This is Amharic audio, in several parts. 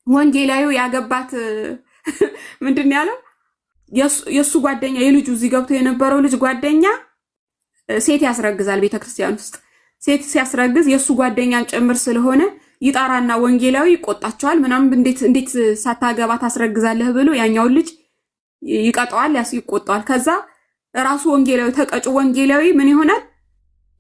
ወንጌላዩ ያገባት ምንድን ያለው የሱ ጓደኛ የልጁ እዚህ ገብቶ የነበረው ልጅ ጓደኛ ሴት ያስረግዛል ቤተክርስቲያን ውስጥ ሴት ሲያስረግዝ የሱ ጓደኛን ጭምር ስለሆነ ይጣራና ወንጌላዊ ይቆጣቸዋል ምናምን እንዴት ሳታገባ ታስረግዛለህ ብሎ ያኛውን ልጅ ይቀጣዋል ይቆጣዋል ከዛ ራሱ ወንጌላዊ ተቀጭ ወንጌላዊ ምን ይሆናል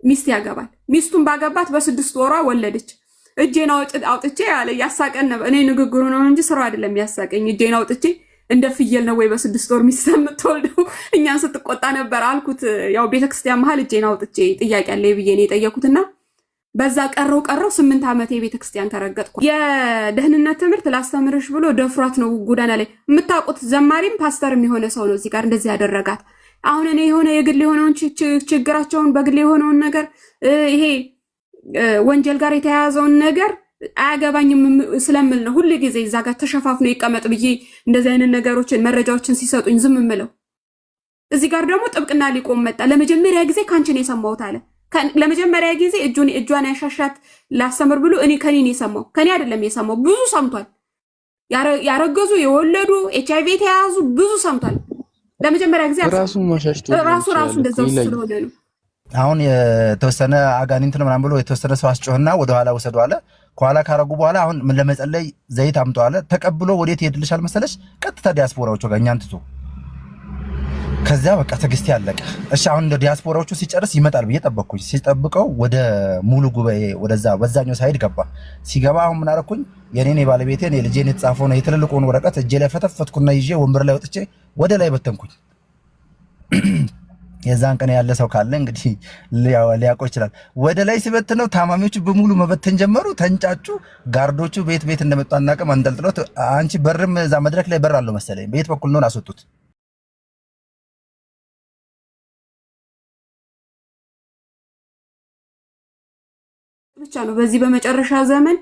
ሚስት ያገባል ሚስቱን ባገባት በ6 ወሯ ወለደች እጄን አውጥቼ ያለ ያሳቀን ነበር እኔ ንግግሩ ነው እንጂ ስራው አይደለም ያሳቀኝ እጄን አውጥቼ እንደ ፍየል ነው ወይ በ6 ወር ሚስት የምትወልደው እኛን ስትቆጣ ነበር አልኩት ያው ቤተክርስቲያን መሃል እጄን አውጥቼ ጥያቄ አለ ብዬ ነው የጠየኩትና በዛ ቀረው 8 ዓመት የቤተክርስቲያን ተረገጥኩ የደህንነት ትምህርት ላስተምርሽ ብሎ ደፍሯት ነው ጎዳና ላይ የምታውቁት ዘማሪም ፓስተርም የሆነ ሰው ነው እዚህ ጋር እንደዚህ ያደረጋት አሁን እኔ የሆነ የግል የሆነውን ችግራቸውን በግል የሆነውን ነገር ይሄ ወንጀል ጋር የተያያዘውን ነገር አያገባኝም ስለምል ነው ሁሉ ጊዜ እዛ ጋር ተሸፋፍኖ ይቀመጥ ብዬ እንደዚህ አይነት ነገሮችን መረጃዎችን ሲሰጡኝ ዝም ምለው እዚህ ጋር ደግሞ ጥብቅና ሊቆም መጣ ለመጀመሪያ ጊዜ ካንቺ ነው የሰማሁት አለ ለመጀመሪያ ጊዜ እጇን ያሻሻት ላስተምር ብሎ እኔ ከኔ ነው የሰማው ከኔ አይደለም የሰማው ብዙ ሰምቷል ያረገዙ የወለዱ ኤችአይቪ የተያዙ ብዙ ሰምቷል ለመጀመሪያ ጊዜ ራሱ እንደዛው ስለሆነ ነው አሁን የተወሰነ አጋንንት ነው ምናምን ብሎ የተወሰነ ሰው አስጮህና ወደ ኋላ ወሰዱ አለ ከኋላ ካረጉ በኋላ አሁን ምን ለመጸለይ ዘይት አምጡ አለ ተቀብሎ ወዴት ይሄድልሻል መሰለሽ ቀጥታ ዲያስፖራዎቹ ጋር እኛን ትቶ ከዛ በቃ ትግስት ያለቀ እሺ አሁን እንደ ዲያስፖራዎቹ ሲጨርስ ይመጣል ብዬ ጠበቅኩኝ ሲጠብቀው ወደ ሙሉ ጉባኤ ወደዛ በዛኛው ሳይድ ገባ ሲገባ አሁን ምን አረኩኝ የኔን የባለቤቴን የልጄን የተጻፈው ነው የትልልቁን ወረቀት እጄ ላይ ፈተፈትኩና ይዤ ወንበር ላይ ወጥቼ ወደ ላይ በተንኩኝ የዛን ቀን ያለ ሰው ካለ እንግዲህ ሊያውቀው ይችላል ወደ ላይ ሲበትነው ታማሚዎቹ በሙሉ መበተን ጀመሩ ተንጫጩ ጋርዶቹ ቤት እንደመጡ አናውቅም አንጠልጥሎት አንቺ በርም እዛ መድረክ ላይ በር አለው መሰለኝ ቤት በኩል ነው አስወጡት ብቻ ነው በዚህ በመጨረሻ ዘመን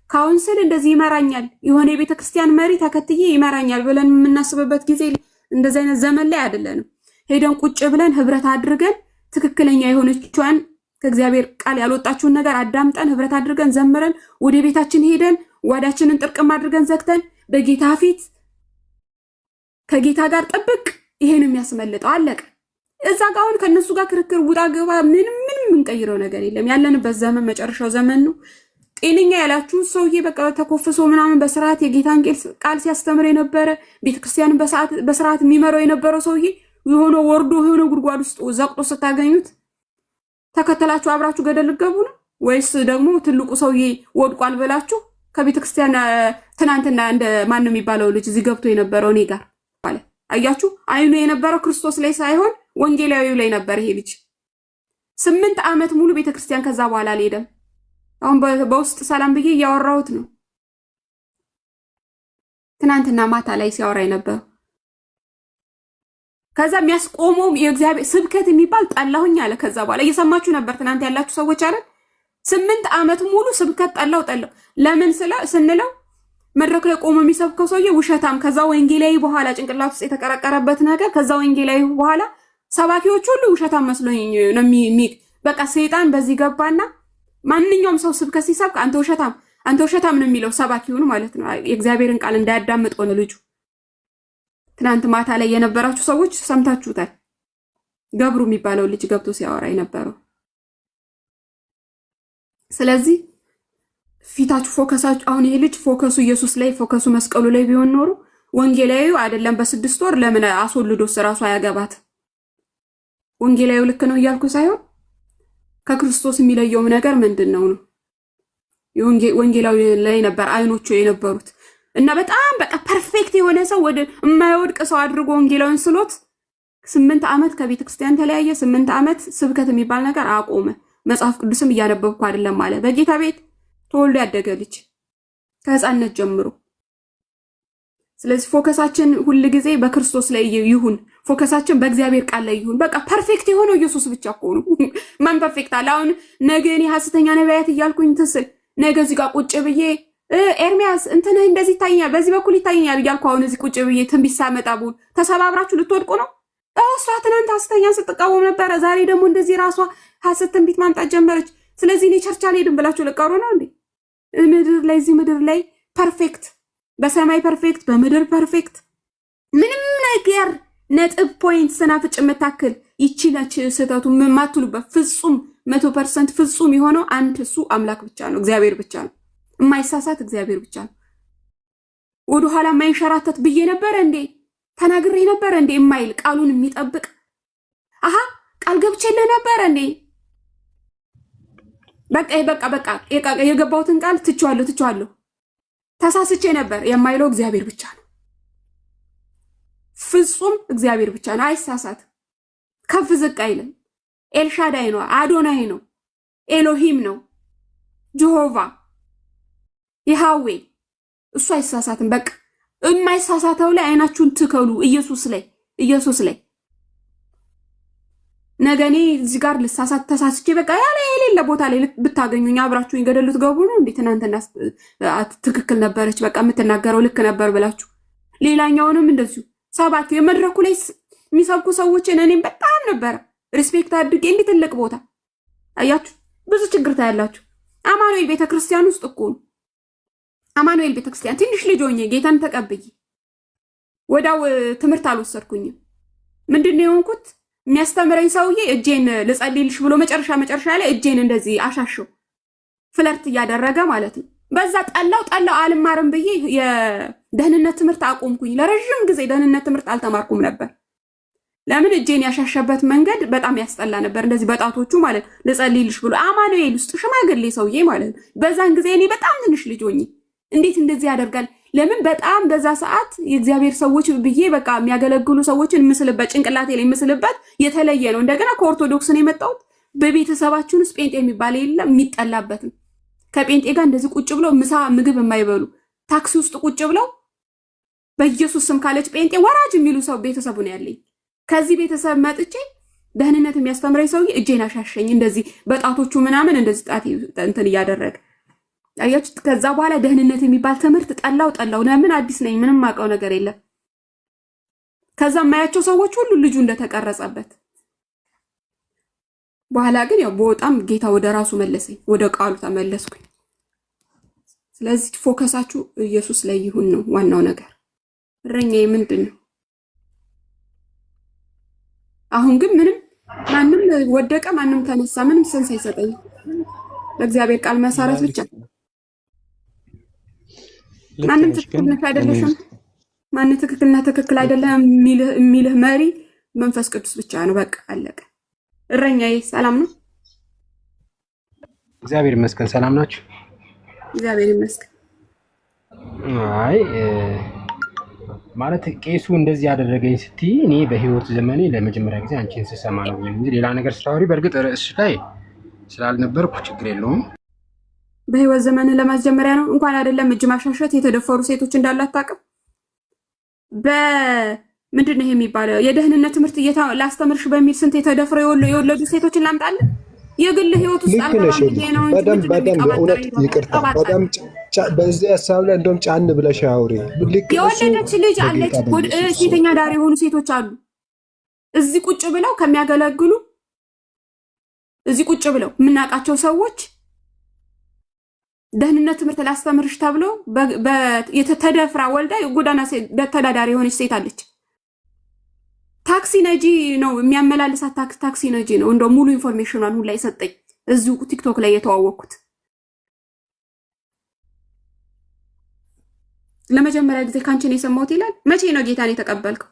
ካውንስል እንደዚህ ይመራኛል የሆነ የቤተክርስቲያን መሪ ተከትዬ ይመራኛል ብለን የምናስብበት ጊዜ እንደዚህ አይነት ዘመን ላይ አይደለንም ሄደን ቁጭ ብለን ህብረት አድርገን ትክክለኛ የሆነችዋን ከእግዚአብሔር ቃል ያልወጣችውን ነገር አዳምጠን ህብረት አድርገን ዘምረን ወደ ቤታችን ሄደን ጓዳችንን ጥርቅም አድርገን ዘግተን በጌታ ፊት ከጌታ ጋር ጥብቅ ይሄን የሚያስመልጠው አለቀ እዛ ጋር አሁን ከነሱ ጋር ክርክር ውጣ ገባ ምንም እንቀይረው ነገር የለም ያለንበት ዘመን መጨረሻው ዘመን ነው ጤነኛ ያላችሁ ሰውዬ በቃ ተኮፍሶ ምናምን በስርዓት የጌታን ቃል ሲያስተምር የነበረ ቤተክርስቲያንን በስርዓት የሚመራው የነበረው ሰውዬ የሆነ ወርዶ የሆነ ጉድጓድ ውስጥ ዘቅጦ ስታገኙት ተከተላችሁ አብራችሁ ገደል ልገቡ ነው ወይስ ደግሞ ትልቁ ሰውዬ ወድቋል ብላችሁ ከቤተክርስቲያን ትናንትና እንደ ማን ነው የሚባለው ልጅ እዚህ ገብቶ የነበረው እኔ ጋር አለ አያችሁ አይኑ የነበረው ክርስቶስ ላይ ሳይሆን ወንጌላዊው ላይ ነበር ይሄ ልጅ 8 ዓመት ሙሉ ቤተክርስቲያን ከዛ በኋላ አልሄደም አሁን በውስጥ ሰላም ብዬ እያወራሁት ነው ትናንትና ማታ ላይ ሲያወራ ነበር ከዛ የሚያስቆመው የእግዚአብሔር ስብከት የሚባል ጣላሁኝ አለ ከዛ በኋላ እየሰማችሁ ነበር ትናንት ያላችሁ ሰዎች አይደል 8 ዓመት ሙሉ ስብከት ጣላው ለምን ስንለው መድረክ ላይ ቆሞ የሚሰብከው ሰውዬ ውሸታም ከዛ ወንጌላዊ በኋላ ጭንቅላት ውስጥ የተቀረቀረበት ነገር ከዛ ወንጌላዊ በኋላ ሰባኪዎች ሁሉ ውሸታም መስሎኝ ነው በቃ ሰይጣን በዚህ ገባና ማንኛውም ሰው ስብከት ሲሰብክ አንተ ውሸታም ነው የሚለው ሰባኪውን ማለት ነው የእግዚአብሔርን ቃል እንዳያዳምጥ ሆነ ልጁ ትናንት ማታ ላይ የነበራችሁ ሰዎች ሰምታችሁታል ገብሩ የሚባለው ልጅ ገብቶ ሲያወራ የነበረው ስለዚህ ፊታችሁ ፎከሳችሁ አሁን ይሄ ልጅ ፎከሱ ኢየሱስ ላይ ፎከሱ መስቀሉ ላይ ቢሆን ኖሮ ወንጌላዊው አይደለም በ6 ወር ለምን አስወልዶ ራሱ አያገባት ወንጌላዊው ልክ ነው እያልኩ ሳይሆን ከክርስቶስ የሚለየው ነገር ምንድነው ነው ወንጌላዊ ላይ ነበር አይኖቹ የነበሩት እና በጣም በቃ ፐርፌክት የሆነ ሰው ወደ የማይወድቅ ሰው አድርጎ ወንጌላዊን ስሎት 8 ዓመት ከቤተክርስቲያን ተለያየ 8 ዓመት ስብከት የሚባል ነገር አቆመ መጽሐፍ ቅዱስም እያነበብኩ አይደለም ማለት በጌታ ቤት ተወልዶ ያደገ ልጅ ከህፃንነት ጀምሮ ስለዚህ ፎከሳችን ሁሉ ጊዜ በክርስቶስ ላይ ይሁን ፎከሳችን በእግዚአብሔር ቃል ላይ ይሁን በቃ ፐርፌክት የሆነው ኢየሱስ ብቻ እኮ ነው ማን ፐርፌክት አለ አሁን ነገ እኔ ሐሰተኛ ነቢያት እያልኩኝ ትስል ነገ እዚህ ጋር ቁጭ ብዬ ኤርሚያስ እንትን እንደዚህ ይታየኛል በዚህ በኩል ይታየኛል እያልኩ አሁን እዚህ ቁጭ ብዬ ትንቢት ሳመጣቡ ተሰባብራችሁ ልትወድቁ ነው እሷ ትናንት ሐሰተኛ ስትቃወም ነበር ዛሬ ደግሞ እንደዚህ ራሷ ሐሰት ትንቢት ማምጣት ጀመረች ስለዚህ እኔ ቸርች አልሄድም ብላችሁ ልቀሩ ነው እንዴ ምድር ላይ ፐርፌክት በሰማይ ፐርፌክት፣ በምድር ፐርፌክት፣ ምንም ነገር ነጥብ ፖይንት ስናፍጭ የምታክል ይቺ ነች ስህተቱ የማትሉበት ፍጹም 100% ፍጹም የሆነው አንድ እሱ አምላክ ብቻ ነው፣ እግዚአብሔር ብቻ ነው። የማይሳሳት እግዚአብሔር ብቻ ነው። ወደኋላ የማይንሸራተት ብዬ ነበረ እንዴ ተናግሬ ነበረ እንዴ የማይል ቃሉን የሚጠብቅ አሃ ቃል ገብቼልህ ነበረ እንዴ በቃ የገባሁትን ቃል ትቼዋለሁ ተሳስቼ ነበር የማይለው እግዚአብሔር ብቻ ነው። ፍጹም እግዚአብሔር ብቻ ነው። አይሳሳት፣ ከፍ ዝቅ አይልም። ኤልሻዳይ ነው፣ አዶናይ ነው፣ ኤሎሂም ነው፣ ጀሆቫ ይሃዌ እሱ አይሳሳትም። በቃ የማይሳሳተው ላይ አይናችሁን ትከሉ። ኢየሱስ ላይ ነገኔ እዚህ ጋር ልሳሳት ተሳስቼ በቃ ያለ የሌለ ቦታ ላይ ብታገኙኝ አብራችሁኝ ገደሉት ገቡ ነው እንዴ? ትናንትና ትክክል ነበረች በቃ የምትናገረው ልክ ነበር ብላችሁ ሌላኛውንም እንደዚሁ 7 የመድረኩ ላይ የሚሰብኩ ሰዎችን እኔም በጣም ነበረ ሪስፔክት አድርጌ እንዴ ትልቅ ቦታ አያችሁ። ብዙ ችግር ታያላችሁ። አማኑኤል ቤተክርስቲያን ውስጥ እኮ ነው። አማኑኤል ቤተክርስቲያን ትንሽ ልጅ ሆኜ ጌታን ተቀብዬ ወዳው ትምህርት አልወሰድኩኝም። ምንድነው የሆንኩት? የሚያስተምረኝ ሰውዬ እጄን ልጸልይልሽ ብሎ መጨረሻ ላይ እጄን እንደዚህ አሻሸው ፍለርት እያደረገ ማለት ነው። በዛ ጠላው አልማርም ብዬ የደህንነት ትምህርት አቆምኩኝ። ለረጅም ጊዜ ደህንነት ትምህርት አልተማርኩም ነበር። ለምን? እጄን ያሻሸበት መንገድ በጣም ያስጠላ ነበር። እንደዚህ በጣቶቹ ማለት ልጸልይልሽ ብሎ አማኑኤል ውስጥ ሽማግሌ ሰውዬ ማለት ነው። በዛን ጊዜ እኔ በጣም ትንሽ ልጅ ሆኜ እንዴት እንደዚህ ያደርጋል? ለምን? በጣም በዛ ሰዓት የእግዚአብሔር ሰዎች ብዬ በቃ የሚያገለግሉ ሰዎችን ምስልበት ጭንቅላቴ ላይ ምስልበት የተለየ ነው። እንደገና ከኦርቶዶክስ ነው የመጣሁት። በቤተሰባችን ውስጥ ጴንጤ የሚባል የለም የሚጠላበት ነው። ከጴንጤ ጋር እንደዚህ ቁጭ ብለው ምሳ ምግብ የማይበሉ ታክሲ ውስጥ ቁጭ ብለው በኢየሱስ ስም ካለች ጴንጤ ወራጅ የሚሉ ሰው ቤተሰቡ ነው ያለኝ። ከዚህ ቤተሰብ መጥቼ ደህንነት የሚያስተምረኝ ሰውዬ እጄን አሻሸኝ እንደዚህ በጣቶቹ ምናምን እንደዚህ ጣት እንትን እያደረገ አያችሁ። ከዛ በኋላ ደህንነት የሚባል ትምህርት ጠላው። ለምን? አዲስ ነኝ፣ ምንም ማውቀው ነገር የለም። ከዛ የማያቸው ሰዎች ሁሉ ልጁ እንደተቀረጸበት። በኋላ ግን ያው በጣም ጌታ ወደ ራሱ መለሰኝ፣ ወደ ቃሉ ተመለስኩኝ። ስለዚህ ፎከሳችሁ ኢየሱስ ላይ ይሁን ነው ዋናው ነገር። እረኛዬ ምንድን ነው? አሁን ግን ማንም ወደቀ፣ ማንም ተነሳ፣ ምንም ሰንስ አይሰጠኝም። በእግዚአብሔር ቃል መሰረት ብቻ ማንም ትክክል ነህ አይደለሽም፣ ማንም ትክክልና ትክክል አይደለም የሚልህ መሪ መንፈስ ቅዱስ ብቻ ነው። በቃ አለቀ። እረኛዬ ሰላም ነው? እግዚአብሔር ይመስገን። ሰላም ናችሁ? እግዚአብሔር ይመስገን። አይ ማለት ቄሱ እንደዚህ ያደረገኝ ስትይ እኔ በህይወት ዘመኔ ለመጀመሪያ ጊዜ አንቺን ስሰማ ነው እንጂ ሌላ ነገር ስታወሪ በእርግጥ ርዕስሽ ላይ ስላልነበርኩ ችግር የለውም። በህይወት ዘመን ለማስጀመሪያ ነው እንኳን አይደለም እጅ ማሻሸት የተደፈሩ ሴቶች እንዳሉ አታውቅም። በምንድን ነው የሚባለው የደህንነት ትምህርት ላስተምርሽ በሚል ስንት የተደፍረው የወለዱ ሴቶችን ላምጣለን። የግል ህይወት ውስጥ አልተባለ ነው። በደንብ እውነት ይቅርታ፣ በደንብ በዚህ ሀሳብ ላይ እንደውም ጫን ብለሽ አውሪ። የወለደች ልጅ አለች። ሴተኛ ዳር የሆኑ ሴቶች አሉ እዚህ ቁጭ ብለው ከሚያገለግሉ እዚህ ቁጭ ብለው የምናውቃቸው ሰዎች ደህንነት ትምህርት ላስተምርሽ ተብሎ የተተደፍራ ወልዳ የጎዳና ተዳዳሪ የሆነች ሴት አለች። ታክሲ ነጂ ነው የሚያመላልሳት፣ ታክሲ ነጂ ነው። እንደው ሙሉ ኢንፎርሜሽኗን ሁላ የሰጠኝ እዚሁ ቲክቶክ ላይ የተዋወቅኩት። ለመጀመሪያ ጊዜ ካንቺን የሰማሁት ይላል። መቼ ነው ጌታን የተቀበልከው?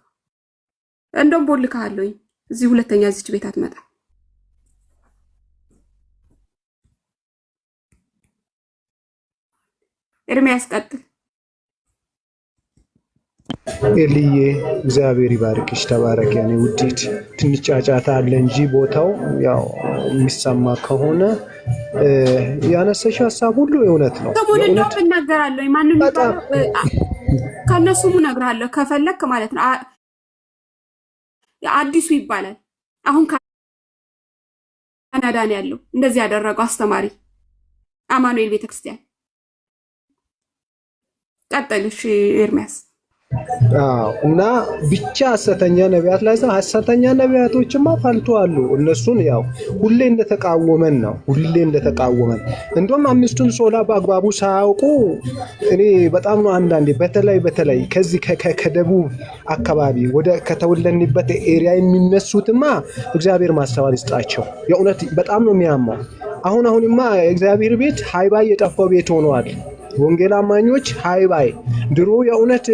እንደውም ቦልካለሁኝ እዚህ ሁለተኛ እዚች ቤት አትመጣ። ኤርሚያስ ቀጥል። ኤልዬ እግዚአብሔር ይባርክሽ፣ ተባረክ። ያኔ ውዴት ትንሽ ጫጫታ አለ እንጂ ቦታው ያው የሚሰማ ከሆነ ያነሰሽ ሀሳብ ሁሉ እውነት ነው። ሰሞኑን እንደውም እናገራለሁ። ማንንም ከነሱም እነግርሃለሁ ከፈለክ ማለት ነው። አዲሱ ይባላል። አሁን ካናዳ ነው ያለው። እንደዚህ ያደረገው አስተማሪ አማኑኤል ቤተክርስቲያን። ቀጥል እሺ ኤርሚያስ። እና ብቻ ሐሰተኛ ነቢያት ላይ ሰው ሐሰተኛ ነቢያቶችማ ፈልተዋል። እነሱን ያው ሁሌ እንደተቃወመን ነው፣ ሁሌ እንደተቃወመን እንደውም አምስቱን ሶላ በአግባቡ ሳያውቁ እኔ በጣም ነው አንዳንዴ በተለይ ከዚህ ከደቡብ አካባቢ ወደ ከተወለድንበት ኤሪያ የሚነሱትማ እግዚአብሔር ማስተዋል ይስጣቸው። የእውነት በጣም ነው የሚያማው። አሁንማ እግዚአብሔር ቤት ሃይባይ የጠፋው ቤት ሆኗል። ወንጌል አማኞች ሃይባይ ድሮ የእውነት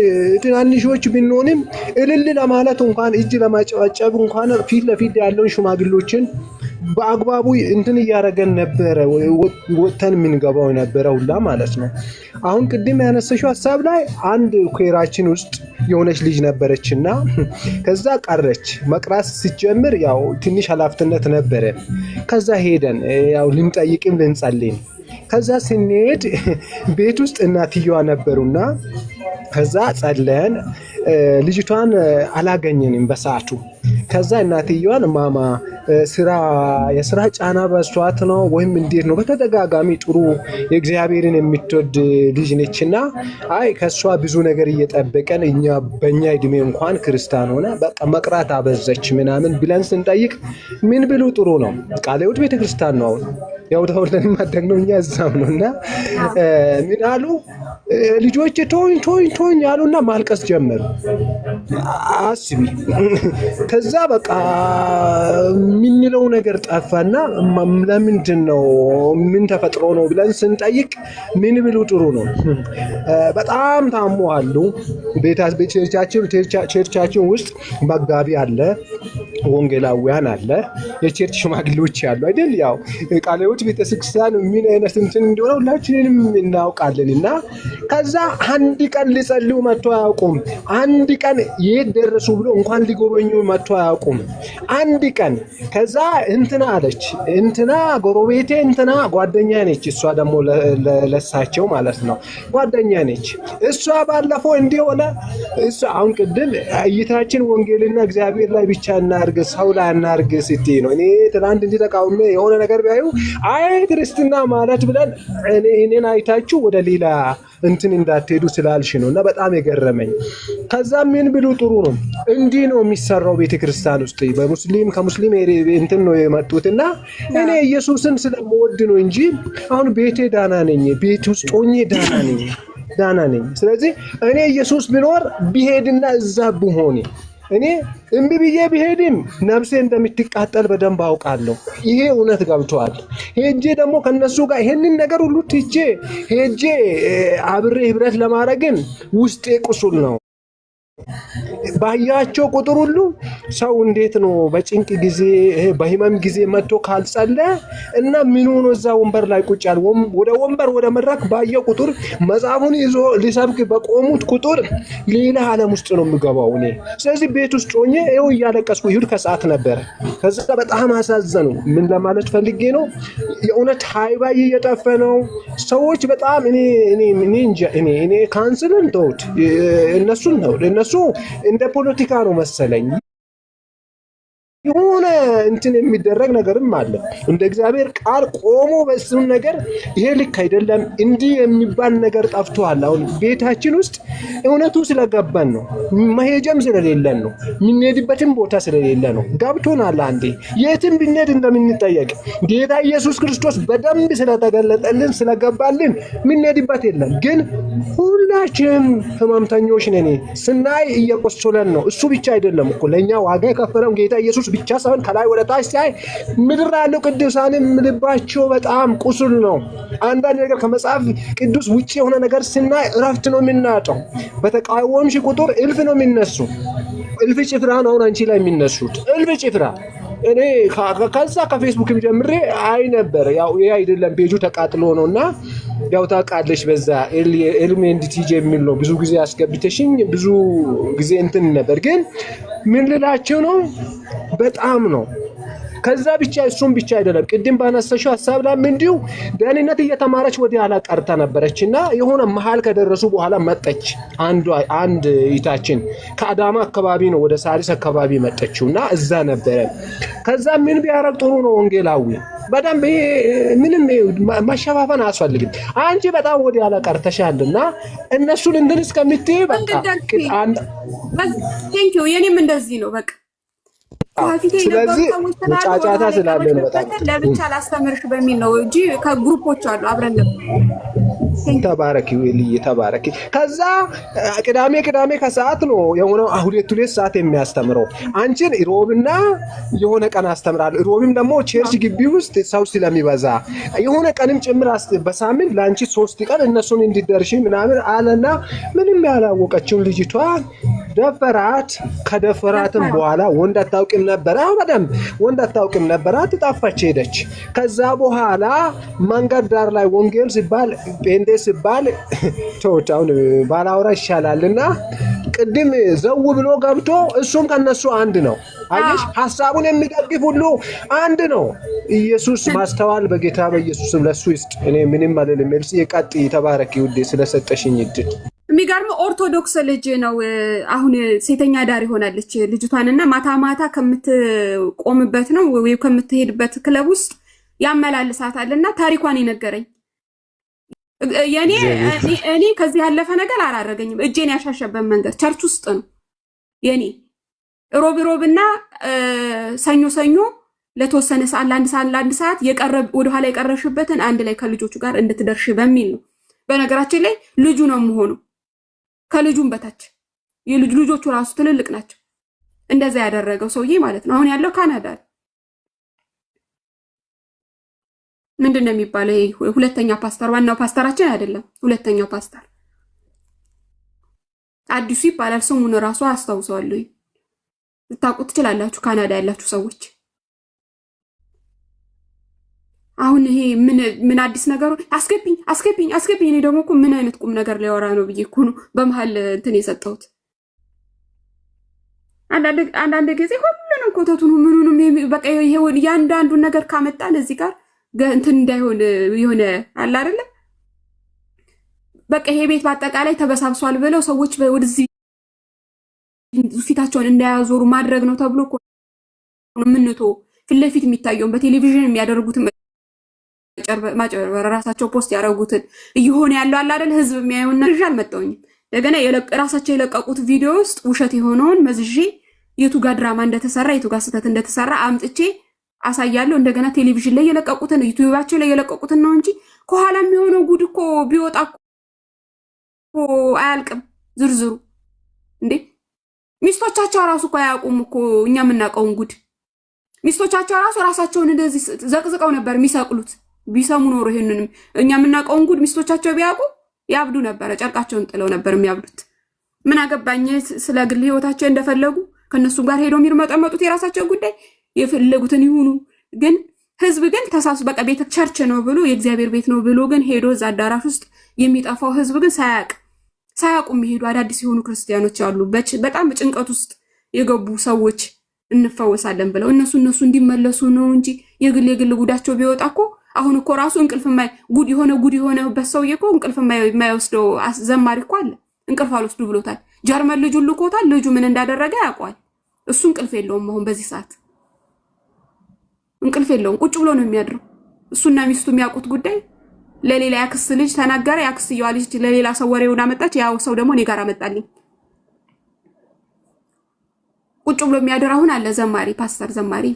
ትናንሾች ብንሆንም እልል ለማለት እንኳን እጅ ለማጨብጨብ እንኳን ፊት ለፊት ያለውን ሽማግሎችን በአግባቡ እንትን እያደረገን ነበረ፣ ወጥተን የምንገባው ነበረ ሁላ ማለት ነው። አሁን ቅድም ያነሳሽው ሐሳብ ላይ አንድ ኩራችን ውስጥ የሆነች ልጅ ነበረችና ከዛ ቀረች። መቅራት ሲጀምር ያው ትንሽ ኃላፊነት ነበረ። ከዛ ሄደን ያው ልንጠይቅም ልንጸልይም ከዛ ስንሄድ ቤት ውስጥ እናትየዋ ነበሩና ከዛ ጸለን ልጅቷን አላገኘንም በሰዓቱ። ከዛ እናትየዋን ማማ የስራ ጫና በሷት ነው ወይም እንዴት ነው? በተደጋጋሚ ጥሩ የእግዚአብሔርን የምትወድ ልጅ ነችና አይ ከሷ ብዙ ነገር እየጠበቀን እኛ በእኛ እድሜ እንኳን ክርስቲያን ሆነ በቃ መቅራት አበዘች ምናምን ብለን ስንጠይቅ ምን ብሉ ጥሩ ነው ቃለ ሕይወት ቤተክርስቲያን ነው ያው ተወልደን ማደግነው እኛ እዛም ነውና ምን አሉ ልጆች ቶኝ ያሉና ማልቀስ ጀመሩ። አስቢ። ከዛ በቃ ምንለው ነገር ጠፋና ለምንድን ነው ምን ተፈጥሮ ነው ብለን ስንጠይቅ ምን ብሉ ጥሩ ነው በጣም ታሟሉ። ቸርቻችን ውስጥ መጋቢ አለ፣ ወንጌላውያን አለ፣ የቸርች ሽማግሌዎች አሉ አይደል? ያው ቃለ ሕይወት ቤተክርስቲያን ምን አይነት እንትን እንደሆነ ሁላችንም እናውቃለንና ከዛ አንድ ቀን ሊጸልዩ መጥቶ አያውቁም። አንድ ቀን የት ደረሱ ብሎ እንኳን ሊጎበኙ መጥቶ አያውቁም። አንድ ቀን ከዛ እንትና አለች፣ እንትና ጎረቤቴ እንትና ጓደኛ ነች። እሷ ደግሞ ለሳቸው ማለት ነው ጓደኛ ነች። እሷ ባለፈው እንዲሆነ እሷ አሁን ቅድም እይታችን ወንጌልና እግዚአብሔር ላይ ብቻ እናርግ ሰው ላይ እናርግ ስትይ ነው። እኔ ትናንት እንዲህ ተቃውሜ የሆነ ነገር ቢያዩ አይ ክርስትና ማለት ብለን እኔን አይታችሁ ወደ ሌላ እንትን እንዳትሄዱ ስላልሽ ነው። እና በጣም የገረመኝ ከዛ ምን ብሉ ጥሩ ነው እንዲህ ነው የሚሰራው ቤተክርስቲያን ውስጥ በሙስሊም ከሙስሊም እንትን ነው የመጡትና እኔ ኢየሱስን ስለምወድ ነው እንጂ አሁን ቤቴ ዳና ነኝ፣ ቤት ውስጥ ሆኜ ዳና ነኝ። ስለዚህ እኔ ኢየሱስ ቢኖር ቢሄድና እዛ ብሆን እኔ እምቢ ብዬ ቢሄድም ነፍሴ እንደምትቃጠል በደንብ አውቃለሁ። ይሄ እውነት ገብቷል። ሄጄ ደግሞ ከነሱ ጋር ይሄንን ነገር ሁሉ ትቼ ሄጄ አብሬ ህብረት ለማድረግን ውስጤ ቁስል ነው። ባያቸው ቁጥር ሁሉ ሰው እንዴት ነው በጭንቅ ጊዜ በህመም ጊዜ መጥቶ ካልጸለ እና ምን ሆኖ እዛ ወንበር ላይ ቁጭ ያለ ወደ ወንበር ወደ መድረክ ባየው ቁጥር መጽሐፉን ይዞ ሊሰብክ በቆሙት ቁጥር ሌላ ዓለም ውስጥ ነው የሚገባው እኔ። ስለዚህ ቤት ውስጥ ሆኜ ይኸው እያለቀስኩ ይሁድ ከሰዓት ነበር። ከዛ በጣም አሳዘኑ። ምን ለማለት ፈልጌ ነው የእውነት ሃይባይ እየጠፈ ነው ሰዎች በጣም እኔ ካንስልን ተውት እነሱን ነው እነሱ እንደ ፖለቲካ ነው መሰለኝ የሆነ እንትን የሚደረግ ነገርም አለ። እንደ እግዚአብሔር ቃል ቆሞ በእሱን ነገር ይሄ ልክ አይደለም እንዲህ የሚባል ነገር ጠፍቷል። አሁን ቤታችን ውስጥ እውነቱ ስለገባን ነው፣ መሄጃም ስለሌለን ነው፣ የምንሄድበትም ቦታ ስለሌለ ነው። ገብቶናል። አንዴ የትም ብንሄድ እንደምንጠየቅ ጌታ ኢየሱስ ክርስቶስ በደንብ ስለተገለጠልን ስለገባልን የምንሄድበት የለም። ግን ሁላችንም ህመምተኞች ነን። ስናይ እየቆሰለን ነው። እሱ ብቻ አይደለም እኮ ለእኛ ዋጋ የከፈለው ጌታ ኢየሱስ ብቻ ሳይሆን ከላይ ወደ ታች ሳይ ምድር ያለው ቅዱሳንም ልባቸው በጣም ቁስል ነው። አንዳንድ ነገር ከመጽሐፍ ቅዱስ ውጪ የሆነ ነገር ስናይ እረፍት ነው የምናጣው። በተቃወምሽ ቁጥር እልፍ ነው የሚነሱ። እልፍ ጭፍራ ነው አሁን አንቺ ላይ የሚነሱት እልፍ ጭፍራ። እኔ ከዛ ከፌስቡክም ጀምሬ አይ ነበር። ያው ይሄ አይደለም ፔጁ ተቃጥሎ ነውና ያው ታውቃለሽ በዛ ኤልሜንት ቲጂ የሚል ነው ብዙ ጊዜ አስገብተሽኝ ብዙ ጊዜ እንትን ነበር። ግን ምን ልላችሁ ነው በጣም ነው ከዛ ብቻ እሱም ብቻ አይደለም ቅድም ባነሳሽው ሐሳብ ላይ እንዲሁ ደህንነት እየተማረች ወዲያ ኋላ ቀርታ ነበረችና የሆነ መሃል ከደረሱ በኋላ መጣች አንድ እህታችን ከአዳማ አካባቢ ነው ወደ ሳሪስ አካባቢ መጣችውና እዛ ነበረ ከዛ ምን ቢያረግ ጥሩ ነው ወንጌላዊ በደንብ ምንም ማሸፋፈን አያስፈልግም አንቺ በጣም ወዲያ ኋላ ቀርተሻልና እነሱን እንድን እስከምትይ በቃ ቴንክ ዩ የኔም እንደዚህ ነው በቃ ስለዚህ ጫጫታ ስላለ ነው በጣም ለብቻ ላስተምርሽ በሚል ነው እንጂ ከግሩፖች አሉ አብረን ነበር ተባረኪ ወልይ ተባረኪ ከዛ ቅዳሜ ከሰዓት ነው የሆነው ሁለት ሰዓት የሚያስተምረው አንቺን ሮብና የሆነ ቀን አስተምራለሁ ሮብም ደግሞ ቸርች ግቢ ውስጥ ሰው ስለሚበዛ የሆነ ቀንም ጭምር በሳምንት ላንቺ 3 ቀን እነሱን እንዲደርሺ ምናምን አለና ምንም ያላወቀችው ልጅቷ ደፈራት ከደፈራትም በኋላ ወንድ አታውቅም ነበር በደንብ ወንድ አታውቅም ነበር አትጣፋች ሄደች ከዛ በኋላ መንገድ ዳር ላይ ወንጌል ሲባል ጴንጤ ሲባል ተውታውን ባላውራ ይሻላልና ቅድም ዘው ብሎ ገብቶ እሱም ከነሱ አንድ ነው አይሽ ሐሳቡን የሚደግፍ ሁሉ አንድ ነው ኢየሱስ ማስተዋል በጌታ በኢየሱስም ለሱ ይስጥ እኔ ምንም አይደለም መልስ ይቀጥ ተባረክ ይውዴ ስለሰጠሽኝ እድል የሚገርመው ኦርቶዶክስ ልጅ ነው አሁን ሴተኛ ዳር ይሆናለች ልጅቷንና ማታ ከምትቆምበት ነው ወይ ከምትሄድበት ክለብ ውስጥ ያመላልሳታልና ታሪኳን ይነገረኝ እኔ ከዚህ ያለፈ ነገር አላረገኝም እጄን ያሻሸበት መንገድ ቸርች ውስጥ ነው የኔ ሮብና ሰኞ ለተወሰነ ሰዓት ለአንድ ሰዓት ወደ ኋላ የቀረሽበትን አንድ ላይ ከልጆቹ ጋር እንድትደርሽ በሚል ነው በነገራችን ላይ ልጁ ነው የምሆነው ከልጁም በታች ልጆቹ ራሱ ትልልቅ ናቸው እንደዛ ያደረገው ሰውዬ ማለት ነው አሁን ያለው ካናዳ ምንድነው የሚባለው ሁለተኛ ፓስተር ዋናው ፓስተራችን አይደለም ሁለተኛው ፓስተር አዲሱ ይባላል ስሙን ራሱ አስተዋውሰዋለሁ ልታውቁት ትችላላችሁ ካናዳ ያላችሁ ሰዎች አሁን ይሄ ምን አዲስ ነገር አስገቢኝ እኔ ደግሞ እኮ ምን አይነት ቁም ነገር ሊያወራ ነው ብዬ እኮ ነው በመሃል እንትን የሰጠሁት አንዳንድ ጊዜ ሁሉንም ኮተቱን ምኑንም በቃ ይሄውን ያንዳንዱን ነገር ካመጣን እዚህ ጋር እንትን እንዳይሆን የሆነ አለ አይደለ በቃ ይሄ ቤት በአጠቃላይ ተበሳብሷል ብለው ሰዎች ወደዚህ ፊታቸውን እንዳያዞሩ ማድረግ ነው ተብሎ እኮ ምንቶ ፊት ለፊት የሚታየውን በቴሌቪዥን የሚያደርጉት ማጭበርበር ራሳቸው ፖስት ያደረጉትን እየሆነ ያለው አለ አይደል ህዝብ የሚያየውን ነገር አልመጣውኝም እንደገና ራሳቸው የለቀቁት ቪዲዮ ውስጥ ውሸት የሆነውን መዝዤ የቱ ጋር ድራማ እንደተሰራ የቱ ጋር ስህተት እንደተሰራ አምጥቼ አሳያለሁ እንደገና ቴሌቪዥን ላይ የለቀቁትን ዩቲዩባቸው ላይ የለቀቁትን ነው እንጂ ከኋላ የሚሆነው ጉድ እኮ ቢወጣ እኮ አያልቅም ዝርዝሩ እንዴ ሚስቶቻቸው ራሱ እኮ አያውቁም እኮ እኛ የምናውቀውን ጉድ ሚስቶቻቸው ራሳቸውን እንደዚህ ዘቅዝቀው ነበር የሚሰቅሉት ቢሰሙ ኖሮ ይሄንንም እኛ የምናውቀውን ጉድ ሚስቶቻቸው ቢያውቁ ያብዱ ነበር ጨርቃቸውን ጥለው ነበር የሚያብዱት ምን አገባኝ ስለ ግል ህይወታቸው እንደፈለጉ ከነሱ ጋር ሄዶ የሚርመጠመጡት የራሳቸው ጉዳይ የፈለጉትን ይሁኑ ግን ህዝብ ግን ተሳሱ በቃ ቤተ ቸርች ነው ብሎ የእግዚአብሔር ቤት ነው ብሎ ግን ሄዶ እዛ አዳራሽ ውስጥ የሚጣፋው ህዝብ ግን ሳያውቁ የሚሄዱ አዳዲስ የሆኑ ክርስቲያኖች አሉ በጣም ጭንቀት ውስጥ የገቡ ሰዎች እንፈወሳለን ብለው እነሱ እንዲመለሱ ነው እንጂ የግል ጉዳቸው ቢወጣ እኮ አሁን እኮ ራሱ እንቅልፍ ጉድ የሆነበት ሰውዬ እኮ እንቅልፍ የማይወስደው ዘማሪ እኮ አለ እንቅልፍ አልወስዱ ብሎታል ጀርመን ልጁ ልኮታል ልጁ ምን እንዳደረገ ያውቋል እሱ እንቅልፍ የለውም አሁን በዚህ ሰዓት እንቅልፍ የለውም ቁጭ ብሎ ነው የሚያድረው እሱና ሚስቱ የሚያውቁት ጉዳይ ለሌላ ያክስ ልጅ ተናገረ ያክስየዋ ልጅ ለሌላ ሰው ወሬውን አመጣች ያው ሰው ደግሞ እኔ ጋር አመጣልኝ ቁጭ ብሎ የሚያድር አሁን አለ ዘማሪ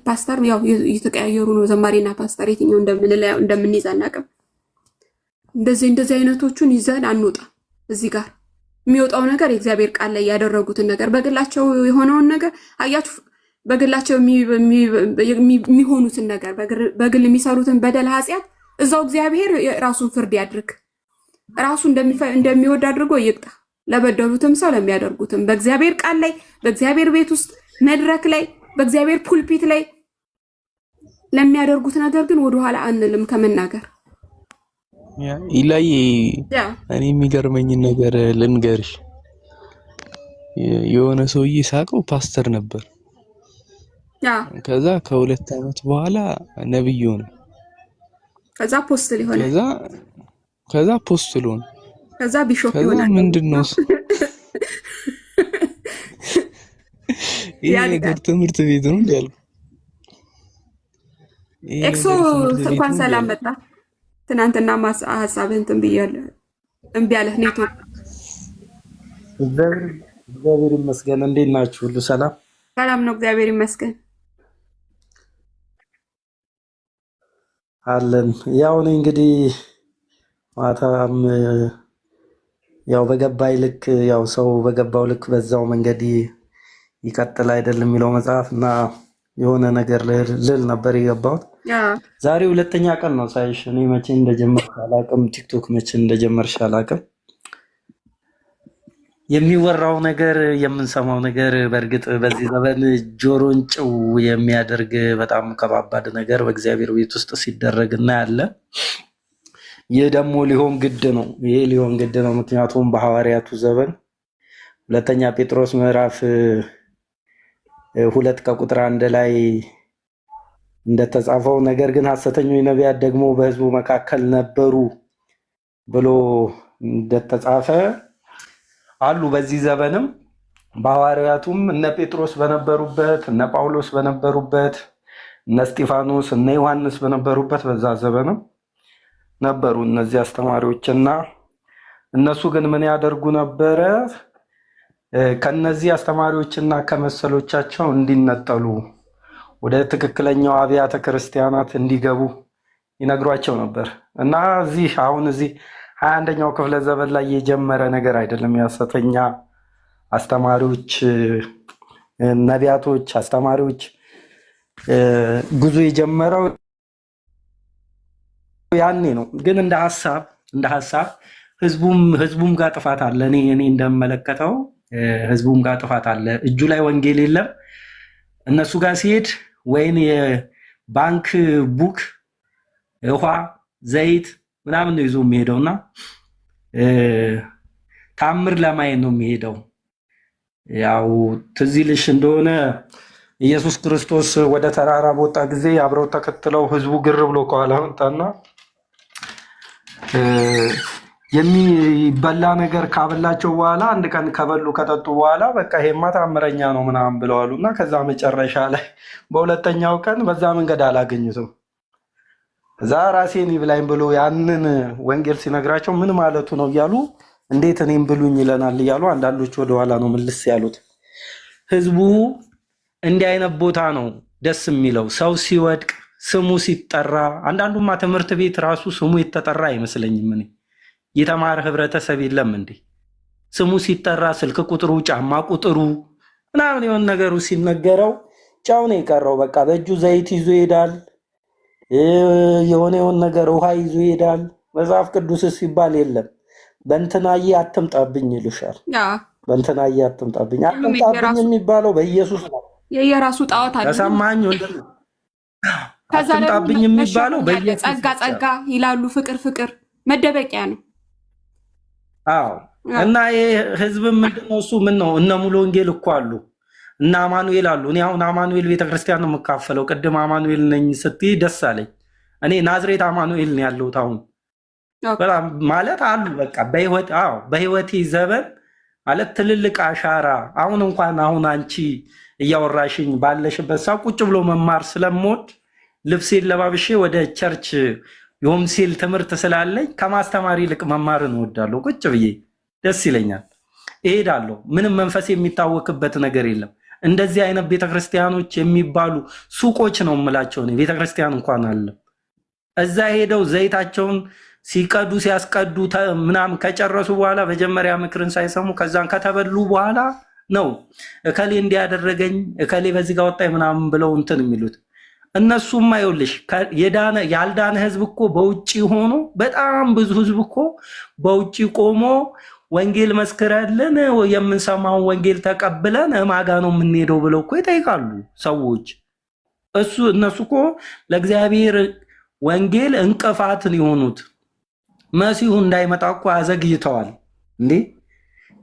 ፓስተር ያው እየተቀያየሩ ነው ዘማሪና ፓስተር የትኛው እንደምንይዝ አናውቅም እንደዚህ አይነቶቹን ይዘን አንወጣ እዚህ ጋር የሚወጣው ነገር የእግዚአብሔር ቃል ላይ ያደረጉትን ነገር በግላቸው የሆነውን ነገር አያችሁ በግላቸው የሚሆኑትን ነገር በግል የሚሰሩትን በደል ኃጢአት እዛው እግዚአብሔር ራሱን ፍርድ ያድርግ ራሱ እንደሚወድ አድርጎ ይቅጣ ለበደሉትም ሰው ለሚያደርጉትም በእግዚአብሔር ቃል ላይ በእግዚአብሔር ቤት ውስጥ መድረክ ላይ በእግዚአብሔር ፑልፒት ላይ ለሚያደርጉት ነገር ግን ወደ ኋላ አንልም ከመናገር ኢላይ እኔ የሚገርመኝ ነገር ልንገርሽ የሆነ ሰውዬ ሳቀው ፓስተር ነበር ከዛ ከ2 ዓመት በኋላ ነብይ ሆነ። ከዛ ፖስትል ይሆናል። ከዛ ፖስትል ሆነ። ከዛ ቢሾፕ ከዛ ይሆናል። ምንድነው ይሄ ነገር ትምህርት ቤት ነው እንዴ ያልኩ። ኤክሶ እንኳን ሰላም መጣ። ትናንትና ሐሳብህን ትንብያለህ እምቢ አለህ ኔትወርክ። እግዚአብሔር ይመስገን። እንዴት ናችሁ? ሁሉ ሰላም? ሰላም ነው፣ እግዚአብሔር ይመስገን አለን። ያው እኔ እንግዲህ ማታም ያው በገባይ ልክ ያው ሰው በገባው ልክ በዛው መንገድ ይቀጥል አይደለም የሚለው መጽሐፍ እና የሆነ ነገር ልል ነበር የገባሁት። ዛሬ 2ኛ ቀን ነው ሳይሽ። እኔ መቼ እንደጀመርሽ አላውቅም፣ ቲክቶክ መቼ እንደጀመርሽ አላውቅም። የሚወራው ነገር የምንሰማው ነገር በእርግጥ በዚህ ዘመን ጆሮን ጭው የሚያደርግ በጣም ከባባድ ነገር በእግዚአብሔር ቤት ውስጥ ሲደረግ እናያለን። ይህ ደግሞ ሊሆን ግድ ነው። ይሄ ሊሆን ግድ ነው። ምክንያቱም በሐዋርያቱ ዘመን 2ኛ ጴጥሮስ ምዕራፍ 2 ከቁጥር 1 ላይ እንደተጻፈው ነገር ግን ሐሰተኞች ነቢያት ደግሞ በሕዝቡ መካከል ነበሩ ብሎ እንደተጻፈ አሉ። በዚህ ዘመንም በሐዋርያቱም እነ ጴጥሮስ በነበሩበት፣ እነ ጳውሎስ በነበሩበት፣ እነ እስጢፋኖስ እነ ዮሐንስ በነበሩበት በዛ ዘመንም ነበሩ እነዚህ አስተማሪዎችና እነሱ ግን ምን ያደርጉ ነበረ? ከነዚህ አስተማሪዎችና ከመሰሎቻቸው እንዲነጠሉ ወደ ትክክለኛው አብያተ ክርስቲያናት እንዲገቡ ይነግሯቸው ነበር። እና አሁን እዚህ 21ኛው ክፍለ ዘመን ላይ የጀመረ ነገር አይደለም። የሐሰተኛ አስተማሪዎች፣ ነቢያቶች፣ አስተማሪዎች ጉዞ የጀመረው ያኔ ነው። ግን እንደ ሐሳብ ህዝቡም ጋር ጥፋት አለ። እኔ እንደምመለከተው ህዝቡም ጋር ጥፋት አለ። እጁ ላይ ወንጌል የለም። እነሱ ጋር ሲሄድ ወይን የባንክ ቡክ፣ ውሃ፣ ዘይት ምናምን ነው ይዞ የሚሄደውና ታምር ለማየት ነው የሚሄደው። ያው ትዝ ይልሽ እንደሆነ ኢየሱስ ክርስቶስ ወደ ተራራ በወጣ ጊዜ አብረው ተከትለው ህዝቡ ግር ብሎ ከኋላ መጣና የሚበላ ነገር ካበላቸው በኋላ አንድ ቀን ከበሉ ከጠጡ በኋላ በቃ ይሄማ ታምረኛ ነው ምናምን ብለዋሉና ከዛ መጨረሻ ላይ በሁለተኛው ቀን በዛ መንገድ አላገኙትም። እዛ ራሴን ይብላኝ ብሎ ያንን ወንጌል ሲነግራቸው ምን ማለቱ ነው እያሉ እንዴት እኔም ብሉኝ ይለናል እያሉ አንዳንዶች ወደኋላ ነው ምልስ ያሉት። ህዝቡ እንዲህ አይነት ቦታ ነው ደስ የሚለው፣ ሰው ሲወድቅ ስሙ ሲጠራ። አንዳንዱማ ትምህርት ቤት ራሱ ስሙ የተጠራ አይመስለኝም። እኔ የተማረ ህብረተሰብ የለም እንዴ? ስሙ ሲጠራ ስልክ ቁጥሩ፣ ጫማ ቁጥሩ ምናምን የሆነ ነገሩ ሲነገረው ጫው ነው የቀረው። በቃ በእጁ ዘይት ይዞ ይሄዳል፣ የሆነ ነገር ውሃ ይዞ ይሄዳል። መጽሐፍ ቅዱስ ሲባል የለም በእንትናዬ አትምጣብኝ ይልሻል። በእንትናዬ አትምጣብኝ የሚባለው በኢየሱስ ነው። የየራሱ ጣዖት አለ። ተሰማኝ ወንድም። አትምጣብኝ የሚባለው በኢየሱስ ጸጋ ይላሉ። ፍቅር መደበቂያ ነው። አዎ። እና ይሄ ህዝብም ምንድነው እሱ ምን ነው? እነ ሙሉ ወንጌል እኮ አሉ እና አማኑኤል አሉ። እኔ አሁን አማኑኤል ቤተክርስቲያን ነው የምካፈለው። ቅድም አማኑኤል ነኝ ስትይ ደስ አለኝ። እኔ ናዝሬት አማኑኤል ነው ያለሁት አሁን። በጣም ማለት አሉ በቃ በህይወቴ ዘመን ማለት ትልልቅ አሻራ። አሁን አንቺ እያወራሽኝ ባለሽበት ሰው ቁጭ ብሎ መማር ስለምወድ ልብሴን ለባብሼ ወደ ቸርች የሆምሴል ትምህርት ስላለኝ ከማስተማር ይልቅ መማርን እወዳለሁ። ቁጭ ብዬ ደስ ይለኛል፣ እሄዳለሁ። ምንም መንፈስ የሚታወክበት ነገር የለም። እንደዚህ አይነት ቤተክርስቲያኖች የሚባሉ ሱቆች ነው የምላቸው። ቤተክርስቲያን እንኳን አለ። እዛ ሄደው ዘይታቸውን ሲቀዱ ሲያስቀዱ ምናምን ከጨረሱ በኋላ መጀመሪያ ምክርን ሳይሰሙ ከዛን ከተበሉ በኋላ ነው እከሌ እንዲያደረገኝ እከሌ በዚህ ጋር ወጣኝ ምናምን ብለው እንትን የሚሉት። እነሱማ ይኸውልሽ ያልዳነ ህዝብ እኮ በውጪ ሆኖ በጣም ብዙ ህዝብ እኮ በውጪ ቆሞ ወንጌል መስክረልን የምንሰማውን ወንጌል ተቀብለን ማጋ ነው የምንሄደው ብለው እኮ ይጠይቃሉ ሰዎች። እነሱ እኮ ለእግዚአብሔር ወንጌል እንቅፋትን የሆኑት መሲሁ እንዳይመጣ እኮ አዘግይተዋል እንዴ።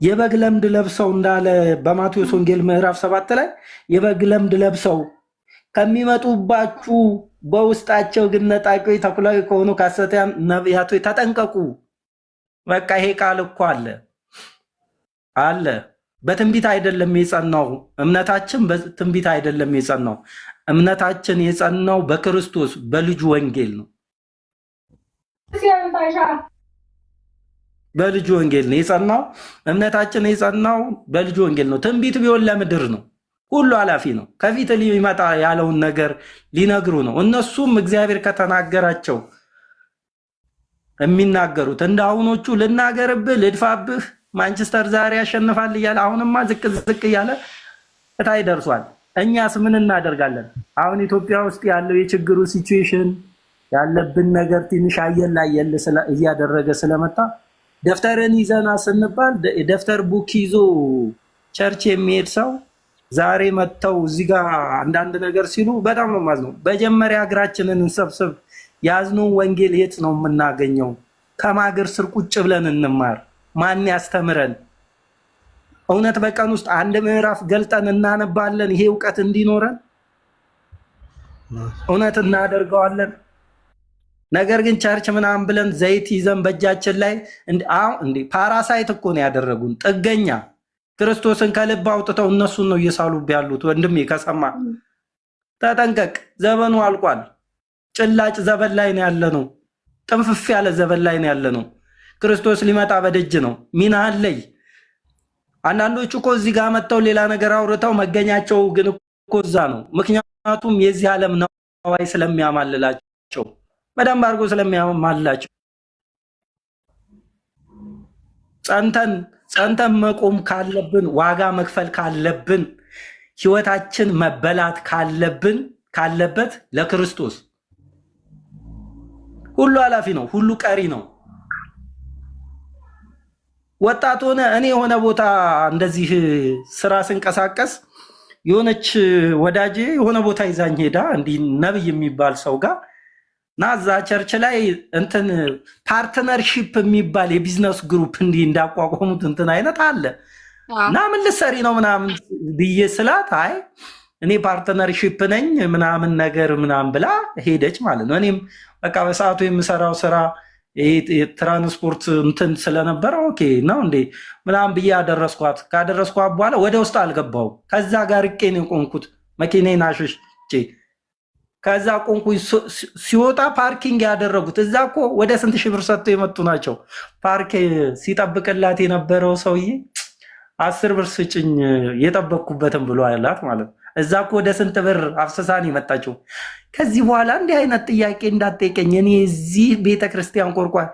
የበግ ለምድ ለብሰው እንዳለ በማቴዎስ ወንጌል ምዕራፍ 7 ላይ የበግ ለምድ ለብሰው ከሚመጡባችሁ በውስጣቸው ግን ነጣቂዎች ተኩላዊ ከሆኑ ከሐሰተኛ ነቢያቶች ተጠንቀቁ። በቃ ይሄ ቃል እኮ አለ። በትንቢት አይደለም የጸናው እምነታችን፣ በትንቢት አይደለም የጸናው እምነታችን የጸናው በክርስቶስ በልጁ ወንጌል ነው። በልጁ ወንጌል ነው የጸናው እምነታችን የጸናው በልጁ ወንጌል ነው። ትንቢት ቢሆን ለምድር ነው፣ ሁሉ ኃላፊ ነው። ከፊት ሊመጣ ያለውን ነገር ሊነግሩ ነው። እነሱም እግዚአብሔር ከተናገራቸው የሚናገሩት እንደ አሁኖቹ ልናገርብህ፣ ልድፋብህ፣ ማንቸስተር ዛሬ ያሸንፋል እያለ አሁንማ ዝቅ ዝቅ እያለ እታይ ደርሷል። እኛስ ምን እናደርጋለን? አሁን ኢትዮጵያ ውስጥ ያለው የችግሩ ሲቹዌሽን ያለብን ነገር ትንሽ አየል እያደረገ ስለመጣ ደፍተርን ይዘና ስንባል ደፍተር ቡክ ይዞ ቸርች የሚሄድ ሰው ዛሬ መጥተው እዚህ ጋር አንዳንድ ነገር ሲሉ በጣም ነው የማዝነው። መጀመሪያ እግራችንን እንሰብስብ። ያዝነውን ወንጌል የት ነው የምናገኘው? ከማገር ስር ቁጭ ብለን እንማር። ማን ያስተምረን? እውነት በቀን ውስጥ አንድ ምዕራፍ ገልጠን እናነባለን። ይሄ እውቀት እንዲኖረን እውነት እናደርገዋለን። ነገር ግን ቸርች ምናምን ብለን ዘይት ይዘን በእጃችን ላይ እንዴ ፓራሳይት እኮ ነው ያደረጉን፣ ጥገኛ። ክርስቶስን ከልብ አውጥተው እነሱን ነው እየሳሉብ ያሉት። ወንድሜ ከሰማ ተጠንቀቅ። ዘመኑ አልቋል። ጭላጭ ዘበን ላይ ነው ያለነው። ጥንፍፍ ያለ ዘበን ላይ ነው ያለነው። ክርስቶስ ሊመጣ በደጅ ነው። ሚናህን ለይ። አንዳንዶቹ እኮ እዚህ ጋር መጥተው ሌላ ነገር አውርተው መገኛቸው ግን እኮ እዛ ነው። ምክንያቱም የዚህ ዓለም ነዋይ ስለሚያማልላቸው፣ በደንብ አድርጎ ስለሚያማልላቸው ጸንተን መቆም ካለብን፣ ዋጋ መክፈል ካለብን፣ ህይወታችን መበላት ካለበት ለክርስቶስ ሁሉ ኃላፊ ነው፣ ሁሉ ቀሪ ነው። ወጣት ሆነ እኔ የሆነ ቦታ እንደዚህ ስራ ስንቀሳቀስ የሆነች ወዳጄ የሆነ ቦታ ይዛኝ ሄዳ እንዲህ ነብይ የሚባል ሰው ጋር እና እዛ ቸርች ላይ እንትን ፓርትነርሺፕ የሚባል የቢዝነስ ግሩፕ እንዲህ እንዳቋቋሙት እንትን አይነት አለ እና ምን ልትሰሪ ነው ምናምን ብዬ ስላት አይ እኔ ፓርትነርሺፕ ነኝ ምናምን ነገር ምናምን ብላ ሄደች ማለት ነው። እኔም በቃ በሰዓቱ የምሰራው ስራ የትራንስፖርት እንትን ስለነበረ ኦኬ ነው እንዴ ምናምን ብዬ አደረስኳት። ካደረስኳት በኋላ ወደ ውስጥ አልገባው። ከዛ ጋር ርቄ ነው የቆምኩት፣ መኪናዬን አሽቼ ከዛ ቆንኩኝ። ሲወጣ ፓርኪንግ ያደረጉት እዛ እኮ ወደ ስንት ሺህ ብር ሰጥተው የመጡ ናቸው። ፓርክ ሲጠብቅላት የነበረው ሰውዬ 10 ብር ስጭኝ የጠበቅኩበትም ብሎ ያላት ማለት ነው። እዛ እኮ ወደ ስንት ብር አፍሰሳን የመጣችው። ከዚህ በኋላ እንዲህ አይነት ጥያቄ እንዳትጠይቀኝ። እኔ እዚህ ቤተክርስቲያን ቆርቋር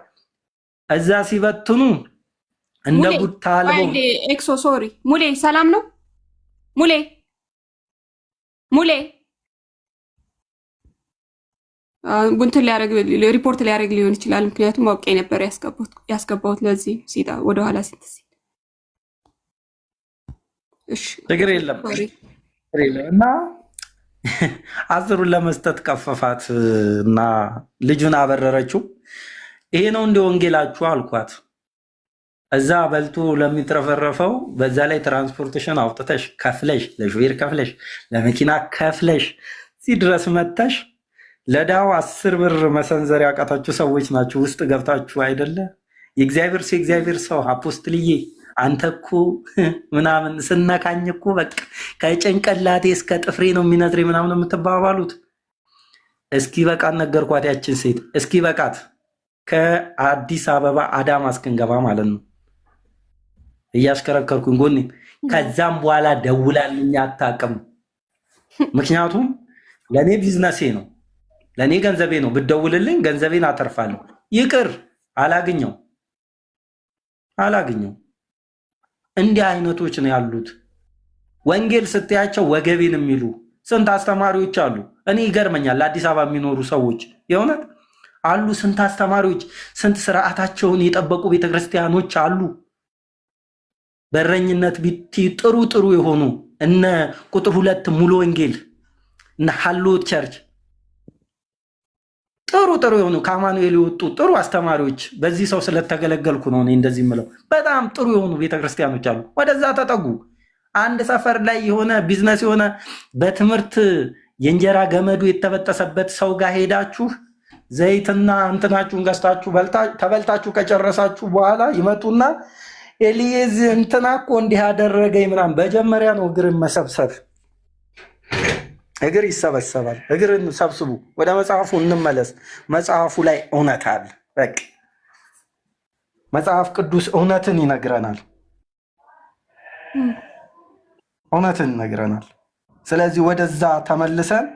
እዛ ሲበትኑ እንደ ጉታ አልበው ኤክሶ ሶሪ ሙሌ ሰላም ነው ሙሌ ጉንትን ሪፖርት ሊያደርግ ሊሆን ይችላል። ምክንያቱም አውቄ ነበር ያስገባሁት ለዚህ ሲጣ ወደ ኋላ ሲትሲ እሺ ችግር የለም እና 10ሩን ለመስጠት ቀፈፋት እና ልጁን አበረረችው። ይሄ ነው እንደ ወንጌላችሁ አልኳት። እዛ በልቶ ለሚትረፈረፈው በዛ ላይ ትራንስፖርቴሽን አውጥተሽ ከፍለሽ ለሹፌር ከፍለሽ ለመኪና ከፍለሽ እዚህ ድረስ መተሽ ለዳው 10 ብር መሰንዘር ያቃታችሁ ሰዎች ናችሁ። ውስጥ ገብታችሁ አይደለ የእግዚአብሔር ሰው አፖስትልዬ አንተ እኮ ምናምን ስነካኝ እኮ በቃ ከጭንቅላቴ እስከ ጥፍሬ ነው የሚነዝሬ ምናምን የምትባባሉት። እስኪ በቃት ነገርኳት ያችን ሴት እስኪ በቃት። ከአዲስ አበባ አዳማ እስክንገባ ማለት ነው እያሽከረከርኩኝ ጎኔ። ከዛም በኋላ ደውላልኝ አታውቅም። ምክንያቱም ለእኔ ቢዝነሴ ነው፣ ለእኔ ገንዘቤ ነው። ብደውልልኝ ገንዘቤን አተርፋለሁ። ይቅር አላገኘው እንዲህ አይነቶች ነው ያሉት። ወንጌል ስትያቸው ወገቤን የሚሉ ስንት አስተማሪዎች አሉ። እኔ ይገርመኛል። ለአዲስ አበባ የሚኖሩ ሰዎች የእውነት አሉ። ስንት አስተማሪዎች፣ ስንት ስርዓታቸውን የጠበቁ ቤተክርስቲያኖች አሉ። በረኝነት ቢቲ ጥሩ የሆኑ እነ ቁጥር 2 ሙሉ ወንጌል እነ ሀሎት ቸርች ጥሩ የሆኑ ከአማኑኤል የወጡ ጥሩ አስተማሪዎች። በዚህ ሰው ስለተገለገልኩ ነው እኔ እንደዚህ የምለው። በጣም ጥሩ የሆኑ ቤተክርስቲያኖች አሉ። ወደዛ ተጠጉ። አንድ ሰፈር ላይ የሆነ ቢዝነስ የሆነ በትምህርት የእንጀራ ገመዱ የተበጠሰበት ሰው ጋር ሄዳችሁ ዘይትና እንትናችሁን ገዝታችሁ ተበልታችሁ ከጨረሳችሁ በኋላ ይመጡና ኤሊዝ እንትና እኮ እንዲህ ያደረገኝ ምናምን። መጀመሪያ ነው እግርን መሰብሰብ። እግር ይሰበሰባል። እግርን ሰብስቡ። ወደ መጽሐፉ እንመለስ። መጽሐፉ ላይ እውነት አለ። በቃ መጽሐፍ ቅዱስ እውነትን ይነግረናል። እውነትን ይነግረናል። ስለዚህ ወደዛ ተመልሰን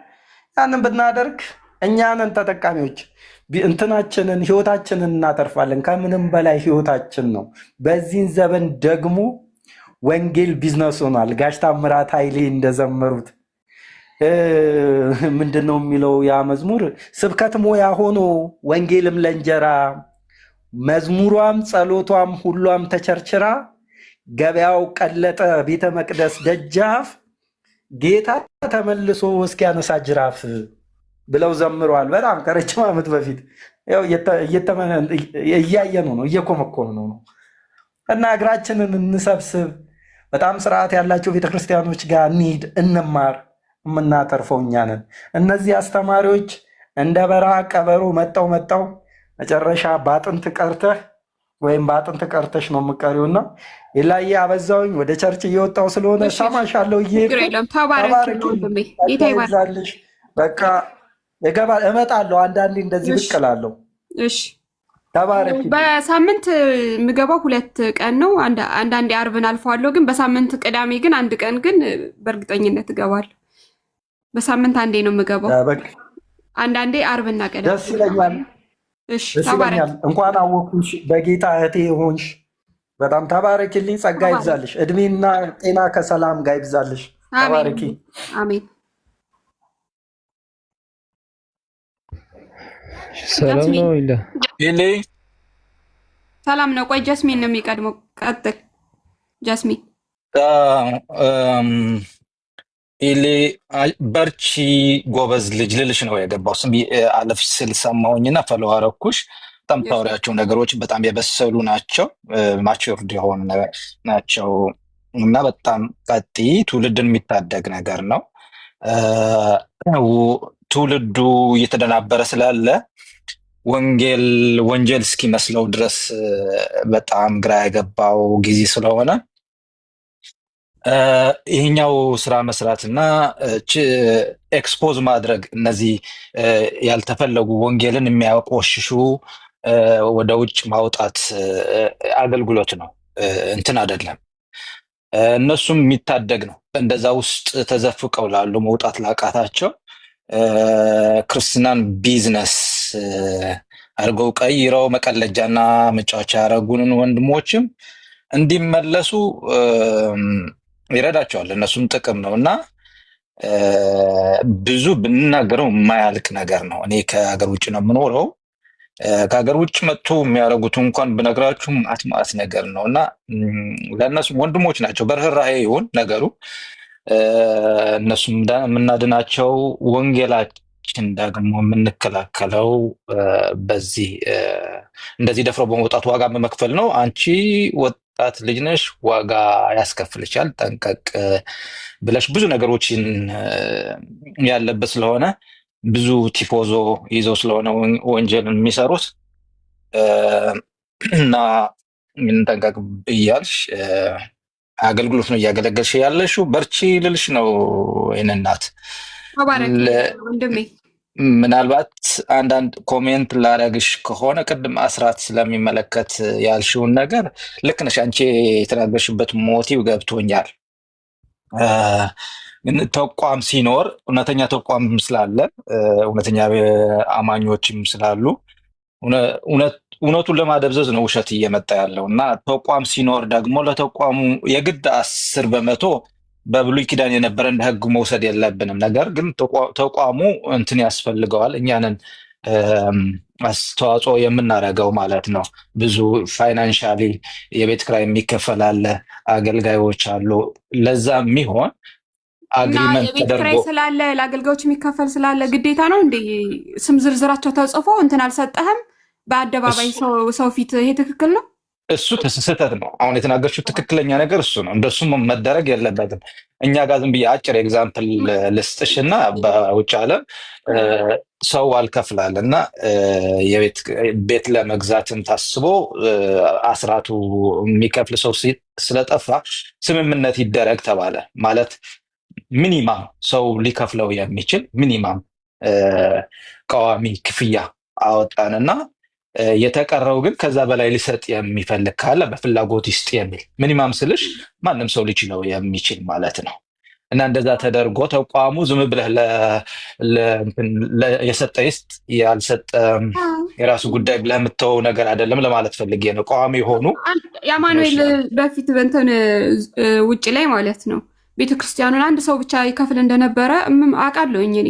ያንን ብናደርግ እኛንን ተጠቃሚዎች እንትናችንን ህይወታችንን እናተርፋለን። ከምንም በላይ ህይወታችን ነው። በዚህን ዘመን ደግሞ ወንጌል ቢዝነስ ሆኗል። ጋሽ ታምራት ኃይሌ እንደዘመሩት ምንድነው የሚለው ያ መዝሙር? ስብከት ሞያ ሆኖ ወንጌልም ለእንጀራ መዝሙሯም ጸሎቷም ሁሏም ተቸርችራ ገበያው ቀለጠ ቤተ መቅደስ ደጃፍ ጌታ ተመልሶ እስኪያነሳ ጅራፍ ብለው ዘምረዋል። በጣም ከረጅም ዓመት በፊት እያየኑ ነው፣ እየኮመኮኑ ነው። እና እግራችንን እንሰብስብ። በጣም ስርዓት ያላቸው ቤተክርስቲያኖች ጋር እንሂድ፣ እንማር። የምናተርፈው እኛ ነን። እነዚህ አስተማሪዎች እንደ በረሃ ቀበሮ መጠው መጨረሻ በአጥንት ቀርተህ ወይም በአጥንት ቀርተሽ ነው የምትቀሪውና የላየ አበዛውኝ ወደ ቸርች እየወጣው ስለሆነ ሰማሻለሁ። ይይዛልሽ በቃ እመጣለሁ። አንዳንዴ እንደዚህ ብቅ እላለሁ። እሺ ተባረክ። በሳምንት የምገባው 2 ቀን ነው። አንዳንዴ አርብን አልፈዋለሁ፣ ግን በሳምንት ቅዳሜ ግን 1 ቀን ግን በእርግጠኝነት እገባለሁ። በሳምንት አንዴ ነው የምገባው። አንዳንዴ አርብና ቅዳሜ። ደስ ይለኛል። እሺ ተባረክ። እንኳን አወኩሽ፣ በጌታ እህቴ ሆንሽ። በጣም ተባረክልኝ። ጸጋ ይብዛልሽ፣ እድሜና ጤና ከሰላም ጋር ይብዛልሽ። ተባረኪ። አሜን። ሰላም ነው ይላ ሰላም ነው። ቆይ ጃስሚን ነው የሚቀድመው። ቀጥል ጃስሚን። ኢሌ በርቺ ጎበዝ ልጅ ልልሽ ነው የገባው። ስም አለፍ ስል ሰማሁኝና ፈለው አረኩሽ። በጣም ታወሪያቸው ነገሮች በጣም የበሰሉ ናቸው፣ ማቹርድ የሆኑ ናቸው እና በጣም ቀጥይ። ትውልድን የሚታደግ ነገር ነው። ትውልዱ እየተደናበረ ስላለ ወንጀል እስኪመስለው ድረስ በጣም ግራ የገባው ጊዜ ስለሆነ ይህኛው ስራ መስራትና ኤክስፖዝ ማድረግ እነዚህ ያልተፈለጉ ወንጌልን የሚያቆሽሹ ወደ ውጭ ማውጣት አገልግሎት ነው፣ እንትን አይደለም። እነሱም የሚታደግ ነው። እንደዛ ውስጥ ተዘፍቀው ላሉ መውጣት ላቃታቸው ክርስትናን ቢዝነስ አድርገው ቀይረው መቀለጃና መጫወቻ ያደረጉንን ወንድሞችም እንዲመለሱ ይረዳቸዋል። እነሱም ጥቅም ነው እና ብዙ ብንናገረው የማያልቅ ነገር ነው። እኔ ከሀገር ውጭ ነው የምኖረው። ከሀገር ውጭ መጥቶ የሚያደርጉት እንኳን ብነግራችሁ ማት ነገር ነው እና ለእነሱ ወንድሞች ናቸው። በርህራሄ ይሁን ነገሩ። እነሱም የምናድናቸው ወንጌላችን ደግሞ የምንከላከለው በዚህ እንደዚህ ደፍሮ በመውጣት ዋጋ በመክፈል ነው። አንቺ ወጣት ልጅ ነሽ፣ ዋጋ ያስከፍልሻል፣ ጠንቀቅ ብለሽ ብዙ ነገሮችን ያለበት ስለሆነ ብዙ ቲፎዞ ይዘው ስለሆነ ወንጀልን የሚሰሩት እና ጠንቀቅ እያልሽ አገልግሎት ነው እያገለገልሽ ያለሽው። በርቺ ልልሽ ነው። ይህን እናት ምናልባት አንዳንድ ኮሜንት ላረግሽ ከሆነ ቅድም አስራት ስለሚመለከት ያልሽውን ነገር ልክ ነሽ። አንቺ የተናገርሽበት ሞቲቭ ገብቶኛል። ግን ተቋም ሲኖር እውነተኛ ተቋም ስላለ እውነተኛ አማኞችም ስላሉ እውነቱን ለማደብዘዝ ነው ውሸት እየመጣ ያለው እና ተቋም ሲኖር ደግሞ ለተቋሙ የግድ 10% በብሉይ ኪዳን የነበረ እንደ ህግ መውሰድ የለብንም። ነገር ግን ተቋሙ እንትን ያስፈልገዋል። እኛንን አስተዋጽኦ የምናደርገው ማለት ነው። ብዙ ፋይናንሻሊ የቤት ኪራይ የሚከፈል አለ፣ አገልጋዮች አሉ። ለዛ የሚሆን አግሪመንት ተደርጎ ስላለ ለአገልጋዮች የሚከፈል ስላለ ግዴታ ነው እንዴ? ስም ዝርዝራቸው ተጽፎ እንትን አልሰጠህም በአደባባይ ሰው ፊት። ይሄ ትክክል ነው? እሱ ስህተት ነው። አሁን የተናገርሽው ትክክለኛ ነገር እሱ ነው። እንደሱም መደረግ የለበትም። እኛ ጋር ዝም ብዬ አጭር ኤግዛምፕል ልስጥሽና በውጭ ዓለም ሰው አልከፍላል እና ቤት ለመግዛትም ታስቦ አስራቱ የሚከፍል ሰው ስለጠፋ ስምምነት ይደረግ ተባለ። ማለት ሚኒማም ሰው ሊከፍለው የሚችል ሚኒማም ቋሚ ክፍያ አወጣንና የተቀረው ግን ከዛ በላይ ሊሰጥ የሚፈልግ ካለ በፍላጎት ይስጥ የሚል ሚኒማም ስልሽ ማንም ሰው ሊችለው የሚችል ማለት ነው። እና እንደዛ ተደርጎ ተቋሙ ዝም ብለህ የሰጠ ይስጥ ያልሰጠ የራሱ ጉዳይ ብለህ የምትተወው ነገር አይደለም ለማለት ፈልጌ ነው። ቋሚ የሆኑ የአማኑኤል በፊት በእንትን ውጭ ላይ ማለት ነው ቤተክርስቲያኑን አንድ ሰው ብቻ ይከፍል እንደነበረ አውቃለሁኝ እኔ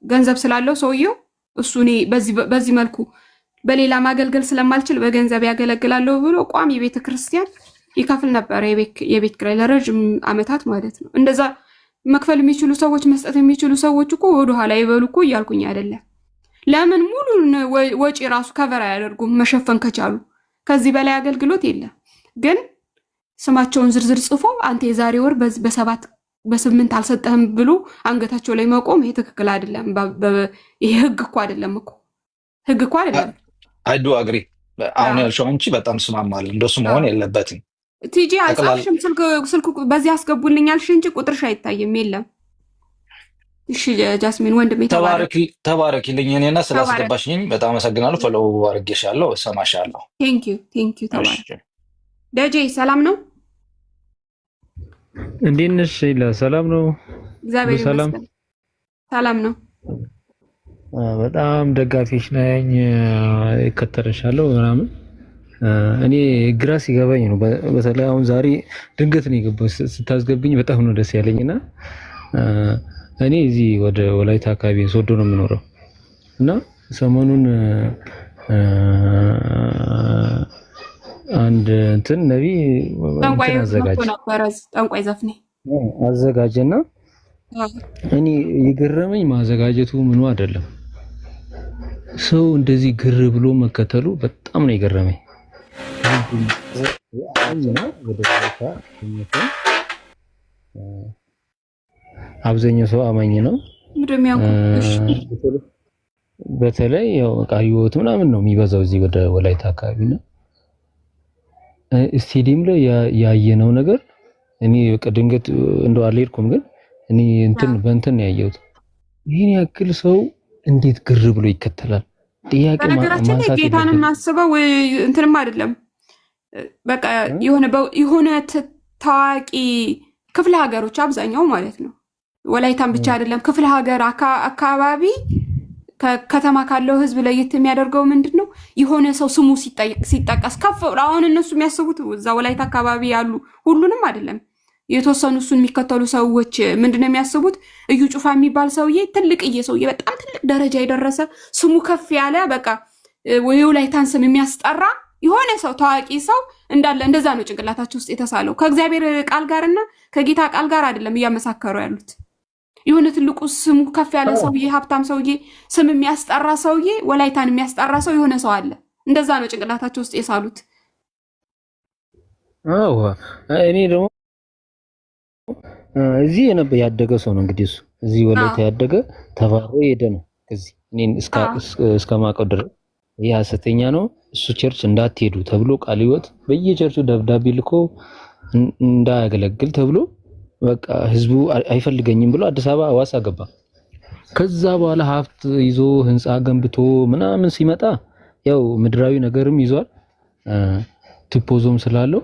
ገንዘብ ስላለው ሰውየው እሱ እኔ በዚህ መልኩ በሌላ ማገልገል ስለማልችል በገንዘብ ያገለግላለሁ ብሎ ቋሚ ቤተክርስቲያን ይከፍል ነበር የቤት ኪራይ ለረጅም ዓመታት ማለት ነው። እንደዛ መክፈል የሚችሉ ሰዎች መስጠት የሚችሉ ሰዎች እኮ ወደ ኋላ ይበሉ እኮ እያልኩኝ አይደለም። ለምን ሙሉን ወጪ ራሱ ከቨር አያደርጉም መሸፈን ከቻሉ? ከዚህ በላይ አገልግሎት የለም። ግን ስማቸውን ዝርዝር ጽፎ አንተ የዛሬ ወር በ7 አልሰጠህም ብሎ አንገታቸው ላይ መቆም ይሄ ትክክል አይደለም። ይሄ ህግ እኮ አይደለም እኮ ህግ እኮ አይደለም። አይዱ አግሪ አሁን ያልሽው አንቺ በጣም ስማማለሁ። እንደሱ መሆን የለበትም። ቲጂ አልጻፍሽም? ስልክ በዚህ አስገቡልኝ አልሽ እንጂ ቁጥርሽ አይታይም። የለም። እሺ ጃስሚን ወንድሜ ተባረኪልኝ። እኔና ስላስገባሽኝ በጣም አመሰግናለሁ። ፎሎው አድርጌሻለሁ፣ እሰማሻለሁ። ቴንክ ዩ ተባረክ። ደጄ ሰላም ነው? እንዴት ነሽ? ሰላም ነው? እግዚአብሔር ይመስገን ሰላም ነው። በጣም ደጋፊሽ ነኝ፣ እከተልሻለሁ ምናምን። እኔ ግራ ሲገባኝ ነው። በተለይ አሁን ዛሬ ድንገት ነው የገባው ስታስገብኝ በጣም ነው ደስ ያለኝና እኔ እዚህ ወደ ወላይታ አካባቢ ሶዶ ነው የምኖረው እና ሰሞኑን አንድ እንትን ነብይ ጠንቋይ ዘፍኔ አዘጋጀና እኔ የገረመኝ ማዘጋጀቱ ምኑ አይደለም፣ ሰው እንደዚህ ግር ብሎ መከተሉ በጣም ነው የገረመኝ። አብዛኛው ሰው አማኝ ነው። በተለይ ያው ቃሪዮት ምናምን ነው የሚበዛው እዚህ ወደ ወላይታ አካባቢ ነው። ስቴዲየም ላይ ያየነው ነገር እኔ ድንገት እንደው አልሄድኩም፣ ግን እኔ በእንትን ያየሁት ይሄን ያክል ሰው እንዴት ግር ብሎ ይከተላል? ጥያቄ ማንሳት ጌታንም አስበው እንትንም አይደለም። በቃ የሆነ ታዋቂ ክፍለ ሀገሮች አብዛኛው ማለት ነው ወላይታን ብቻ አይደለም ክፍለ ሀገር አካባቢ ከከተማ ካለው ህዝብ ለየት የሚያደርገው ምንድነው? የሆነ ሰው ስሙ ሲጠቀስ ከፍ ብሎ አሁን እነሱ የሚያስቡት እዛ ወላይታ አካባቢ ያሉ ሁሉንም አይደለም፣ የተወሰኑ እሱን የሚከተሉ ሰዎች ምንድነው የሚያስቡት? እዩ ጩፋ የሚባል ሰውዬ ትልቅዬ ሰውዬ በጣም ትልቅ ደረጃ የደረሰ ስሙ ከፍ ያለ በቃ የወላይታን ስም የሚያስጠራ የሆነ ሰው ታዋቂ ሰው እንዳለ እንደዛ ነው ጭንቅላታቸው ውስጥ የተሳለው። ከእግዚአብሔር ቃል ጋርና ከጌታ ቃል ጋር አይደለም እያመሳከሩ ያሉት። የሆነ ትልቁ ስሙ ከፍ ያለ ሰውዬ ሀብታም ሰውዬ ስም የሚያስጠራ ሰውዬ ወላይታን የሚያስጠራ ሰው የሆነ ሰው አለ። እንደዛ ነው ጭንቅላታቸው ውስጥ የሳሉት። አዎ እኔ ደግሞ እዚህ ያደገ ሰው ነው እንግዲህ እሱ እዚህ ወላይታ ያደገ ተባሮ ሄደ ነው ከዚህ እኔን እስከማውቀው ድረስ ይህ ሐሰተኛ ነው እሱ ቸርች እንዳትሄዱ ተብሎ ቃለ ሕይወት በየቸርቹ ደብዳቤ ልኮ እንዳያገለግል ተብሎ በቃ ህዝቡ አይፈልገኝም ብሎ አዲስ አበባ ሐዋሳ ገባ። ከዛ በኋላ ሀብት ይዞ ህንፃ ገንብቶ ምናምን ሲመጣ ያው ምድራዊ ነገርም ይዟል ቲፖዞም ስላለው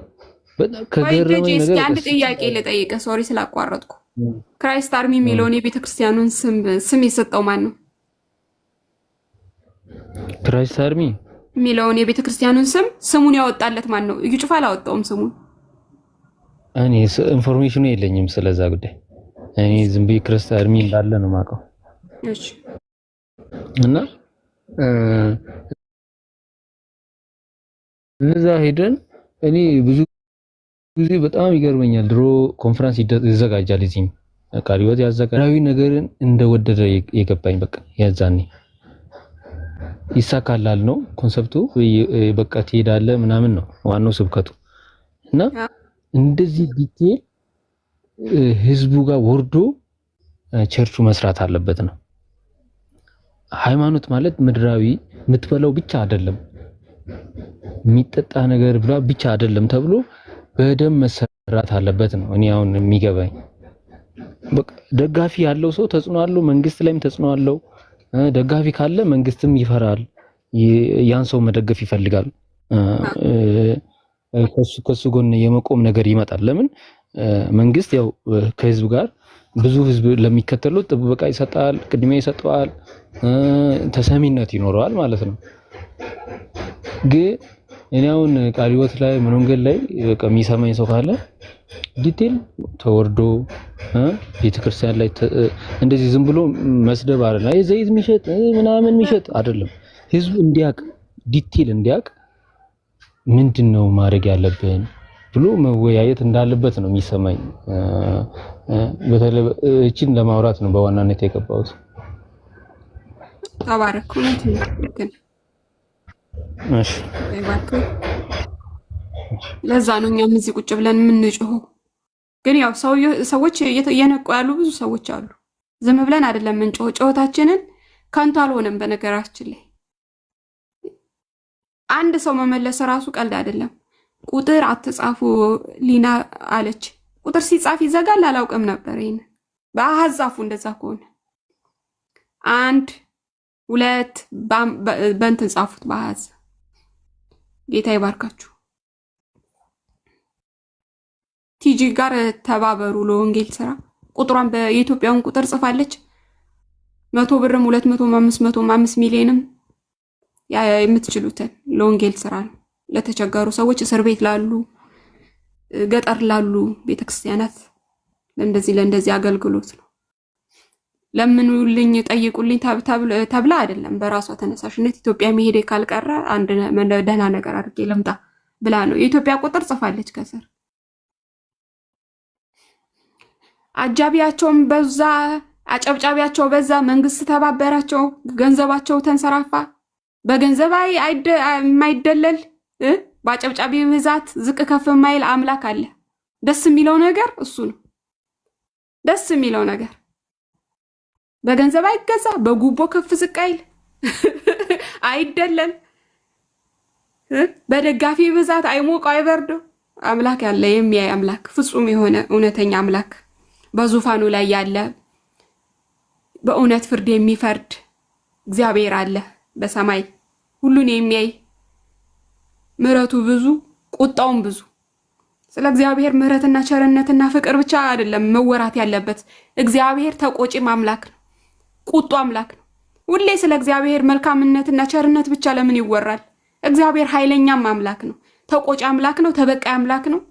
ከገረመኝ ነገር አንድ ጥያቄ ልጠይቅህ፣ ሶሪ ስላቋረጥኩ። ክራይስት አርሚ የሚለውን የቤተክርስቲያኑን ስም የሰጠው ማን ነው? ክራይስት አርሚ የሚለውን የቤተክርስቲያኑን ስሙን ያወጣለት ማን ነው? እዩ ጩፋ አላወጣውም ስሙን። እኔ ኢንፎርሜሽኑ የለኝም ስለዛ ጉዳይ። እኔ ዝም ብዬ ክራይስት አርሚ እንዳለ ነው የማውቀው። እሺ እና እዛ ሄደን እኔ ብዙ ጊዜ በጣም ይገርመኛል። ድሮ ኮንፈረንስ ይዘጋጃል እዚህ ቃሪዎት ያዘጋራዊ ነገርን እንደወደደ የገባኝ በቃ ያዛኔ ይሳካላል ነው ኮንሰፕቱ። በቃ ትሄዳለህ ምናምን ነው ዋናው ስብከቱ እና እንደዚህ ዲቴል ህዝቡ ጋር ወርዶ ቸርቹ መስራት አለበት ነው። ሃይማኖት ማለት ምድራዊ የምትበላው ብቻ አይደለም፣ የሚጠጣ ነገር ብቻ አይደለም ተብሎ በደም መሰራት አለበት ነው። እኔ አሁን የሚገባኝ በቃ ደጋፊ ያለው ሰው ተጽዕኖ አለው፣ መንግስት ላይም ተጽዕኖ አለው። ደጋፊ ካለ መንግስትም ይፈራል፣ ያን ሰው መደገፍ ይፈልጋል። ከሱ ጎን የመቆም ነገር ይመጣል። ለምን መንግስት ያው ከህዝብ ጋር ብዙ ህዝብ ለሚከተሉት ጥበቃ ይሰጣል፣ ቅድሚያ ይሰጠዋል፣ ተሰሚነት ይኖረዋል ማለት ነው። ግን እኔ አሁን ቃለ ሕይወት ላይ ወንጌል ላይ በቃ የሚሰማኝ ሰው ካለ ዲቴል ተወርዶ ቤተክርስቲያን ላይ እንደዚህ ዝም ብሎ መስደብ አይደለም። አይ ዘይት የሚሸጥ ምናምን የሚሸጥ አይደለም። ህዝቡ እንዲያቅ ዲቴል እንዲያቅ ምንድነው ማድረግ ያለብን ብሎ መወያየት እንዳለበት ነው የሚሰማኝ። በተለይ እቺን ለማውራት ነው በዋናነት የገባሁት። ተባረክ። እሺ ለዛ ነው እኛም እዚህ ቁጭ ብለን የምንጮኸው። ግን ያው ሰዎች እየነቁ ያሉ ብዙ ሰዎች አሉ። ዝም ብለን አይደለም የምንጮኸው። ጮኸታችንን ከንቱ አልሆነም። በነገራችን ላይ አንድ ሰው መመለስ ራሱ ቀልድ አይደለም። ቁጥር አትጻፉ ሊና አለች። ቁጥር ሲጻፍ ይዘጋል። አላውቅም ነበር ይሄን። በአሃዝ ጻፉ። እንደዛ ከሆነ 1 2 በእንትን ጻፉት በአሃዝ። ጌታ ይባርካችሁ። ቲጂ ጋር ተባበሩ ለወንጌል ስራ። ቁጥሯን በኢትዮጵያውን ቁጥር ጽፋለች። 100 ብርም 200 500 5 ሚሊዮንም የምትችሉትን ለወንጌል ስራ ነው። ለተቸገሩ ሰዎች፣ እስር ቤት ላሉ፣ ገጠር ላሉ ቤተክርስቲያናት ለእንደዚህ አገልግሎት ነው። ለምኑልኝ ጠይቁልኝ ተብላ አይደለም። በራሷ ተነሳሽነት ኢትዮጵያ መሄድ ካልቀረ አንድ ደህና ነገር አድርጌ ልምጣ ብላ ነው። የኢትዮጵያ ቁጥር ጽፋለች ከስር። አጃቢያቸውም በዛ፣ አጨብጫቢያቸው በዛ፣ መንግስት ተባበራቸው፣ ገንዘባቸው ተንሰራፋ። በገንዘብ የማይደለል በአጨብጫቢ ብዛት ዝቅ ከፍ የማይል አምላክ አለ። ደስ የሚለው ነገር እሱ ነው። ደስ የሚለው ነገር በገንዘብ አይገዛ፣ በጉቦ ከፍ ዝቅ አይል፣ አይደለል፣ በደጋፊ ብዛት አይሞቀው አይበርደው። አምላክ ያለ የሚያይ አምላክ፣ ፍጹም የሆነ እውነተኛ አምላክ በዙፋኑ ላይ ያለ በእውነት ፍርድ የሚፈርድ እግዚአብሔር አለ በሰማይ ሁሉን የሚያይ። ምሕረቱ ብዙ ቁጣውም ብዙ። ስለ እግዚአብሔር ምሕረትና ቸርነትና ፍቅር ብቻ አይደለም መወራት ያለበት። እግዚአብሔር ተቆጪም አምላክ ነው፣ ቁጡ አምላክ ነው። ሁሌ ስለ እግዚአብሔር መልካምነትና ቸርነት ብቻ ለምን ይወራል? እግዚአብሔር ኃይለኛም አምላክ ነው፣ ተቆጪ አምላክ ነው፣ ተበቃይ አምላክ ነው።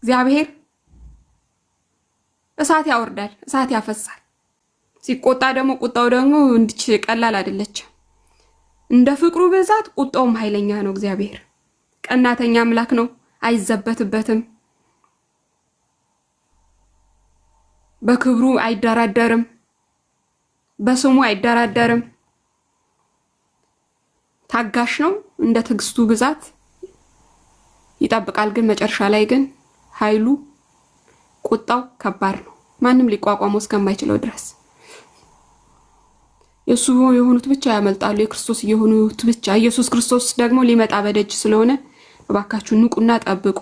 እግዚአብሔር እሳት ያወርዳል፣ እሳት ያፈሳል። ሲቆጣ ደግሞ ቁጣው ደግሞ እንድች ቀላል አይደለች። እንደ ፍቅሩ ብዛት ቁጣውም ኃይለኛ ነው። እግዚአብሔር ቀናተኛ አምላክ ነው፣ አይዘበትበትም። በክብሩ አይደራደርም፣ በስሙ አይደራደርም። ታጋሽ ነው፣ እንደ ትዕግስቱ ብዛት ይጠብቃል። ግን መጨረሻ ላይ ግን ኃይሉ ቁጣው ከባድ ነው፣ ማንም ሊቋቋመው እስከማይችለው ድረስ። የሱ የሆኑት ብቻ ያመልጣሉ፣ የክርስቶስ የሆኑት ብቻ። ኢየሱስ ክርስቶስ ደግሞ ሊመጣ በደጅ ስለሆነ እባካችሁ ንቁና ጠብቁ።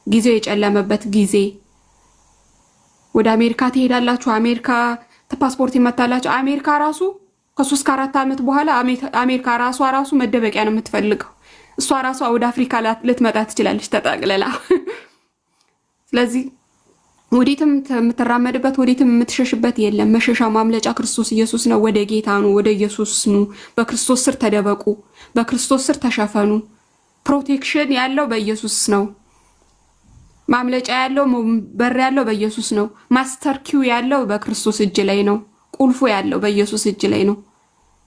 ጊዜው የጨለመበት ጊዜ። ወደ አሜሪካ ትሄዳላችሁ፣ አሜሪካ ፓስፖርት ይመታላችሁ። አሜሪካ ራሱ ከ3 ከ4 ዓመት በኋላ አሜሪካ ራሱ መደበቂያ ነው የምትፈልገው። እሷ ራሷ ወደ አፍሪካ ልትመጣ ትችላለች ተጠቅልላ። ስለዚህ ወዴትም የምትራመድበት ወዴትም የምትሸሽበት የለም። መሸሻ ማምለጫ ክርስቶስ ኢየሱስ ነው። ወደ ጌታ ነው፣ ወደ ኢየሱስ ነው። በክርስቶስ ስር ተደበቁ፣ በክርስቶስ ስር ተሸፈኑ። ፕሮቴክሽን ያለው በኢየሱስ ነው። ማምለጫ ያለው በር ያለው በኢየሱስ ነው። ማስተር ኪው ያለው በክርስቶስ እጅ ላይ ነው። ቁልፉ ያለው በኢየሱስ እጅ ላይ ነው።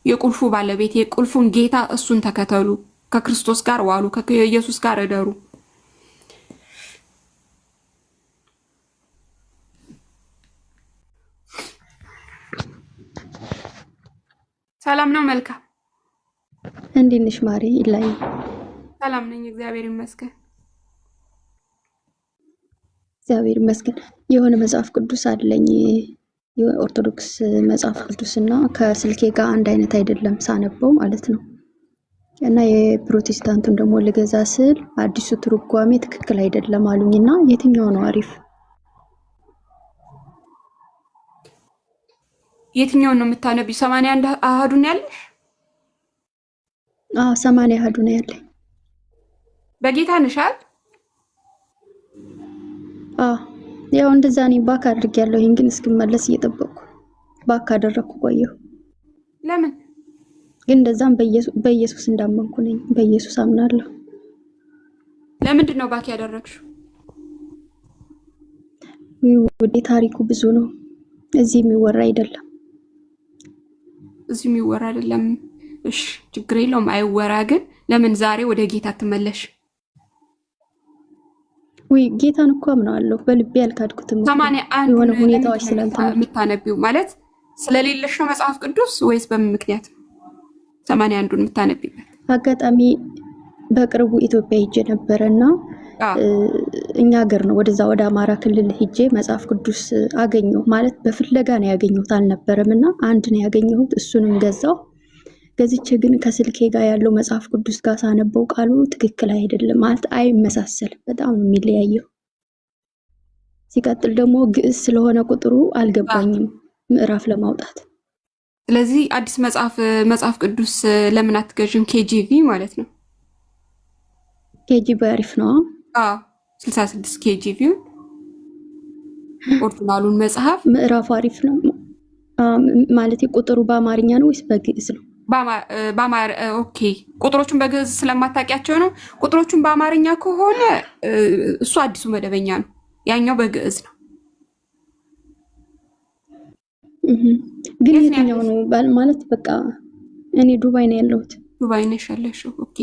የቁልፉ ባለቤት የቁልፉን ጌታ እሱን ተከተሉ። ከክርስቶስ ጋር ዋሉ፣ ከኢየሱስ ጋር እደሩ። ሰላም ነው። መልካም እንዴት ነሽ ማሪ? ይላይ ሰላም ነኝ፣ እግዚአብሔር ይመስገን። እግዚአብሔር ይመስገን። የሆነ መጽሐፍ ቅዱስ አለኝ የኦርቶዶክስ መጽሐፍ ቅዱስና ከስልኬ ጋር አንድ አይነት አይደለም ሳነበው ማለት ነው። እና የፕሮቴስታንቱን ደግሞ ልገዛ ስል አዲሱ ትርጓሜ ትክክል አይደለም አሉኝና የትኛው ነው አሪፍ? የትኛውን ነው የምታነቢው? 81 አሃዱ ነው ያለሽ? 80 አሃዱ ነው ያለኝ። በጌታ ነሻል? ያው እንደዛ ነኝ። ባክ አድርጌያለሁ። ይሄን ግን እስክመለስ እየጠበቅኩ ባክ አደረኩ ቆየሁ። ለምን? ግን እንደዛም በኢየሱስ እንዳመንኩ ነኝ። በኢየሱስ አምናለሁ። ለምንድን ነው ባክ ያደረግሽው? ወደ ታሪኩ ብዙ ነው። እዚህ የሚወራ አይደለም። እዚህ የሚወራ አይደለም። እሺ ችግር የለውም አይወራ። ግን ለምን ዛሬ ወደ ጌታ ትመለሽ? ወይ ጌታን እኮ አምናለሁ በልቤ ያልካድኩትም የሆነ ሁኔታዎች ስላልተመ የምታነቢው ማለት ስለሌለሽ ነው መጽሐፍ ቅዱስ ወይስ በምን ምክንያት 81ን የምታነቢበት? አጋጣሚ በቅርቡ ኢትዮጵያ ሄጄ ነበረና እኛ ሀገር ነው ወደዛ ወደ አማራ ክልል ሄጄ መጽሐፍ ቅዱስ አገኘሁ። ማለት በፍለጋ ነው ያገኘሁት አልነበረምና አንድ ነው ያገኘሁት። እሱንም ገዛው። ገዝቼ ግን ከስልኬ ጋር ያለው መጽሐፍ ቅዱስ ጋር ሳነበው ቃሉ ትክክል አይደለም ማለት አይመሳሰልም። በጣም ነው የሚለያየው። ሲቀጥል ደግሞ ግዕዝ ስለሆነ ቁጥሩ አልገባኝም ምዕራፍ ለማውጣት። ስለዚህ አዲስ መጽሐፍ ቅዱስ ለምን አትገዥም? ኬጂቪ ማለት ነው። ኬጂቪ አሪፍ ነው። 66 ኬጂቪ ኦሪጂናሉን መጽሐፍ ምዕራፍ አሪፍ ነው ማለት ቁጥሩ በአማርኛ ነው ወይስ በግዕዝ ነው? ኦኬ ቁጥሮቹን በግዕዝ ስለማታውቂያቸው ነው። ቁጥሮቹን በአማርኛ ከሆነ እሱ አዲሱ መደበኛ ነው፣ ያኛው በግዕዝ ነው። ግን የትኛው ነው ማለት በቃ እኔ ዱባይ ነው ያለሁት። ዱባይ ነሽ ያለሽው? ኦኬ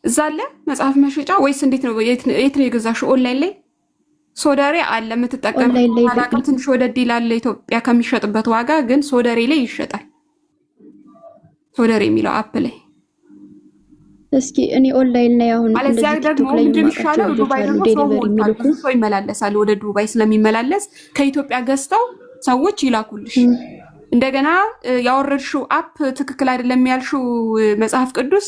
እዛ አለ መጽሐፍ መሸጫ ወይስ እንዴት ነው? የት ነው የገዛሽው? ኦንላይን ላይ ሶደሬ አለ የምትጠቀም አላውቅም። ትንሽ ወደድ ይላል ኢትዮጵያ ከሚሸጥበት ዋጋ፣ ግን ሶደሬ ላይ ይሸጣል። ሶደሬ የሚለው አፕ ላይ እስኪ እኔ ኦንላይን ላይ አሁን አለዚያ ደግሞ ምንድን ይሻለው? ዱባይ ደግሞ ሰው ይመላለሳል። ወደ ዱባይ ስለሚመላለስ ከኢትዮጵያ ገዝተው ሰዎች ይላኩልሽ። እንደገና ያወረድሽው አፕ ትክክል አይደለም ያልሽው መጽሐፍ ቅዱስ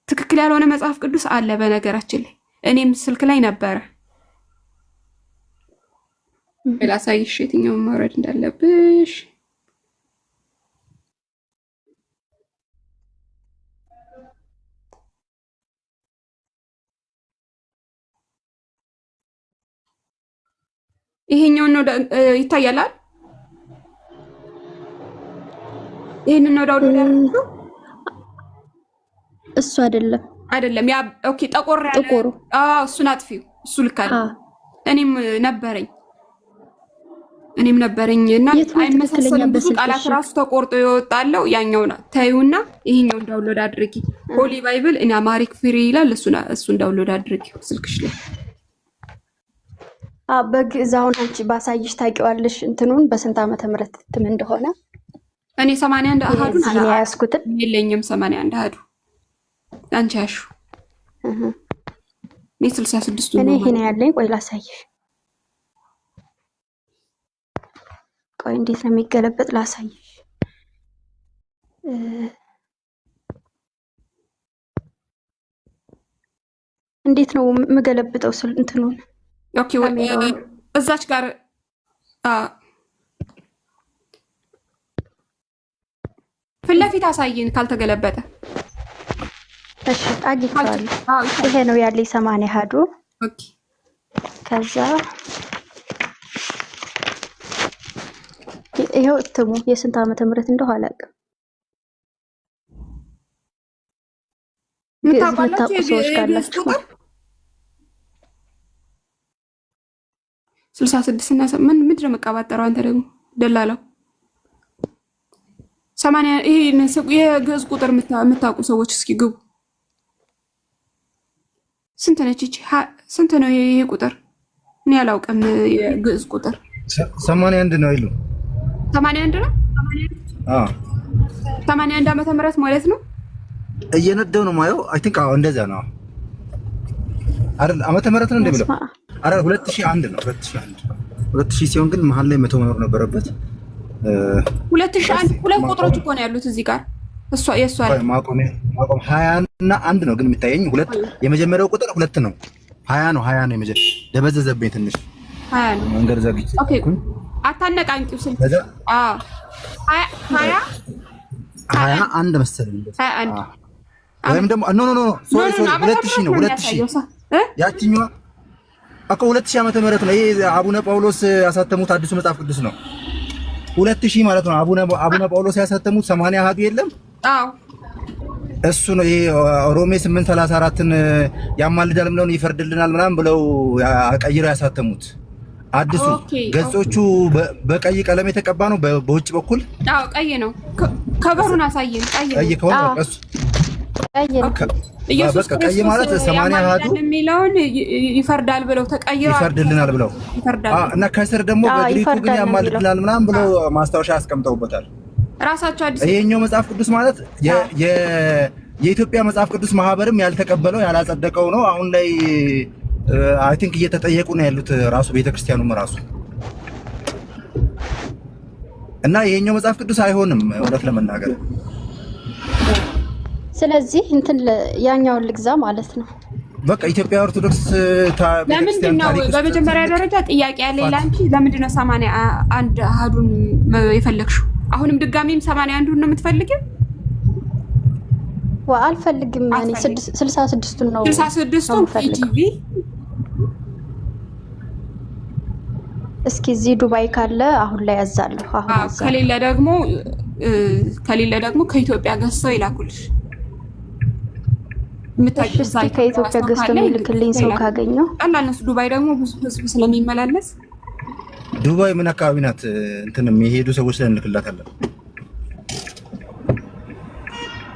ትክክል ያልሆነ መጽሐፍ ቅዱስ አለ። በነገራችን ላይ እኔም ስልክ ላይ ነበረ። ላሳይሽ የትኛውን ማውረድ እንዳለብሽ። ይሄኛውን ነው ይታያል። ይሄንን ነው ዳውንሎድ ያደረግሽው? እሱ አይደለም ያ ኦኬ ጠቆር ያለ እሱን አጥፊው። እሱ ልክ አይደል? እኔም ነበረኝ እና አይመሳሰልም። ብዙ ቃላት ራሱ ተቆርጦ ይወጣለው። ያኛው ታዩና ይሄኛውን ዳውንሎድ አድርጊ። ሆሊ ባይብል እና አማሪክ ፍሪ ይላል። እሱን ዳውንሎድ አድርጊ ስልክሽ ላይ። በግዕዝ አሁን አንቺ ባሳይሽ ታውቂዋለሽ እንትኑን በስንት ዓመተ ምህረት እትም እንደሆነ? እኔ 81 አሃዱን አላያስኩትም። የለኝም 81 አሃዱ አንቺ ያሹ እኔ 66 ነው። እኔ ይሄን ያለኝ ቆይ ላሳይሽ። ቆይ እንዴት ነው የሚገለበጥ ላሳይሽ። እንዴት ነው የምገለብጠው ስል እንትኑን? ኦኬ እዛች ጋር ፊት ለፊት አሳይን ካልተገለበጠ። እሺ አግኝቼዋለሁ። ይሄ ነው ያለኝ 80 አሃዱ። ኦኬ ከዛ ይሄው እትሙ የስንት ዓመተ ምህረት እንደው አላውቅም። ምታውቁ ሰዎች ካላችሁ 66 እና ምንድን ነው መቀባጠረው? አንተ ደግሞ ደላላው 80 ይሄ የግዕዝ ቁጥር የምታውቁ ሰዎች እስኪ ግቡ። ስንት ነች እቺ? ስንት ነው ይሄ ቁጥር? እኔ አላውቅም የግዕዝ ቁጥር። 81 ነው ይሉ 81 ነው። 81 ዓመተ ምህረት ማለት ነው። እየነደው ነው ማየው። አይ ቲንክ እንደዛ ነው። አይደል? ዓመተ ምህረት ነው እንደሚለው አረ 2001 ነው 2000 ሲሆን ግን መሀል ላይ 100 መኖር ነበረበት። 2001 ሁለት ቁጥሮች እኮ ነው ያሉት እዚህ ጋር እሷ የሷ ማቆም 20 እና 1 ነው ግን የሚታየኝ ሁለት የመጀመሪያው ቁጥር 2 ነው 20 ነው የመጀመሪያው ደበዘዘብኝ ትንሽ 20 ነው መንገድ ዘግቼ ኦኬ አታነቃንቂው ስልክ 21 መሰለኝ 21 ወይም ደግሞ ኖ ሶሪ 2000 ነው 2000 ያቺኛው እኮ 2000 ዓመተ ምህረት ነው። ይሄ አቡነ ጳውሎስ ያሳተሙት አዲሱ መጽሐፍ ቅዱስ ነው 2000 ማለት ነው። አቡነ ጳውሎስ ያሳተሙት 80 አሃዱ የለም? አዎ እሱ ነው። ይሄ ሮሜ 8:34ን ያማልዳል ምናምን ይፈርድልናል ምናምን ብለው ቀይረው ያሳተሙት አዲሱ ገጾቹ በቀይ ቀለም የተቀባ ነው በውጭ በኩል። አዎ ቀይ ነው። ከበሩን አሳየን። ቀይ ከሆነ እሱ ኢየሱስ ቀይ ማለት 80 አሃዱ የሚለውን ይፈርዳል ብለው ተቀይረው ይፈርድልናል ብለው እና ከስር ደግሞ በግሪኩ ግን ያማልድልናል ምናምን ብለው ማስታወሻ አስቀምጠውበታል ራሳቸው አዲስ። ይሄኛው መጽሐፍ ቅዱስ ማለት የኢትዮጵያ መጽሐፍ ቅዱስ ማህበርም ያልተቀበለው ያላጸደቀው ነው። አሁን ላይ አይ ቲንክ እየተጠየቁ ነው ያሉት ራሱ ቤተክርስቲያኑም ራሱ እና ይሄኛው መጽሐፍ ቅዱስ አይሆንም እውነት ለመናገር። ስለዚህ እንትን ያኛውን ልግዛ ማለት ነው። በቃ ኢትዮጵያ ኦርቶዶክስ ለምንድን ነው በመጀመሪያ ደረጃ ጥያቄ ያለ ይላንቺ ለምንድን ነው 81 አሃዱን የፈለግሽው? አሁንም ድጋሚም 81ን ነው የምትፈልጊው? አልፈልግም። እኔ 66ቱን ነው 66ቱን ኢቲቪ እስኪ እዚህ ዱባይ ካለ አሁን ላይ ያዛለሁ። አሁን ከሌለ ደግሞ ከኢትዮጵያ ገዝተው ይላኩልሽ። ከኢትዮጵያ ገዝተው የሚልክልኝ ሰው ካገኘው ቀላልነሱ። ዱባይ ደግሞ ብዙ ህዝብ ስለሚመላለስ ዱባይ ምን አካባቢ ናት? እንትን የሚሄዱ ሰዎች ላይ እንልክላታለን።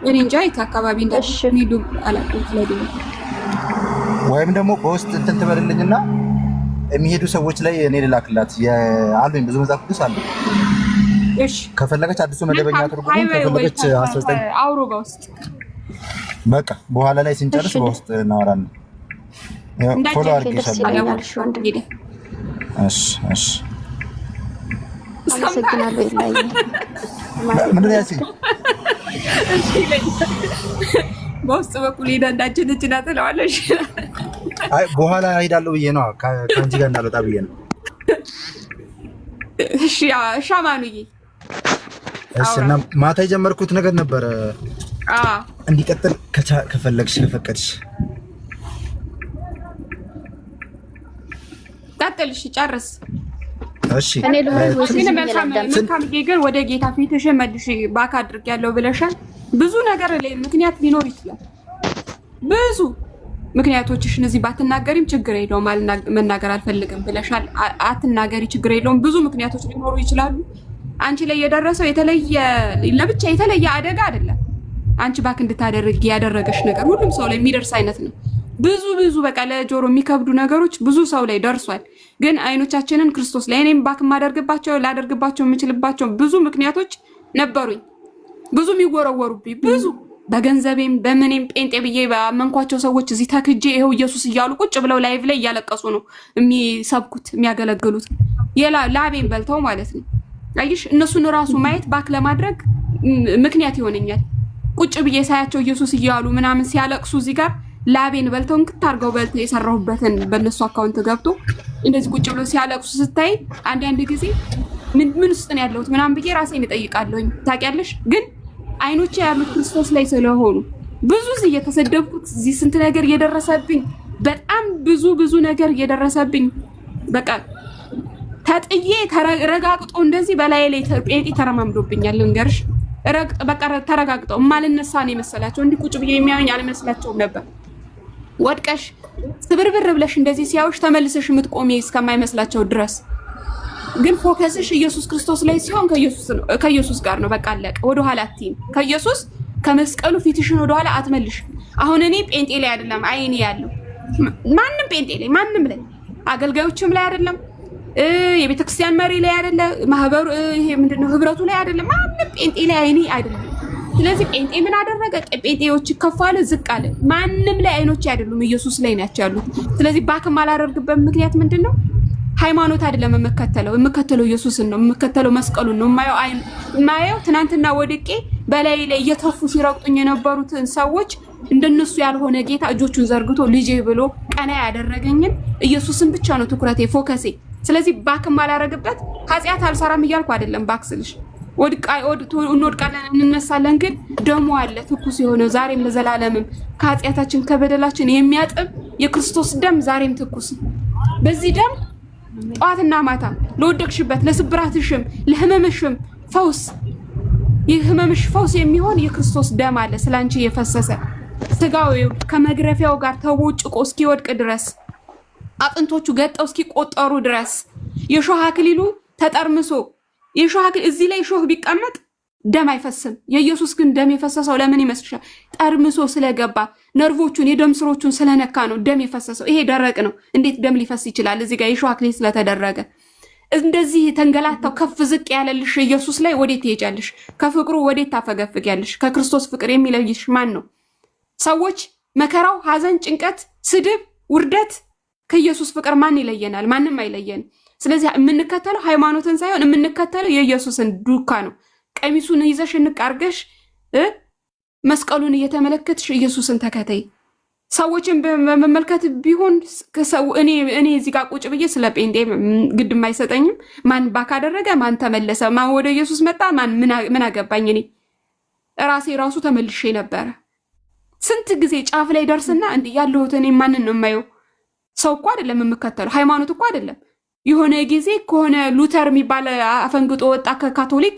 እኔ እንጃ የት አካባቢ እንደሚሄዱ አላውቅም። ስለዱባይ ወይም ደግሞ በውስጥ እንትን ትበልልኝና የሚሄዱ ሰዎች ላይ እኔ ልላክላት አሉኝ። ብዙ መጽሐፍ ቅዱስ አለ። እሺ ከፈለገች አዲሱ መደበኛ ትርጉም ከፈለገች 19 አውሮ በውስጥ በቃ በኋላ ላይ ስንጨርስ በውስጥ እናወራለን። ፎሎ አድርጌሻለሁ። እሺ አመሰግናለሁ። ላይ ምንድን ነው ያልሽኝ? በውስጥ በኩል ሄዳ እንዳችን እጅና ትለዋለሽ። አይ በኋላ ሄዳለሁ ብዬ ነው ከአንቺ ጋር እንዳልወጣ ብዬ ነው። እሺ ሻማኑዬ እሺ። እና ማታ የጀመርኩት ነገር ነበረ እንዲቀጥል ከፈለግሽ ከፈቀድሽ ቀጥልሽ ጨርስ። እሺ መልካም ግን ወደ ጌታ ፊትሽን መልሽ ባክ አድርግ ያለው ብለሻል። ብዙ ነገር ምክንያት ሊኖር ይችላል። ብዙ ምክንያቶችሽን እዚህ ባትናገሪም ችግር የለውም። መናገር አልፈልግም ብለሻል። አትናገሪ፣ ችግር የለውም። ብዙ ምክንያቶች ሊኖሩ ይችላሉ። አንቺ ላይ የደረሰው ለብቻ የተለየ አደጋ አይደለም። አንቺ ባክ እንድታደርጊ ያደረገሽ ነገር ሁሉም ሰው ላይ የሚደርስ አይነት ነው። ብዙ በቃ ለጆሮ የሚከብዱ ነገሮች ብዙ ሰው ላይ ደርሷል። ግን አይኖቻችንን ክርስቶስ ላይ እኔም ባክ ላደርግባቸው የምችልባቸው ብዙ ምክንያቶች ነበሩኝ። ብዙ የሚወረወሩብኝ ብዙ በገንዘቤም በምኔም ጴንጤ ብዬ ባመንኳቸው ሰዎች እዚህ ተክጄ ይኸው ኢየሱስ እያሉ ቁጭ ብለው ላይቭ ላይ እያለቀሱ ነው የሚሰብኩት የሚያገለግሉት ላቤን በልተው ማለት ነው። አይሽ እነሱን ራሱ ማየት ባክ ለማድረግ ምክንያት ይሆነኛል። ቁጭ ብዬ ሳያቸው ኢየሱስ እያሉ ምናምን ሲያለቅሱ እዚህ ጋር ላቤን በልተው እንክታርገው በልተው የሰራሁበትን በእነሱ አካውንት ገብቶ እንደዚህ ቁጭ ብለው ሲያለቅሱ ስታይ አንዳንድ ጊዜ ምን ውስጥ ነው ያለሁት ምናምን ብዬ ራሴን እጠይቃለሁኝ። ታውቂያለሽ ግን አይኖቼ ያሉት ክርስቶስ ላይ ስለሆኑ ብዙ እዚህ እየተሰደብኩት እዚህ ስንት ነገር እየደረሰብኝ በጣም ብዙ ነገር እየደረሰብኝ በቃ ተጥዬ ተረጋግጦ እንደዚህ በላይ ላይ ጴንጤ ተረማምዶብኛል። ልንገርሽ በቃ ተረጋግጠው ማልነሳ ነው የመሰላቸው። እንዲህ ቁጭ ብዬ የሚያዩኝ አልመስላቸውም ነበር። ወድቀሽ ስብርብር ብለሽ እንደዚህ ሲያዩሽ ተመልሰሽ የምትቆሚ እስከማይመስላቸው ድረስ ግን ፎከስሽ ኢየሱስ ክርስቶስ ላይ ሲሆን ከኢየሱስ ጋር ነው። በቃ አለቀ። ወደኋላ አትይም። ከኢየሱስ ከመስቀሉ ፊትሽን ወደኋላ አትመልሽ። አሁን እኔ ጴንጤ ላይ አይደለም አይኔ ያለው ማንም ጴንጤ ላይ ማንም ላይ አገልጋዮችም ላይ አይደለም የቤተክርስቲያን መሪ ላይ አይደለም ማህበሩ ይሄ ምንድነው ህብረቱ ላይ አይደለም ማንም ጴንጤ ላይ አይኔ አይደለም ስለዚህ ጴንጤ ምን አደረገ? ጴንጤዎች ከፍ አለ ዝቅ አለ። ማንም ላይ አይኖች አይደሉም ኢየሱስ ላይ ናቸው ያሉት። ስለዚህ ባክም አላደርግበት ምክንያት ምንድነው? ሃይማኖት አይደለም የምከተለው ኢየሱስን ነው የምከተለው፣ መስቀሉን ነው የማየው። ትናንትና ወድቄ በላይ ላይ እየተፉ ሲረግጡኝ የነበሩትን ሰዎች እንደነሱ ያልሆነ ጌታ እጆቹን ዘርግቶ ልጄ ብሎ ቀና ያደረገኝን ኢየሱስን ብቻ ነው ትኩረቴ፣ ፎከሴ። ስለዚህ ባክም አላደርግበት። ኃጢአት አልሰራም እያልኩ አይደለም ባክስልሽ እንወድቃለን እንነሳለን፣ ግን ደሙ አለ ትኩስ የሆነ ዛሬም ለዘላለምም ከኃጢአታችን ከበደላችን የሚያጥብ የክርስቶስ ደም ዛሬም ትኩስ። በዚህ ደም ጧትና ማታ ለወደቅሽበት ለስብራትሽም ለህመምሽም ፈውስ የህመምሽ ፈውስ የሚሆን የክርስቶስ ደም አለ ስላንቺ የፈሰሰ። ስጋው ከመግረፊያው ጋር ተቦጭቆ እስኪወድቅ ድረስ አጥንቶቹ ገጠው እስኪቆጠሩ ድረስ የሾህ አክሊሉ ተጠርምሶ የሾህ አክሊል እዚህ ላይ ሾህ ቢቀመጥ ደም አይፈስም። የኢየሱስ ግን ደም የፈሰሰው ለምን ይመስልሻል? ጠርምሶ ስለገባ ነርቮቹን የደም ስሮቹን ስለነካ ነው ደም የፈሰሰው። ይሄ ደረቅ ነው፣ እንዴት ደም ሊፈስ ይችላል? እዚህ ጋር የሾህ አክሊል ስለተደረገ። እንደዚህ ተንገላታው ከፍ ዝቅ ያለልሽ ኢየሱስ ላይ ወዴት ትሄጃለሽ? ከፍቅሩ ወዴት ታፈገፍጊያለሽ? ከክርስቶስ ፍቅር የሚለይሽ ማን ነው? ሰዎች መከራው፣ ሐዘን፣ ጭንቀት፣ ስድብ፣ ውርደት ከኢየሱስ ፍቅር ማን ይለየናል? ማንም አይለየንም። ስለዚህ የምንከተለው ሃይማኖትን ሳይሆን የምንከተለው የኢየሱስን ዱካ ነው። ቀሚሱን ይዘሽ እንቃርገሽ መስቀሉን እየተመለከትሽ ኢየሱስን ተከተይ። ሰዎችን በመመልከት ቢሆን እኔ እዚህ ጋር ቁጭ ብዬ ስለ ጴንጤ ግድም አይሰጠኝም። ማን ባክ አደረገ፣ ማን ተመለሰ፣ ማን ወደ ኢየሱስ መጣ፣ ምን አገባኝ? እኔ ራሱ ተመልሼ ነበረ። ስንት ጊዜ ጫፍ ላይ ደርስና እንዲህ ያለሁት እኔ ማንን ነው የማየው? ሰው እኮ አይደለም የምከተለው፣ ሃይማኖት እኮ አይደለም። የሆነ ጊዜ ከሆነ ሉተር የሚባል አፈንግጦ ወጣ ከካቶሊክ።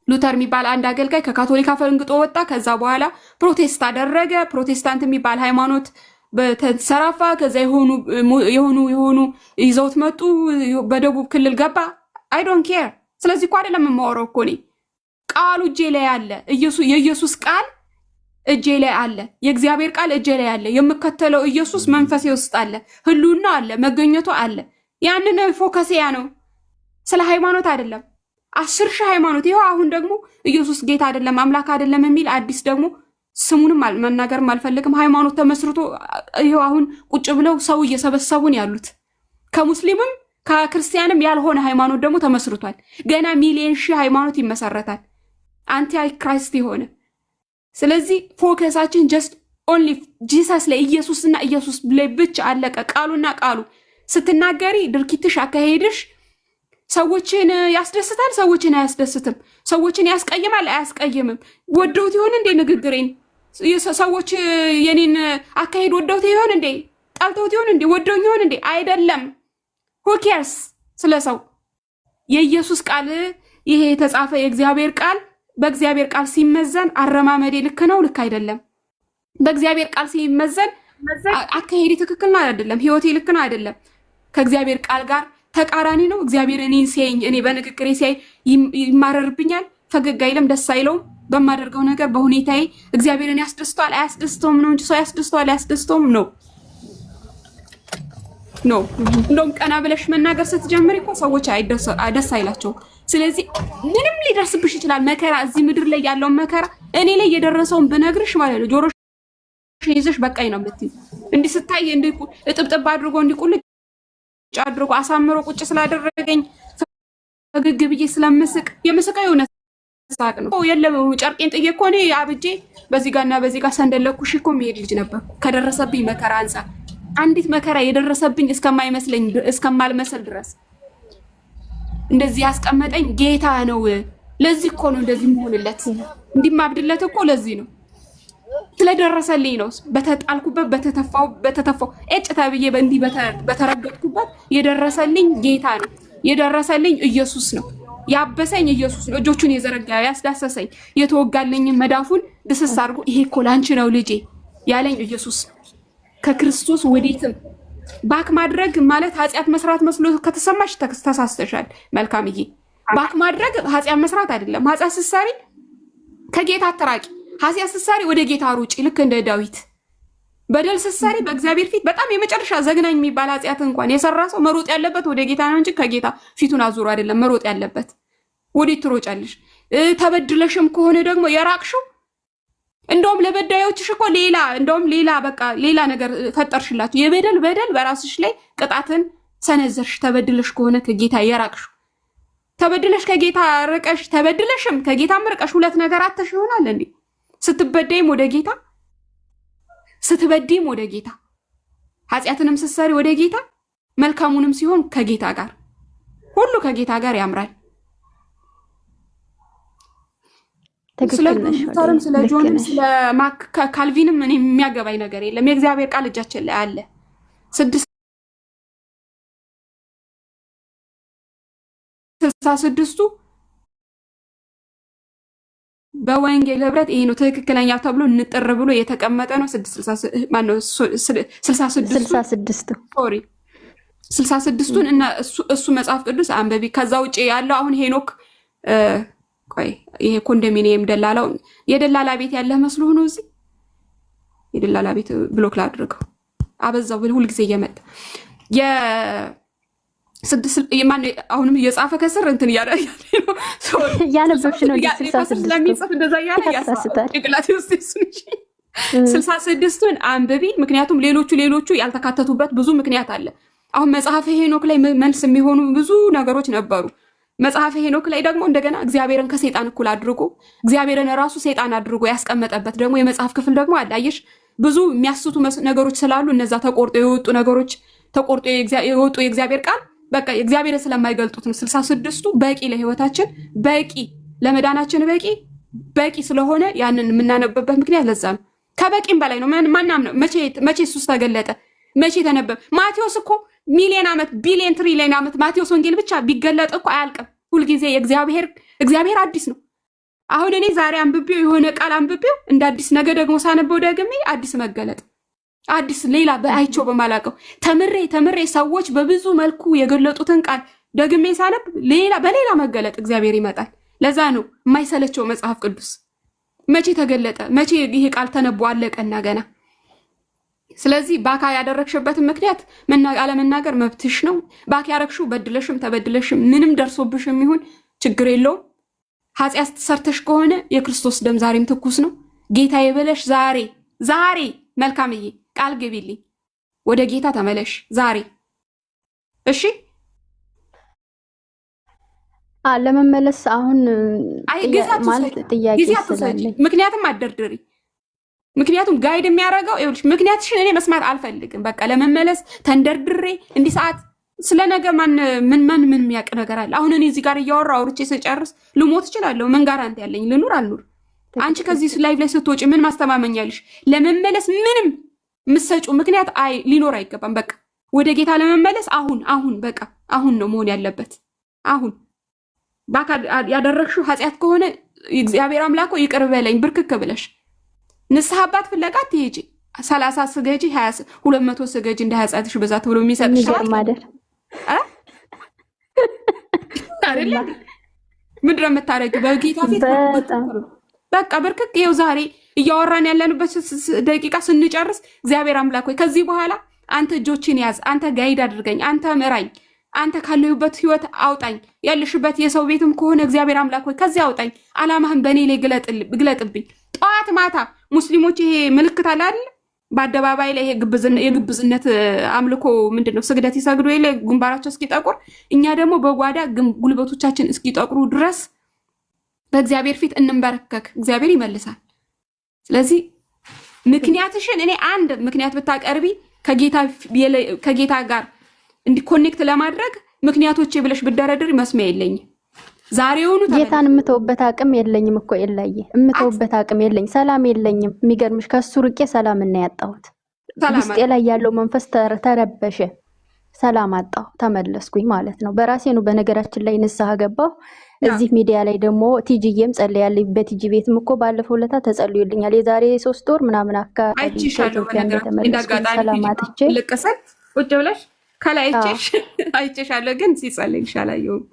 ሉተር የሚባል አንድ አገልጋይ ከካቶሊክ አፈንግጦ ወጣ። ከዛ በኋላ ፕሮቴስት አደረገ። ፕሮቴስታንት የሚባል ሃይማኖት በተሰራፋ። ከዛ የሆኑ ይዘውት መጡ። በደቡብ ክልል ገባ። አይ ዶንት ኬር። ስለዚህ እኮ አይደለም የማወራው እኮ እኔ። ቃሉ እጄ ላይ አለ። የኢየሱስ ቃል እጄ ላይ አለ። የእግዚአብሔር ቃል እጄ ላይ አለ። የምከተለው ኢየሱስ መንፈሴ ውስጥ አለ። ህሉና አለ፣ መገኘቱ አለ። ያንን ፎከስ ያ ነው። ስለ ሃይማኖት አይደለም። 10,000 ሃይማኖት ይኸው። አሁን ደግሞ ኢየሱስ ጌታ አይደለም አምላክ አይደለም የሚል አዲስ ደግሞ ስሙንም መናገርም አልፈልግም ሃይማኖት ተመስርቶ ይኸው አሁን ቁጭ ብለው ሰው እየሰበሰቡን ያሉት ከሙስሊምም ከክርስቲያንም ያልሆነ ሃይማኖት ደግሞ ተመስርቷል። ገና ሚሊዮን ሺህ ሃይማኖት ይመሰረታል አንታይ ክራይስት የሆነ። ስለዚህ ፎከሳችን ጀስት ኦንሊ ጂሰስ ላይ ኢየሱስና ኢየሱስ ላይ ብቻ አለቀ። ቃሉና ቃሉ ስትናገሪ ድርጊትሽ፣ አካሄድሽ ሰዎችን ያስደስታል፣ ሰዎችን አያስደስትም። ሰዎችን ያስቀይማል፣ አያስቀይምም። ወደውት ይሆን እንዴ ንግግሬን? ሰዎች የኔን አካሄድ ወደውት ይሆን እንዴ? ጠልተውት ይሆን እንዴ? ወደውኝ ይሆን እንዴ? አይደለም። who cares ስለሰው? የኢየሱስ ቃል ይሄ የተጻፈ የእግዚአብሔር ቃል በእግዚአብሔር ቃል ሲመዘን አረማመዴ ልክ ነው ልክ አይደለም። በእግዚአብሔር ቃል ሲመዘን አካሄዴ ትክክል ነው አይደለም፣ ህይወቴ ልክ ነው አይደለም፣ ከእግዚአብሔር ቃል ጋር ተቃራኒ ነው። እግዚአብሔር እኔን ሲያየኝ እኔ በንግግሬ ሲያይ ይማረርብኛል፣ ፈገግ አይልም፣ ደስ አይለውም። በማደርገው ነገር በሁኔታዬ እግዚአብሔርን ያስደስተዋል አያስደስተውም ነው እንጂ ሰው ያስደስተዋል አያስደስተውም ነው። እንደውም ቀና ብለሽ መናገር ስትጀምሪ እኮ ሰዎች ደስ አይላቸው። ስለዚህ ምንም ሊደርስብሽ ይችላል መከራ፣ እዚህ ምድር ላይ ያለውን መከራ እኔ ላይ የደረሰውን ብነግርሽ ማለት ነው ጆሮሽ ይዘሽ በቃኝ ነው የምትይው። እንዲህ ስታይ እንዲህ እጥብጥብ አድርጎ እንዲቁልጭ አድርጎ አሳምሮ ቁጭ ስላደረገኝ ፈገግ ብዬ ስለምስቅ የምስቀው የሆነ ሳቅ ነው። የለም ጨርቄን ጥዬ እኮ እኔ አብጄ በዚህ ጋርና በዚህ ጋር ሰንደለኩሽ እኮ መሄድ ልጅ ነበር። ከደረሰብኝ መከራ አንፃር አንዲት መከራ የደረሰብኝ እስከማይመስለኝ እስከማልመስል ድረስ እንደዚህ ያስቀመጠኝ ጌታ ነው። ለዚህ እኮ ነው እንደዚህ መሆንለት እንዲማብድለት እኮ ለዚህ ነው ስለደረሰልኝ ነው። በተጣልኩበት በተተፋው እጭ ተብዬ እንዲህ በተረገጥኩበት የደረሰልኝ ጌታ ነው። የደረሰልኝ ኢየሱስ ነው። ያበሰኝ ኢየሱስ ነው። እጆቹን የዘረጋ ያስዳሰሰኝ የተወጋልኝ መዳፉን ድስስ አድርጎ ይሄ እኮ ላንቺ ነው ልጄ ያለኝ ኢየሱስ። ከክርስቶስ ወዴትም ባክ ማድረግ ማለት ኃጢአት መስራት መስሎ ከተሰማሽ ተሳስተሻል መልካምዬ። ባክ ማድረግ ኃጢአት መስራት አይደለም። ኃጢአት ስትሰሪ ከጌታ አትራቂ። ኃጢአት ስትሰሪ ወደ ጌታ ሩጪ። ልክ እንደ ዳዊት በደል ስትሰሪ በእግዚአብሔር ፊት በጣም የመጨረሻ ዘግናኝ የሚባል ኃጢአት እንኳን የሰራ ሰው መሮጥ ያለበት ወደ ጌታ ነው እንጂ ከጌታ ፊቱን አዙሮ አይደለም መሮጥ ያለበት። ወዴት ትሮጫለሽ? ተበድለሽም ከሆነ ደግሞ የራቅሽው እንደውም ለበዳዮችሽ እኮ ሌላ በቃ ሌላ ነገር ፈጠርሽላችሁ። በደል በራስሽ ላይ ቅጣትን ሰነዘርሽ። ተበድለሽ ከሆነ ከጌታ የራቅሽው ተበድለሽ ከጌታ ርቀሽ ተበድለሽም ከጌታም ርቀሽ ሁለት ነገር አተሽ ይሆናል እንዴ? ስትበደይም ወደ ጌታ ስትበዲም ወደ ጌታ ኃጢአትንም ስትሰሪ ወደ ጌታ መልካሙንም ሲሆን ከጌታ ጋር ሁሉ ከጌታ ጋር ያምራል። ስለ ሉተርም ስለ ጆንም ስለ ካልቪንም እኔ የሚያገባኝ ነገር የለም። የእግዚአብሔር ቃል እጃችን ላይ አለ። 66ቱ በወንጌል ህብረት ይሄ ነው ትክክለኛ ተብሎ እንጥር ብሎ የተቀመጠ ነው። 66ቱን እና እሱ መጽሐፍ ቅዱስ አንበቢ። ከዛ ውጪ ያለው አሁን ሄኖክ ቆይ ይሄ ኮንዶሚኒየም ደላላው የደላላ ቤት ያለ መስሎ ነው። እዚህ የደላላ ቤት ብሎክ ላድርገው አበዛው ሁሉ ጊዜ እየመጣ የማን አሁንም እየጻፈ ከስር እንትን እያለ ነው ያነበብሽ ነው 66 ለሚጽፍ እንደዛ ያለ ጭንቅላቴ ውስጥ እሱን 66ቱን አንብቢ። ምክንያቱም ሌሎቹ ያልተካተቱበት ብዙ ምክንያት አለ። አሁን መጽሐፈ ሄኖክ ላይ መልስ የሚሆኑ ብዙ ነገሮች ነበሩ። መጽሐፈ ሄኖክ ላይ ደግሞ እንደገና እግዚአብሔርን ከሰይጣን እኩል አድርጎ እግዚአብሔርን ራሱ ሰይጣን አድርጎ ያስቀመጠበት ደግሞ የመጽሐፍ ክፍል ደግሞ አለ። አየሽ ብዙ የሚያስቱ ነገሮች ስላሉ እነዛ ተቆርጦ የወጡ ነገሮች ተቆርጦ የወጡ የእግዚአብሔር ቃል በቃ እግዚአብሔርን ስለማይገልጡት ነው። 66ቱ በቂ ለህይወታችን በቂ ለመዳናችን በቂ ስለሆነ ያንን የምናነብበት ምክንያት ለዛ ነው። ከበቂም በላይ ነው። ማናም ነው መቼ እሱስ ተገለጠ? መቼ ተነበበ? ማቴዎስ እኮ ሚሊዮን ዓመት ቢሊዮን ትሪሊዮን ዓመት ማቴዎስ ወንጌል ብቻ ቢገለጥ እኮ አያልቅም። ሁልጊዜ እግዚአብሔር አዲስ ነው። አሁን እኔ ዛሬ አንብቤው የሆነ ቃል አንብቤው እንደ አዲስ ነገ ደግሞ ሳነበው ደግሜ አዲስ መገለጥ አዲስ ሌላ በአይቸው በማላቀው ተምሬ ሰዎች በብዙ መልኩ የገለጡትን ቃል ደግሜ ሳነብ በሌላ መገለጥ እግዚአብሔር ይመጣል። ለዛ ነው የማይሰለቸው መጽሐፍ ቅዱስ። መቼ ተገለጠ? መቼ ይሄ ቃል ተነቦ አለቀና ገና። ስለዚህ ባካ ያደረግሽበትን ምክንያት አለመናገር መብትሽ ነው። ባካ ያረግሽው በድለሽም ተበድለሽም ምንም ደርሶብሽም ይሁን ችግር የለውም። ኃጢአት ሰርተሽ ከሆነ የክርስቶስ ደም ዛሬም ትኩስ ነው። ጌታዬ ብለሽ ዛሬ መልካምዬ ቃል ግቢልኝ፣ ወደ ጌታ ተመለሽ ዛሬ። እሺ ለመመለስ አሁን ማለት ጥያቄ ስላለኝ ምክንያቱም አደርድሪ። ምክንያቱም ጋይድ የሚያደርገው ይኸውልሽ፣ ምክንያትሽን እኔ መስማት አልፈልግም። በቃ ለመመለስ ተንደርድሬ እንዲህ ሰዓት ስለ ነገ ምን የሚያውቅ ነገር አለ? አሁን እኔ እዚህ ጋር እያወራሁ አውርቼ ስጨርስ ልሞት እችላለሁ። ምን ጋራንቲ ያለኝ? ልኑር አልኑር? አንቺ ከዚህ ላይቭ ላይ ስትወጪ ምን ማስተማመኛልሽ? ለመመለስ ምንም የምትሰጪው ምክንያት ሊኖር አይገባም። በቃ ወደ ጌታ ለመመለስ አሁን በቃ አሁን ነው መሆን ያለበት። አሁን ባካ ያደረግሽው ኃጢአት ከሆነ እግዚአብሔር አምላኮ ይቅር በለኝ ብርክክ ብለሽ ንስሐ አባት ፍለጋ ትሄጂ 30 ስገጂ 200 ስገጂ እንደ ኃጢአትሽ ብዛት ብሎ የሚሰጥሽ ማደር አይደለ? ምንድን ነው የምታደርጊው? በጌታ ፊት በቃ ብርክክ። ይኸው ዛሬ እያወራን ያለንበት ደቂቃ ስንጨርስ እግዚአብሔር አምላክ ሆይ ከዚህ በኋላ አንተ እጆችን ያዝ፣ አንተ ጋይድ አድርገኝ፣ አንተ ምራኝ፣ አንተ ካለሁበት ህይወት አውጣኝ። ያለሽበት የሰው ቤትም ከሆነ እግዚአብሔር አምላክ ሆይ ከዚህ አውጣኝ። አላማህን በእኔ ላይ ግለጥብኝ። ጠዋት ማታ ሙስሊሞች ይሄ ምልክት አለ አይደል? በአደባባይ ላይ ይሄ የግብዝነት አምልኮ ምንድነው ስግደት ይሰግዱ የለ ግንባራቸው እስኪጠቁር፣ እኛ ደግሞ በጓዳ ጉልበቶቻችን እስኪጠቁሩ ድረስ በእግዚአብሔር ፊት እንንበረከክ። እግዚአብሔር ይመልሳል። ስለዚህ ምክንያትሽን እኔ አንድ ምክንያት ብታቀርቢ ከጌታ ጋር እንዲኮኔክት ለማድረግ ምክንያቶቼ ብለሽ ብደረድር መስሚያ የለኝም። ዛሬውኑ ጌታን የምተውበት አቅም የለኝም እኮ ኤላዬ፣ የምተውበት አቅም የለኝ፣ ሰላም የለኝም። የሚገርምሽ ከሱ ርቄ ሰላም እና ያጣሁት ውስጤ ላይ ያለው መንፈስ ተረበሸ፣ ሰላም አጣሁ፣ ተመለስኩኝ ማለት ነው። በራሴ ነው በነገራችን ላይ ንስሐ ገባሁ። እዚህ ሚዲያ ላይ ደግሞ ቲጂዬም ጸልያለኝ። በቲጂ ቤትም እኮ ባለፈው ለታ ተጸልዩልኛል። የዛሬ 3 ወር ምናምን አካባቢ ኢትዮጵያ እንደተመለስኩኝ ሰላም አጥቼ ልቀሰል ቁጭ ብለሽ ከላይ አይቼሻለሁ፣ ግን ሲጸልይሽ አላየሁም።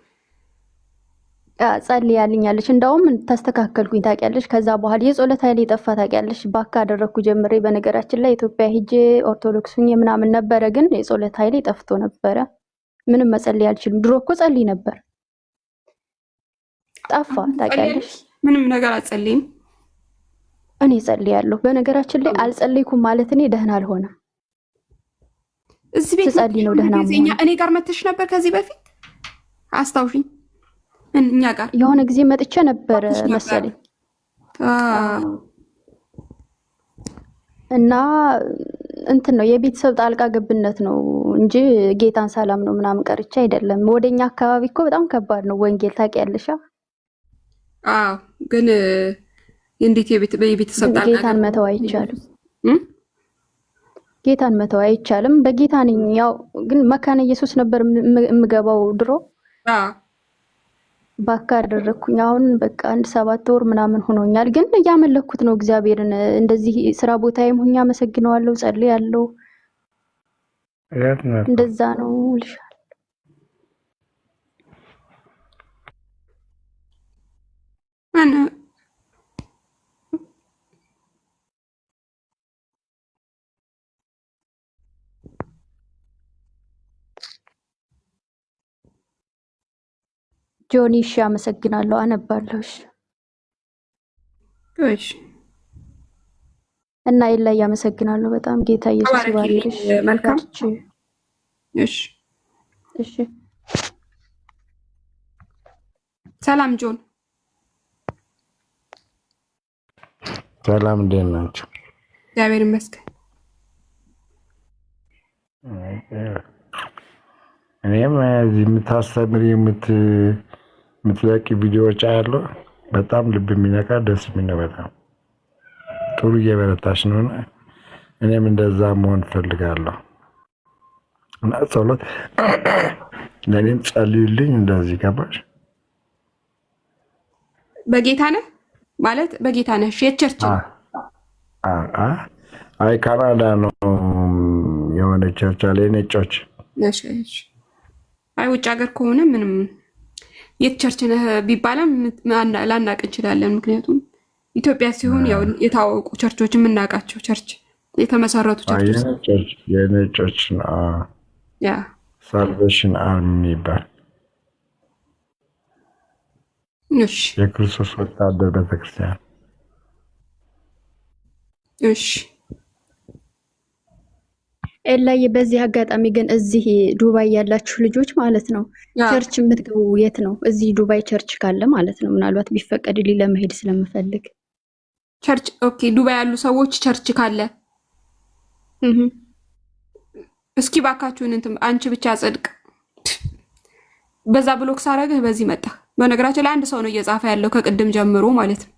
ጸልያልኛለች። እንደውም ተስተካከልኩኝ ታውቂያለሽ። ከዛ በኋላ የጸሎት ኃይል የጠፋ ታውቂያለሽ። ባካ አደረኩ ጀምሬ በነገራችን ላይ ኢትዮጵያ ሂጄ ኦርቶዶክሱኝ ምናምን ነበረ፣ ግን የጸሎት ኃይል ጠፍቶ ነበረ። ምንም መጸለይ አልችልም። ድሮ እኮ ጸልይ ነበር። ጠፋ። ታውቂያለሽ? ምንም ነገር አጸልይም። እኔ ጸልያለሁ። በነገራችን ላይ አልጸልይኩም ማለት እኔ ደህና አልሆነም። እዚህ ቤት ስጸልይ ነው ደህና ጊዜኛ እኔ ጋር መተሽ ነበር ከዚህ በፊት አስታውሽኝ። እኛ ጋር የሆነ ጊዜ መጥቼ ነበር መሰለኝ እና እንትን ነው የቤተሰብ ጣልቃ ገብነት ነው እንጂ ጌታን ሰላም ነው ምናምን ቀርቻ አይደለም። ወደኛ አካባቢ እኮ በጣም ከባድ ነው ወንጌል ታውቂያለሽ? አዎ፣ ግን እንዴት የቤተሰብ ጣልቃ ጌታን መተው አይቻልም። ጌታን መተው አይቻልም። በጌታ ነኝ። ያው ግን መካነ ኢየሱስ ነበር የምገባው ድሮ። ባካ አደረኩኝ። አሁን በቃ 1-7 ወር ምናምን ሆኖኛል። ግን እያመለኩት ነው እግዚአብሔርን። እንደዚህ ስራ ቦታዬም ሆኜ አመሰግነዋለሁ፣ ጸልያለሁ። እንደዛ ነው ልሻል። ጆኒ እሺ፣ አመሰግናለሁ። አነባለሁ። እሺ እና ኢላይ አመሰግናለሁ በጣም ጌታ ኢየሱስ ይባርክሽ። መልካም። እሺ እሺ። ሰላም ጆን። ሰላም፣ እንዴት ናቸው? እግዚአብሔር ይመስገን። እኔም እዚህ የምታስተምሪ የምትለቂ ቪዲዮዎች አያለሁ። በጣም ልብ የሚነካ ደስ የሚል ነው። በጣም ጥሩ እየበረታሽ ነው። እኔም እንደዛ መሆን ፈልጋለሁ እና ጸሎት ለእኔም ጸልዩልኝ። እንደዚህ ገባሽ? በጌታ ነህ ማለት በጌታ ነህ? የቸርች ነው? አይ ካናዳ ነው የሆነ ቸርች አለ ነጮች። አይ ውጭ ሀገር ከሆነ ምንም የት ቸርች ነህ ቢባለም ላናቅ እንችላለን። ምክንያቱም ኢትዮጵያ ሲሆን ያው የታወቁ ቸርቾች የምናውቃቸው ቸርች የተመሰረቱ ቸርቾች የነጮች ያ ሳልቬሽን አርሚ ይባል። እሺ፣ የክርስቶስ ወታደር ቤተክርስቲያን። እሺ ኤላይ፣ በዚህ አጋጣሚ ግን እዚህ ዱባይ ያላችሁ ልጆች ማለት ነው ቸርች የምትገቡ የት ነው? እዚህ ዱባይ ቸርች ካለ ማለት ነው። ምናልባት ቢፈቀድልኝ ለመሄድ ስለምፈልግ ቸርች። ኦኬ፣ ዱባይ ያሉ ሰዎች ቸርች ካለ እስኪ ባካችሁን እንትን አንቺ ብቻ ጽድቅ በዛ ብሎክ ሳረግህ በዚህ መጣ። በነገራችን ላይ አንድ ሰው ነው እየጻፈ ያለው ከቅድም ጀምሮ ማለት ነው።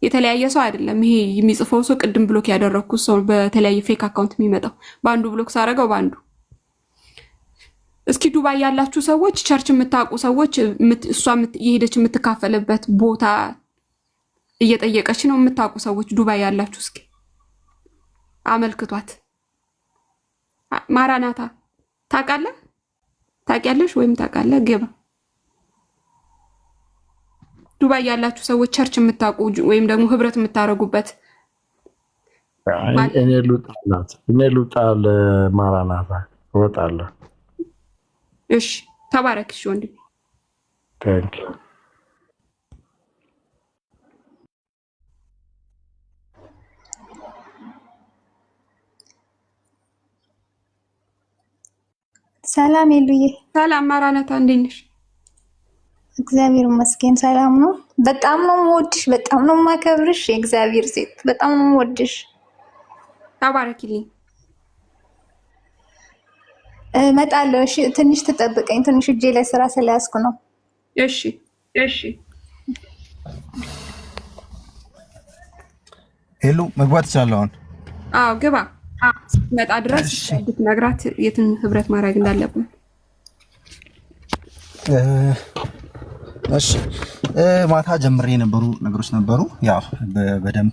የተለያየ ሰው አይደለም። ይሄ የሚጽፈው ሰው ቅድም ብሎክ ያደረኩት ሰው በተለያየ ፌክ አካውንት የሚመጣው በአንዱ ብሎክ ሳረገው በአንዱ። እስኪ ዱባይ ያላችሁ ሰዎች ቸርች የምታውቁ ሰዎች እሷ የሄደች የምትካፈልበት ቦታ እየጠየቀች ነው። የምታውቁ ሰዎች ዱባይ ያላችሁ እስኪ አመልክቷት። ማራናታ ታውቃለህ? ታውቂያለሽ ወይም ታውቃለህ? ግባ። ዱባይ ያላችሁ ሰዎች ቸርች የምታውቁ ወይም ደግሞ ህብረት የምታደርጉበት እኔ ልውጣ ለማራናታ እወጣለሁ። እሺ ተባረክ። እሺ ወንድሜ ታንክ ዩ። ሰላም የሉዬ። ሰላም ማራናታ፣ እንዴት ነሽ? እግዚአብሔር ይመስገን ሰላም ነው። በጣም ነው የምወድሽ፣ በጣም ነው የማከብርሽ። የእግዚአብሔር ሴት በጣም ነው የምወድሽ። ተባረኪልኝ። እመጣለሁ። እሺ ትንሽ ትጠብቀኝ። ትንሽ እጄ ላይ ስራ ስለያዝኩ ነው። እሺ እሺ። ሄሎ መግባት ይቻላል አሁን? አዎ ግባ። መጣ ድረስ ብትነግራት የትን ህብረት ማድረግ እንዳለብን። እሺ ማታ ጀምሬ የነበሩ ነገሮች ነበሩ። ያው በደንብ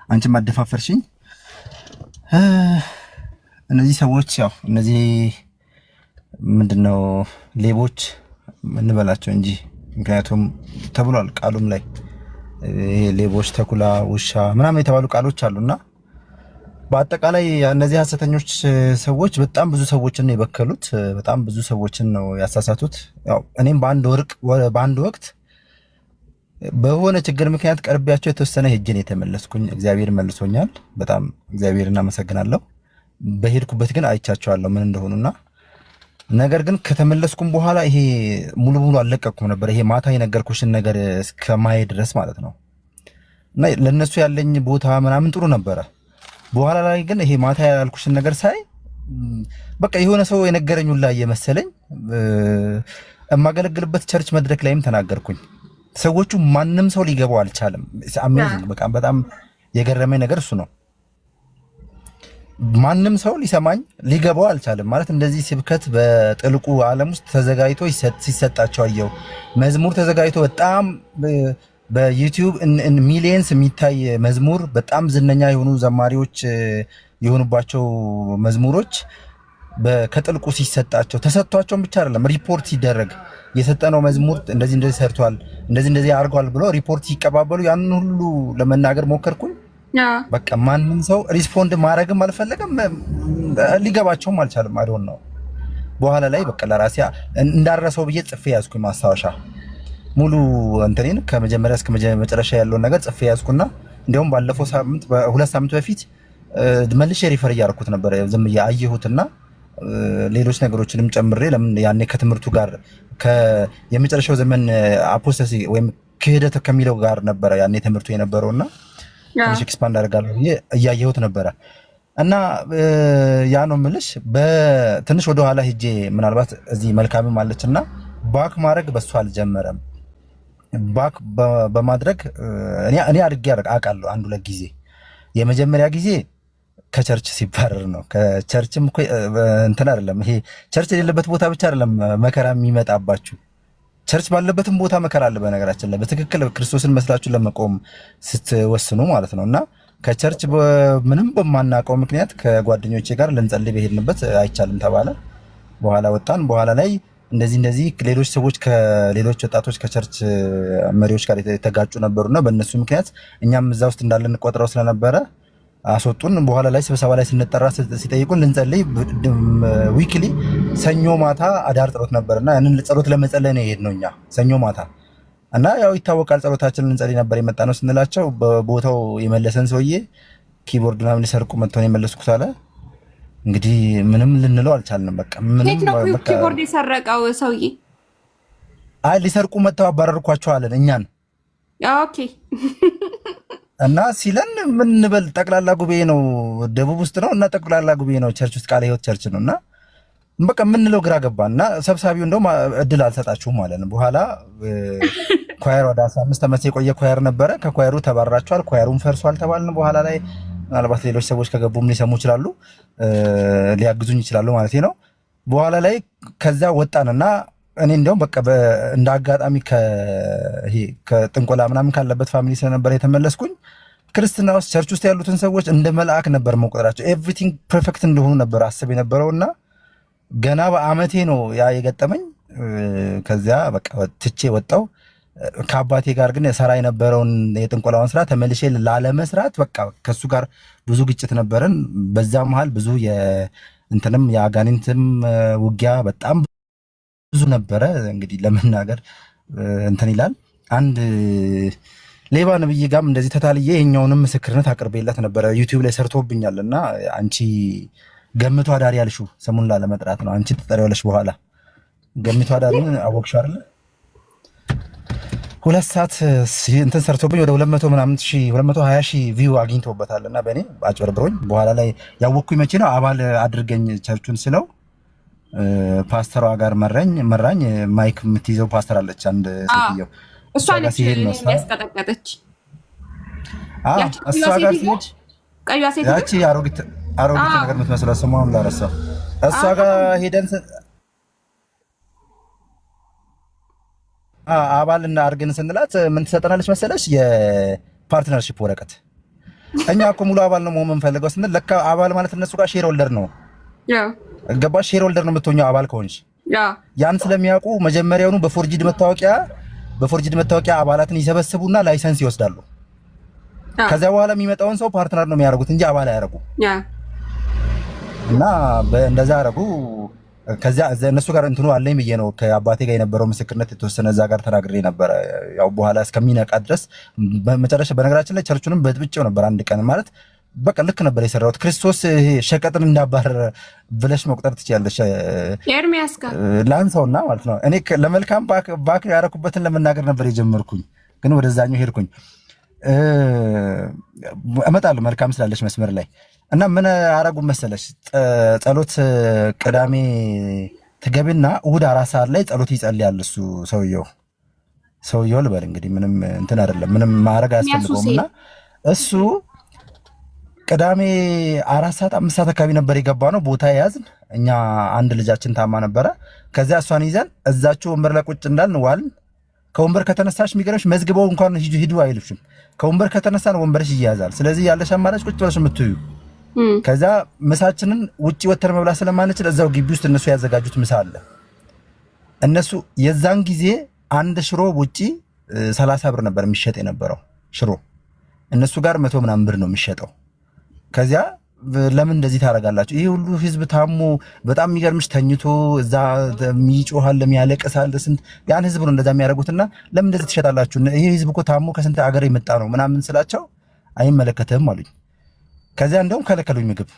አንቺ ማደፋፈርሽኝ። እነዚህ ሰዎች ያው እነዚህ ምንድነው ሌቦች እንበላቸው እንጂ ምክንያቱም ተብሏል ቃሉም ላይ ይሄ ሌቦች፣ ተኩላ፣ ውሻ ምናምን የተባሉ ቃሎች አሉና በአጠቃላይ እነዚህ ሐሰተኞች ሰዎች በጣም ብዙ ሰዎችን ነው የበከሉት። በጣም ብዙ ሰዎችን ነው ያሳሳቱት። ያው እኔም በአንድ ወቅት በሆነ ችግር ምክንያት ቀርቢያቸው የተወሰነ ሄጄን የተመለስኩኝ እግዚአብሔር መልሶኛል። በጣም እግዚአብሔርን አመሰግናለሁ። በሄድኩበት ግን አይቻቸዋለሁ ምን እንደሆኑና ነገር ግን ከተመለስኩም በኋላ ይሄ ሙሉ ሙሉ አልለቀቅኩም ነበር። ይሄ ማታ የነገርኩሽን ነገር እስከማይ ድረስ ማለት ነው። እና ለነሱ ያለኝ ቦታ ምናምን ጥሩ ነበረ። በኋላ ላይ ግን ይሄ ማታ ያልኩሽን ነገር ሳይ በቃ የሆነ ሰው የነገረኝ ሁላ እየመሰለኝ የማገለግልበት ቸርች መድረክ ላይም ተናገርኩኝ። ሰዎቹ ማንም ሰው ሊገባው አልቻለም። አሜዚንግ በቃ በጣም የገረመኝ ነገር እሱ ነው። ማንም ሰው ሊሰማኝ ሊገባው አልቻለም። ማለት እንደዚህ ስብከት በጥልቁ ዓለም ውስጥ ተዘጋጅቶ ሲሰጣቸው አየው። መዝሙር ተዘጋጅቶ በጣም በዩቲዩብ ሚሊየንስ የሚታይ መዝሙር በጣም ዝነኛ የሆኑ ዘማሪዎች የሆኑባቸው መዝሙሮች ከጥልቁ ሲሰጣቸው ተሰጥቷቸውን ብቻ አይደለም ሪፖርት ሲደረግ የሰጠነው መዝሙር እንደዚህ እንደዚህ ሰርቷል እንደዚህ አድርጓል ብሎ ሪፖርት ሲቀባበሉ ያንን ሁሉ ለመናገር ሞከርኩኝ። በቃ ማንም ሰው ሪስፖንድ ማድረግም አልፈለገም፣ ሊገባቸውም አልቻለም። አይዶን ነው። በኋላ ላይ በቃ ለራሴ እንዳረሰው ብዬ ጽፌ ያዝኩኝ ማስታወሻ ሙሉ እንትኔን ከመጀመሪያ እስከ መጨረሻ ያለውን ነገር ጽፌ ያዝኩና እንዲያውም ባለፈው ሳምንት በሁለት ሳምንት በፊት መልሼ ሪፈር እያደረኩት ነበር። ዝም ያየሁትና ሌሎች ነገሮችንም ጨምሬ ለምን ያኔ ከትምህርቱ ጋር የመጨረሻው ዘመን አፖስታሲ ወይም ክህደት ከሚለው ጋር ነበረ ያኔ ትምህርቱ የነበረውና ትንሽ ኤክስፓንድ አደርጋለሁ ብዬ እያየሁት ነበረ። እና ያ ነው የምልሽ። በትንሽ ወደ ኋላ ሄጄ ምናልባት እዚህ መልካምም አለችና ባክ ማድረግ በሱ አልጀመረም። ባክ በማድረግ እኔ አድርጌ አውቃለሁ። አንድ ሁለት ጊዜ የመጀመሪያ ጊዜ ከቸርች ሲባረር ነው። ከቸርችም እኮ እንትን አይደለም ይሄ ቸርች የሌለበት ቦታ ብቻ አይደለም መከራ የሚመጣባችሁ፣ ቸርች ባለበትም ቦታ መከራ አለ። በነገራችን ላይ በትክክል ክርስቶስን መስላችሁ ለመቆም ስትወስኑ ማለት ነው። እና ከቸርች ምንም በማናውቀው ምክንያት ከጓደኞቼ ጋር ልንጸልይ በሄድንበት አይቻልም ተባለ። በኋላ ወጣን። በኋላ ላይ እንደዚህ ሌሎች ሰዎች ከሌሎች ወጣቶች ከቸርች መሪዎች ጋር የተጋጩ ነበሩና በእነሱ ምክንያት እኛም እዛ ውስጥ እንዳለን ቆጥረው ስለነበረ አስወጡን። በኋላ ላይ ስብሰባ ላይ ስንጠራ ሲጠይቁን ልንጸልይ ዊክሊ ሰኞ ማታ አዳር ጸሎት ነበርና ያንን ጸሎት ለመጸለይ ነው የሄድነው እኛ ሰኞ ማታ። እና ያው ይታወቃል ጸሎታችንን ልንጸልይ ነበር የመጣ ነው ስንላቸው በቦታው የመለሰን ሰውዬ ኪቦርድ ምናምን ሊሰርቁ መጥተው ነው የመለስኩት አለ። እንግዲህ ምንም ልንለው አልቻልንም። በቃ ምንም በቃ ኪቦርድ የሰረቀው ሰውዬ አይ ሊሰርቁ መጥተው አባረርኳቸው አለን እኛን። ኦኬ እና ሲለን ምን እንበል ጠቅላላ ጉባኤ ነው ደቡብ ውስጥ ነው እና ጠቅላላ ጉባኤ ነው ቸርች ውስጥ ቃለ ሕይወት ቸርች ነው። እና በቃ ምንለው ግራ ገባን። እና ሰብሳቢው እንደውም እድል አልሰጣችሁም ማለት ነው። በኋላ ኳየር ወደ 15 ዓመት የቆየ ኳየር ነበረ። ከኳየሩ ተባራችኋል፣ ኳየሩም ፈርሷል ተባልን። በኋላ ላይ ምናልባት ሌሎች ሰዎች ከገቡም ሊሰሙ ይችላሉ፣ ሊያግዙኝ ይችላሉ ማለት ነው። በኋላ ላይ ከዛ ወጣንና እኔ እንደውም በቃ እንደ አጋጣሚ ከጥንቆላ ምናምን ካለበት ፋሚሊ ስለነበረ የተመለስኩኝ ክርስትና ውስጥ ቸርች ውስጥ ያሉትን ሰዎች እንደ መልአክ ነበር መቆጠራቸው። ኤቭሪቲንግ ፐርፌክት እንደሆኑ ነበር አስብ የነበረውና ገና በአመቴ ነው ያ የገጠመኝ። ከዚያ በቃ ትቼ ወጣው። ከአባቴ ጋር ግን ሰራ የነበረውን የጥንቆላውን ስራ ተመልሼ ላለመስራት በቃ ከሱ ጋር ብዙ ግጭት ነበረን። በዛ መሃል ብዙ የእንትንም የአጋኒንትም ውጊያ በጣም ብዙ ነበረ። እንግዲህ ለመናገር እንትን ይላል። አንድ ሌባ ነብይ ጋም እንደዚህ ተታልዬ የኛውንም ምስክርነት አቅርቤለት ነበረ። ዩቲዩብ ላይ ሰርቶብኛል። እና አንቺ ገምቷ አዳሪ ያልሽው ስሙን ላለመጥራት ነው። አንቺ ትጠሪዋለሽ በኋላ። ገምቷ አዳሪውን አወቅሽው አይደል? 2 ሰዓት እንትን ሰርቶብኝ ወደ 200 ምናምን ሺህ 220 ሺህ ቪው አግኝቶበታል። እና በእኔ አጭበርብሮኝ በኋላ ላይ ያወቅኩኝ መቼ ነው አባል አድርገኝ ቸርቹን ስለው ፓስተሯ ጋር መራኝ። ማይክ የምትይዘው ፓስተር አለች አንድ ሴትዮ፣ እሷ ነች ያስቀጠቀጠች። እሷ ጋር ሲሄድ ቀይዋ ሴት ያቺ አሮጊት ነገር የምትመስለው ስሟን ላረሳው። እሷ ጋር ሄደን አባል አድርገን ስንላት ምን ትሰጠናለች መሰለሽ? የፓርትነርሺፕ ወረቀት። እኛ እኮ ሙሉ አባል ነው መሆን የምንፈልገው ስንል ለካ አባል ማለት እነሱ ጋር ሼር ሆልደር ነው። ገባሽ? ሼር ሆልደር ነው የምትሆኘው አባል ከሆንሽ። ያን ስለሚያውቁ መጀመሪያውኑ በፎርጂድ መታወቂያ አባላትን ይሰበስቡና ላይሰንስ ይወስዳሉ። ከዚያ በኋላ የሚመጣውን ሰው ፓርትነር ነው የሚያደርጉት እንጂ አባል አያደርጉ። እና እንደዛ አደረጉ። ከዚያ እነሱ ጋር እንትኑ አለኝ ብዬ ነው ከአባቴ ጋር የነበረው ምስክርነት የተወሰነ እዛ ጋር ተናግሬ ነበረ። ያው በኋላ እስከሚነቃ ድረስ በመጨረሻ በነገራችን ላይ ቸርቹንም በጥብጬው ነበር። አንድ ቀን ማለት በቃ ልክ ነበር የሰራሁት። ክርስቶስ ይሄ ሸቀጥን እንዳባረረ ብለሽ መቁጠር ትችያለሽ። ኤርሚያስ ጋር ላንሳውና ማለት ነው እኔ ለመልካም ባክ ያረኩበትን ለመናገር ነበር የጀመርኩኝ፣ ግን ወደዛኛው ሄድኩኝ። እመጣለሁ መልካም ስላለሽ መስመር ላይ እና ምን አረጉ መሰለሽ፣ ጸሎት ቅዳሜ ትገቢና እሑድ 4 ሰዓት ላይ ጸሎት ይጸልያል። እሱ ሰውየው ልበል እንግዲህ ምንም እንትን አይደለም፣ ምንም ማድረግ አያስፈልገውምና እሱ ቅዳሜ 4 ሰዓት 5 ሰዓት አካባቢ ነበር የገባ ነው። ቦታ የያዝን እኛ አንድ ልጃችን ታማ ነበረ። ከዚያ እሷን ይዘን እዛችሁ ወንበር ላይ ቁጭ እንዳልን ዋልን። ከወንበር ከተነሳሽ የሚገርምሽ መዝግበው እንኳን ሂዱ አይልሽም። ከወንበር ከተነሳን ወንበርሽ ይያዛል። ስለዚህ ያለሽ አማራጭ ቁጭ ብለሽ የምትዩ። ከዛ ምሳችንን ውጪ ወተር መብላት ስለማንችል እዛው ግቢ ውስጥ እነሱ ያዘጋጁት ምሳ አለ። እነሱ የዛን ጊዜ አንድ ሽሮ ውጪ 30 ብር ነበር የሚሸጥ የነበረው ሽሮ፣ እነሱ ጋር 100 ምናምን ብር ነው የሚሸጠው። ከዚያ ለምን እንደዚህ ታደርጋላችሁ? ይሄ ሁሉ ህዝብ ታሞ በጣም የሚገርምሽ ተኝቶ እዛ የሚጮሃል የሚያለቅሳል። ስንት ያን ህዝብ ነው እንደዛ የሚያደርጉትና ለምን እንደዚህ ትሸጣላችሁ? ይሄ ህዝብ እኮ ታሞ ከስንት ሀገር የመጣ ነው ምናምን ስላቸው አይመለከትም አሉኝ። ከዚያ እንደውም ከለከሉኝ። ምግብ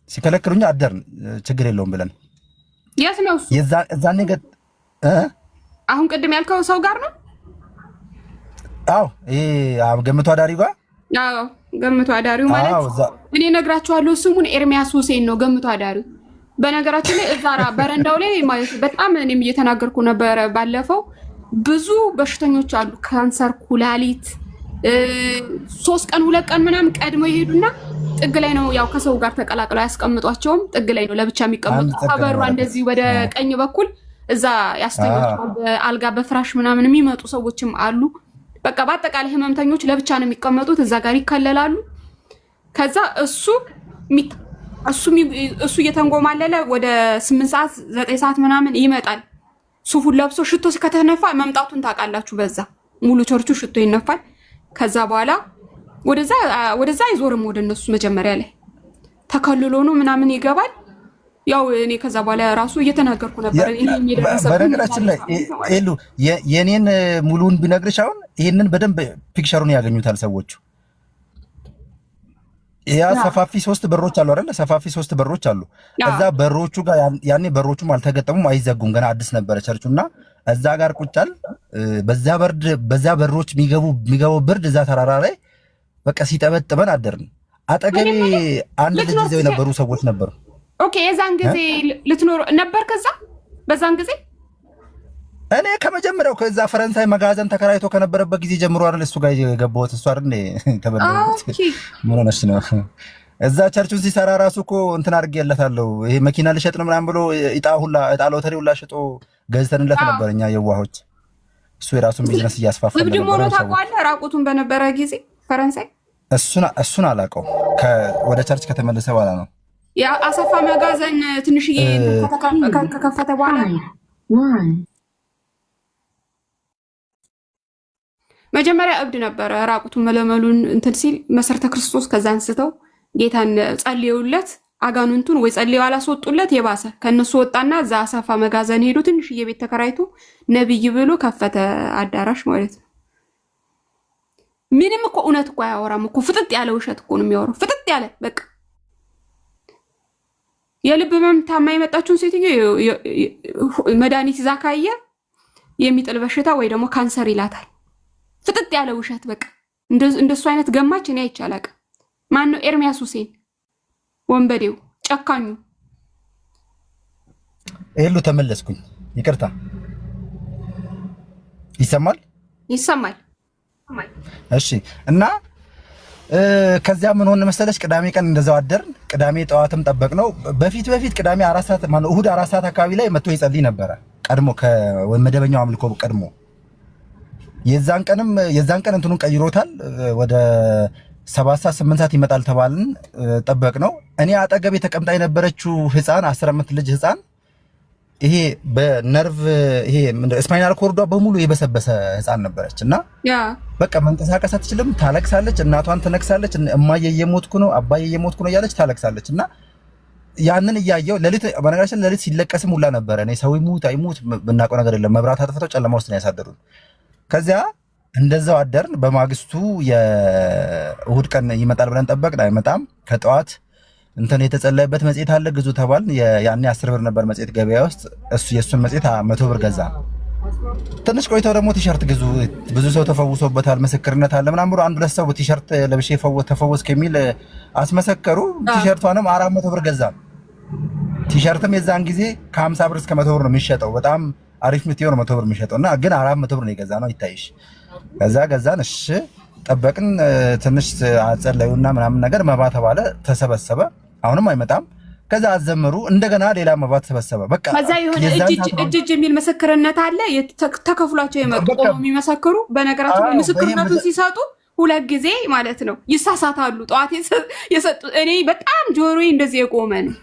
ሲከለክሉኝ አደርን። ችግር የለውም ብለን የት ነው እሱ? የዛኔ አሁን ቅድም ያልከው ሰው ጋር ነው? አዎ ይሄ ገምቶ አዳሪ ጋር። አዎ ገምቶ አዳሪው ማለት እኔ ነግራችኋለሁ። ስሙን ኤርሚያስ ሁሴን ነው ገምቶ አዳሪው። በነገራችን ላይ እዛ በረንዳው ላይ ማለት በጣም እኔም እየተናገርኩ ነበረ ባለፈው። ብዙ በሽተኞች አሉ፣ ካንሰር፣ ኩላሊት 3 ቀን 2 ቀን ምናምን ቀድሞ ይሄዱና ጥግ ላይ ነው ያው ከሰው ጋር ተቀላቅለው ያስቀምጧቸውም። ጥግ ላይ ነው ለብቻ የሚቀመጡ። ከበሯ እንደዚህ ወደ ቀኝ በኩል እዛ ያስተኛቸው በአልጋ በፍራሽ ምናምን የሚመጡ ሰዎችም አሉ። በቃ በአጠቃላይ ህመምተኞች ለብቻ ነው የሚቀመጡት፣ እዛ ጋር ይከለላሉ። ከዛ እሱ እየተንጎማለለ ወደ 8 ሰዓት 9 ሰዓት ምናምን ይመጣል። ሱፉን ለብሶ ሽቶ ከተነፋ መምጣቱን ታውቃላችሁ። በዛ ሙሉ ቸርቹ ሽቶ ይነፋል። ከዛ በኋላ ወደዛ አይዞርም ወደ እነሱ። መጀመሪያ ላይ ተከልሎ ነው ምናምን ይገባል። ያው እኔ ከዛ በኋላ ራሱ እየተናገርኩ ነበር። በነገራችን ላይ ኤሉ የኔን ሙሉውን ቢነግርሽ አሁን ይሄንን በደንብ ፒክቸሩን ያገኙታል ሰዎቹ። ያ ሰፋፊ 3 በሮች አሉ አይደል? ሰፋፊ 3 በሮች አሉ። እዛ በሮቹ ጋር ያኔ በሮቹም አልተገጠሙም፣ አይዘጉም፣ ገና አዲስ ነበረ ቸርቹና እዛ ጋር ቁጫል። በዛ በሮች የሚገቡ ብርድ እዛ ተራራ ላይ በቃ ሲጠበጥበን አደርን። አጠገቤ አንድ ልጅ ይዘው የነበሩ ሰዎች ነበሩ። ኦኬ የዛን ጊዜ ልትኖር ነበር? ከዛ በዛን ጊዜ እኔ ከመጀመሪያው ከዛ ፈረንሳይ መጋዘን ተከራይቶ ከነበረበት ጊዜ ጀምሮ አይደል እሱ ጋር የገባሁት። እሱ አይደል ተበደሉት። ምን ሆነሽ ነው? እዛ ቸርቹን ሲሰራ ራሱ እኮ እንትን አድርጌለታለሁ። ይሄ መኪና ልሸጥ ነው ምናምን ብሎ እጣ ሎተሪ ሁላ ሽጦ ገዝተንለት ነበር እኛ የዋሆች። እሱ የራሱን ቢዝነስ እያስፋፋ ነበር። እብድ ሞሮ ታውቀዋለህ? ራቁቱን በነበረ ጊዜ ፈረንሳይ። እሱን አላውቀው። ወደ ቸርች ከተመለሰ በኋላ ነው የአሰፋ መጋዘን ትንሽዬ ከከፈተ በኋላ መጀመሪያ እብድ ነበረ። ራቁቱን መለመሉን እንትን ሲል መሰረተ ክርስቶስ ከዛ አንስተው ጌታን ጸልየውለት አጋንንቱን ወይ ጸልየው አላስወጡለት። የባሰ ከነሱ ወጣና እዛ አሰፋ መጋዘን ሄዶ ትንሽዬ ቤት ተከራይቶ ነብይ ብሎ ከፈተ አዳራሽ ማለት ነው። ምንም እኮ እውነት እኮ አያወራም እኮ፣ ፍጥጥ ያለ ውሸት እኮ ነው የሚያወራው። ፍጥጥ ያለ በቃ የልብ ህመም ታማ የመጣችውን ሴትዮ መድኃኒት ይዛ ካየ የሚጥል በሽታ ወይ ደግሞ ካንሰር ይላታል። ፍጥጥ ያለ ውሸት በቃ። እንደሱ አይነት ገማች እኔ አይቼ አላውቅም። ማነው? ኤርሚያስ ሁሴን ወንበዴው፣ ጨካኙ። ኤሉ ተመለስኩኝ፣ ይቅርታ። ይሰማል? ይሰማል። እሺ። እና ከዚያ ምን ሆነ መሰለሽ፣ ቅዳሜ ቀን እንደዛው አደርን። ቅዳሜ ጠዋትም ጠበቅ ነው። በፊት ቅዳሜ 4 ሰዓት ማነው እሑድ 4 ሰዓት አካባቢ ላይ መጥቶ ይጸልይ ነበረ፣ ቀድሞ ከመደበኛው አምልኮ ቀድሞ። የዛን ቀን እንትኑን ቀይሮታል። ወደ 7 ሰዓት 8 ሰዓት ይመጣል ተባልን፣ ጠበቅ ነው። እኔ አጠገብ የተቀምጣ የነበረችው ህፃን 10 ዓመት ልጅ ህፃን፣ ይሄ በነርቭ ይሄ ስፓይናል ኮርዷ በሙሉ የበሰበሰ ህፃን ነበረች እና በቃ መንቀሳቀስ አትችልም፣ ታለቅሳለች፣ እናቷን ትነክሳለች። እማዬ እየሞትኩ ነው፣ አባዬ እየሞትኩ ነው እያለች ታለቅሳለች። እና ያንን እያየው ለሊት በነገራችን ለሊት ሲለቀስም ሁላ ነበረ። እኔ ሰው ይሙት አይሙት ብናውቀው ነገር የለም። መብራት አጥፍተው ጨለማ ውስጥ ነው ያሳደሩን። ከዚያ እንደዛው አደርን። በማግስቱ የእሁድ ቀን ይመጣል ብለን ጠበቅን፣ አይመጣም። ከጠዋት እንትን የተጸለየበት መጽሔት አለ ግዙ ተባልን። ያኔ 10 ብር ነበር መጽሔት ገበያ ውስጥ። እሱ የእሱን መጽሔት 100 ብር ገዛ። ትንሽ ቆይተው ደግሞ ቲሸርት ግዙ፣ ብዙ ሰው ተፈውሶበታል፣ ምስክርነት አለ ምናምን ብሎ አንድ ሁለት ሰው ቲሸርት ለብሼ ተፈወስክ የሚል አስመሰከሩ። ቲሸርቷንም 400 ብር ገዛ። ቲሸርትም የዛን ጊዜ ከ50 ብር እስከ 100 ብር ነው የሚሸጠው። በጣም አሪፍ ምትሆን 100 ብር የሚሸጠው እና ግን 400 ብር ነው የገዛ ነው ይታይሽ። ከዛ ገዛን። እሺ ጠበቅን። ትንሽ አጸለዩና ምናምን ነገር መባ ተባለ፣ ተሰበሰበ። አሁንም አይመጣም። ከዛ አዘመሩ። እንደገና ሌላ መባ ተሰበሰበ። በቃ ከዛ የሆነ እጅ የሚል ምስክርነት አለ። ተከፍሏቸው የመጡ ቆሞ የሚመሰክሩ በነገራቸው ምስክርነቱን ሲሰጡ 2 ጊዜ ማለት ነው ይሳሳታሉ። ጠዋት የሰጡ እኔ በጣም ጆሮዬ እንደዚህ የቆመ ነው።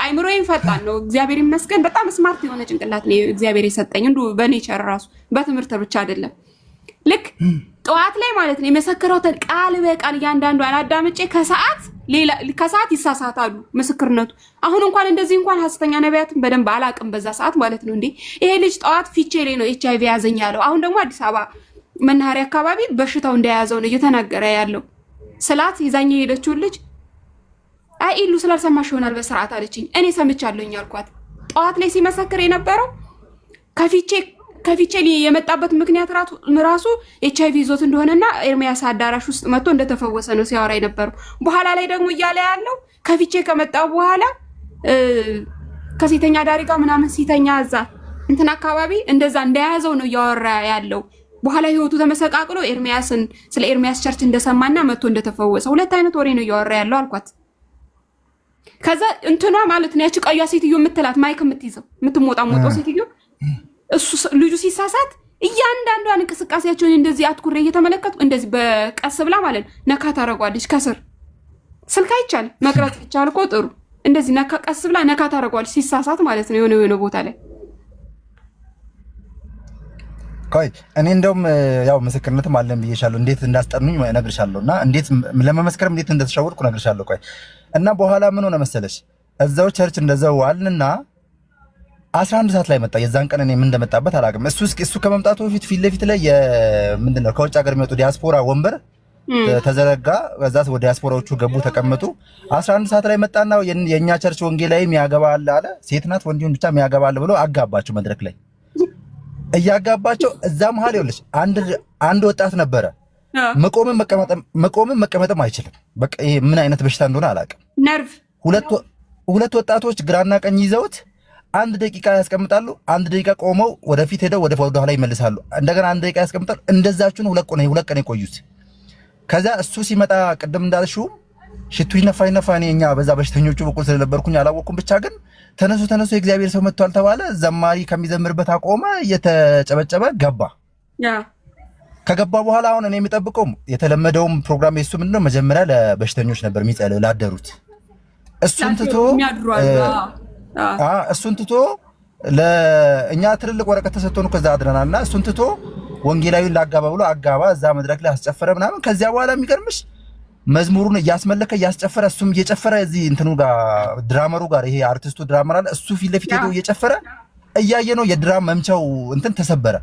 አይምሮዬን ፈጣን ነው እግዚአብሔር ይመስገን። በጣም ስማርት የሆነ ጭንቅላት ነው እግዚአብሔር የሰጠኝ እንዱ በኔቸር ራሱ በትምህርት ብቻ አይደለም። ልክ ጠዋት ላይ ማለት ነው የመሰከረውትን ቃል በቃል እያንዳንዷን አዳምጬ ከሰዓት ይሳሳታሉ ምስክርነቱ። አሁን እንኳን እንደዚህ እንኳን ሐሰተኛ ነቢያትን በደንብ አላቅም በዛ ሰዓት ማለት ነው። እንዴ ይሄ ልጅ ጠዋት ፊቼ ላይ ነው HIV ያዘኝ ያለው። አሁን ደግሞ አዲስ አበባ መናኸሪያ አካባቢ በሽታው እንደያዘው ነው እየተናገረ ያለው። ስላት ይዛኝ የሄደችውን ልጅ አይ ኢሉ ስላልሰማሽ ይሆናል በስርዓት አለችኝ። እኔ ሰምቻለሁኝ አልኳት። ጠዋት ላይ ሲመሰክር የነበረው ከፊቼ የመጣበት ምክንያት ራሱ HIV ይዞት እንደሆነና ኤርሚያስ አዳራሽ ውስጥ መጥቶ እንደተፈወሰ ነው ሲያወራ የነበረው። በኋላ ላይ ደግሞ እያለ ያለው ከፊቼ ከመጣው በኋላ ከሴተኛ ዳሪ ጋር ምናምን ሲተኛ እዛ እንትን አካባቢ እንደዛ እንደያዘው ነው እያወራ ያለው። በኋላ ህይወቱ ተመሰቃቅሎ ስለ ኤርሚያስ ቸርች እንደሰማና መጥቶ እንደተፈወሰ 2 አይነት ወሬ ነው እያወራ ያለው አልኳት። ከዛ እንትኗ ማለት ነው ያቺ ቀያ ሴትዮ የምትላት ማይክ የምትይዘው የምትሞጣሞጠው ሴትዮ እሱ ልጁ ሲሳሳት እያንዳንዷን እንቅስቃሴያቸውን እንደዚህ አትኩሬ እየተመለከቱ እንደዚህ በቀስ ብላ ማለት ነካ ታረጓለች። ከስር ስልክ አይቻል መቅረጽ ይቻል እኮ ጥሩ እንደዚህ ቀስ ብላ ነካ ታረጓለች ሲሳሳት ማለት ነው የሆነ ቦታ ላይ። ቆይ እኔ እንደውም ያው ምስክርነትም አለን ብዬሻለሁ። እንዴት እንዳስጠኑኝ እነግርሻለሁና እንዴት ለመመስከርም እንዴት እንደተሻወርኩ እነግርሻለሁ። ቆይ እና በኋላ ምን ሆነ መሰለሽ እዛው ቸርች እንደዛው አልንና 11 ሰዓት ላይ መጣ። የዛን ቀን እኔ ምን እንደመጣበት አላውቅም። እሱ ከመምጣቱ በፊት ፊት ለፊት ላይ ምንድነው ከውጭ ሀገር የሚመጡ ዲያስፖራ ወንበር ተዘረጋ። ከዛ ወደ ዲያስፖራዎቹ ገቡ፣ ተቀመጡ። 11 ሰዓት ላይ መጣና የኛ ቸርች ወንጌላዊ የሚያገባ አለ ሴት ናት ወንዲውን ብቻ የሚያገባ አለ ብሎ አጋባቸው። መድረክ ላይ እያጋባቸው እዛ መሀል ይኸውልሽ አንድ ወጣት ነበረ። መቆምም መቀመጥም አይችልም። በቃ ይሄ ምን አይነት በሽታ እንደሆነ አላውቅም። ነርቭ ሁለት ወጣቶች ግራና ቀኝ ይዘውት 1 ደቂቃ ያስቀምጣሉ። 1 ደቂቃ ቆመው ወደፊት ሄደው ወደ ኋላ ይመልሳሉ። እንደገና 1 ደቂቃ ያስቀምጣሉ። እንደዛችሁን 2 ቀን የቆዩት። ከዛ እሱ ሲመጣ ቅድም እንዳልሽው ሽቱ ይነፋ እኔ እኛ በዛ በሽተኞቹ በኩል ስለነበርኩኝ አላወቅኩም። ብቻ ግን ተነሱ የእግዚአብሔር ሰው መጥቷል ተባለ። ዘማሪ ከሚዘምርበት አቆመ፣ እየተጨበጨበ ገባ። ከገባ በኋላ አሁን እኔ የሚጠብቀው የተለመደውም ፕሮግራም የሱ ምንድነው መጀመሪያ ለበሽተኞች ነበር የሚጸልየው ላደሩት። እሱን ትቶ ለእኛ ትልልቅ ወረቀት ተሰጥቶን ከዛ አድረናልና እሱን ትቶ ወንጌላዊን ላጋባ ብሎ አጋባ። እዛ መድረክ ላይ አስጨፈረ ምናምን። ከዚያ በኋላ የሚገርምሽ መዝሙሩን እያስመለከ እያስጨፈረ እሱም እየጨፈረ እዚህ እንትኑ ጋር ድራመሩ ጋር ይሄ አርቲስቱ ድራመር አለ እሱ ፊት ለፊት ሄዶ እየጨፈረ እያየ ነው። የድራም መምቻው እንትን ተሰበረ።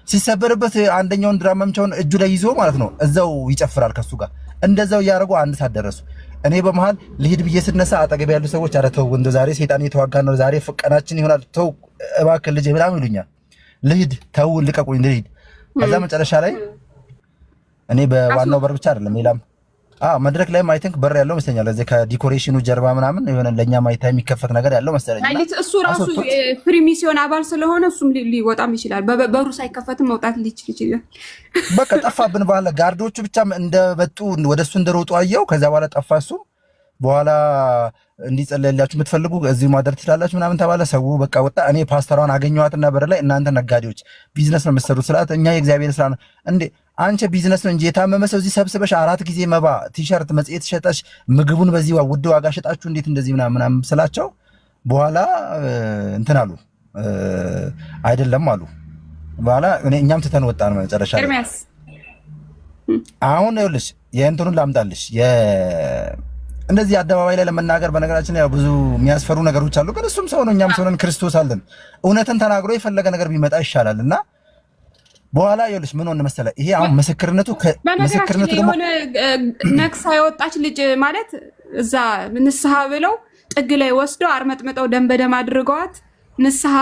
ሲሰበርበት አንደኛውን ድራም መምቻውን እጁ ላይ ይዞ ማለት ነው እዛው ይጨፍራል ከሱ ጋር። እንደዛው እያደረጉ 1 ሰዓት ደረሱ። እኔ በመሃል ልሂድ ብዬ ስነሳ አጠገብ ያሉ ሰዎች ኧረ ተው እንደው ዛሬ ሰይጣን እየተዋጋ ነው፣ ዛሬ ፍቀናችን ይሆናል፣ ተው እባክህ ልጅ ምናምን ይሉኛል። ልሂድ ተው ልቀቁኝ ልሂድ። ከዛ መጨረሻ ላይ እኔ በዋናው በር ብቻ አይደለም ሌላም መድረክ ላይ አይ ቲንክ በር ያለው መስለኛል። እዚህ ከዲኮሬሽኑ ጀርባ ምናምን የሆነ ለኛ ማይታ የሚከፈት ነገር ያለው መሰለኝ። እሱ ራሱ ፕሪሚሲዮን አባል ስለሆነ እሱም ሊወጣም ይችላል። በሩ ሳይከፈትም መውጣት ሊችል ይችላል። በቃ ጠፋብን። በኋላ ጋርዶቹ ብቻ እንደመጡ ወደሱ እንደሮጡ አየው። ከዛ በኋላ ጠፋ እሱ። በኋላ እንዲጸለይላችሁ የምትፈልጉ እዚህ ማደር ትችላላችሁ ምናምን ተባለ። ሰው በቃ ወጣ። እኔ ፓስተሯን አገኘኋትና በር ላይ እናንተ ነጋዴዎች ቢዝነስ ነው የምትሰሩት ስላት እኛ የእግዚአብሔር ስራ ነው እንዴ አንቺ ቢዝነስ ነው እንጂ የታመመ ሰው እዚህ ሰብስበሽ 4 ጊዜ መባ ቲሸርት መጽሔት ሸጠሽ ምግቡን በዚህ ውድ ዋጋ ሸጣችሁ እንዴት እንደዚህ ምናምን ስላቸው በኋላ እንትን አሉ አይደለም አሉ። በኋላ እኛም ትተን ወጣን መጨረሻ ላይ። አሁን ይኸውልሽ የእንትኑን ላምጣልሽ እንደዚህ አደባባይ ላይ ለመናገር በነገራችን ላይ ብዙ የሚያስፈሩ ነገሮች አሉ። ግን እሱም ሰው ነው፣ እኛም ሰው ነን፣ ክርስቶስ አለን። እውነትን ተናግሮ የፈለገ ነገር ቢመጣ ይሻላል እና በኋላ ይኸውልሽ ምን ሆነ መሰለ ይሄ አሁን ምስክርነቱ ደግሞ ነክሳ የወጣች ልጅ ማለት እዛ ንስሐ ብለው ጥግ ላይ ወስደው አርመጥመጠው ደም በደም አድርገዋት ንስሐ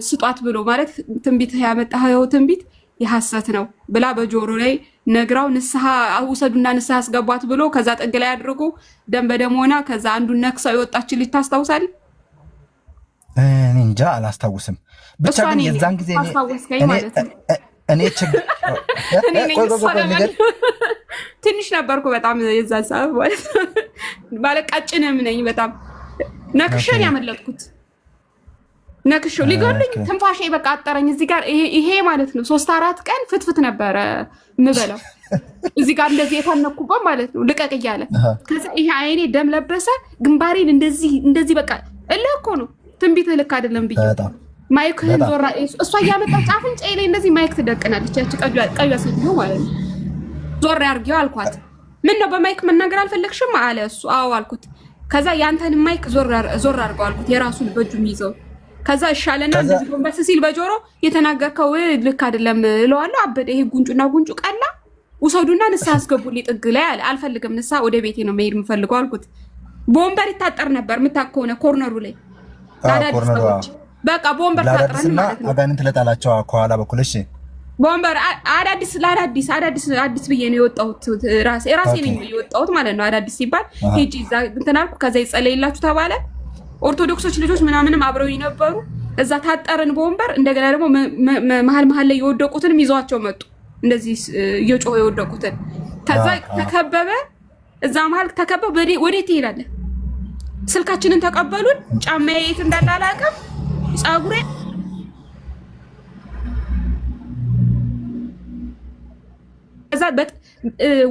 ስጧት ብሎ ማለት ትንቢት ያመጣው ትንቢት የሐሰት ነው ብላ በጆሮ ላይ ነግራው ንስሐ ውሰዱና ንስሐ አስገቧት ብሎ ከዛ ጥግ ላይ አድርጎ ደም በደም ሆና ከዛ አንዱን ነክሳው የወጣች ልጅ ታስታውሳለህ? እኔ እንጃ አላስታውስም። ብቻ ግን የዛን ጊዜ እኔ ትንሽ ነበርኩ በጣም የዛን ሰዓት ማለት ቀጭንም ነኝ በጣም ነክሸን ያመለጥኩት ነክሸው ሊገሉኝ ትንፋሼ በቃ አጠረኝ። እዚህ ጋር ይሄ ማለት ነው 3-4 ቀን ፍትፍት ነበረ ምበላው እዚህ ጋር እንደዚህ የታነኩበት ማለት ነው ልቀቅ እያለ ከዛ ይሄ አይኔ ደም ለበሰ ግንባሬን እንደዚህ በቃ እልህ ነው ትንቢት ልክ አይደለም ብዬ ማይክህን ዞራ እሷ እያመጣች አፍንጫዬ ላይ እንደዚህ ማይክ ትደቅናለች። ያቺ ቀዩ ሴትዮ ማለት ነው። ዞር ያርጊው አልኳት። ምን ነው በማይክ መናገር አልፈለግሽም አለ እሱ። አዎ አልኩት። ከዛ ያንተን ማይክ ዞር አርገው አልኩት። የራሱን በእጁ ይዘው ከዛ እሻለና እንደዚህ ጎንበስ ሲል በጆሮ የተናገርከው ልክ አይደለም እለዋለሁ። አበደ። ይሄ ጉንጩና ጉንጩ ቀላ ውሰዱና ንስሐ አስገቡልኝ ጥግ ላይ አለ። አልፈልግም ንስሐ ወደ ቤቴ ነው መሄድ የምፈልገው አልኩት። ቦምበር ይታጠር ነበር የምታከውነ ኮርነሩ ላይ ታዳዲስ ሰዎች በቃ ቦምበር ታጠራን ማለት ነው። አጋንንት ለጣላቸው ከኋላ በኩል እሺ ቦምበር አዳዲስ ብዬ ነው የወጣሁት። ራሴ ነኝ የወጣሁት ማለት ነው። አዳዲስ ሲባል ሄጂ እዛ እንትን አልኩ። ከዛ ይጸለይላችሁ ተባለ። ኦርቶዶክሶች ልጆች ምናምንም አብረው ይነበሩ። እዛ ታጠርን ቦምበር። እንደገና ደግሞ መሀል ላይ የወደቁትንም ይዘዋቸው መጡ። እንደዚህ እየጮሁ የወደቁትን ከዛ ተከበበ። እዛ መሀል ተከበበ። ወዴት ትሄዳለህ? ስልካችንን ተቀበሉን። ጫማዬ የት እንዳለ አላውቅም። ጸጉሬ ከዛ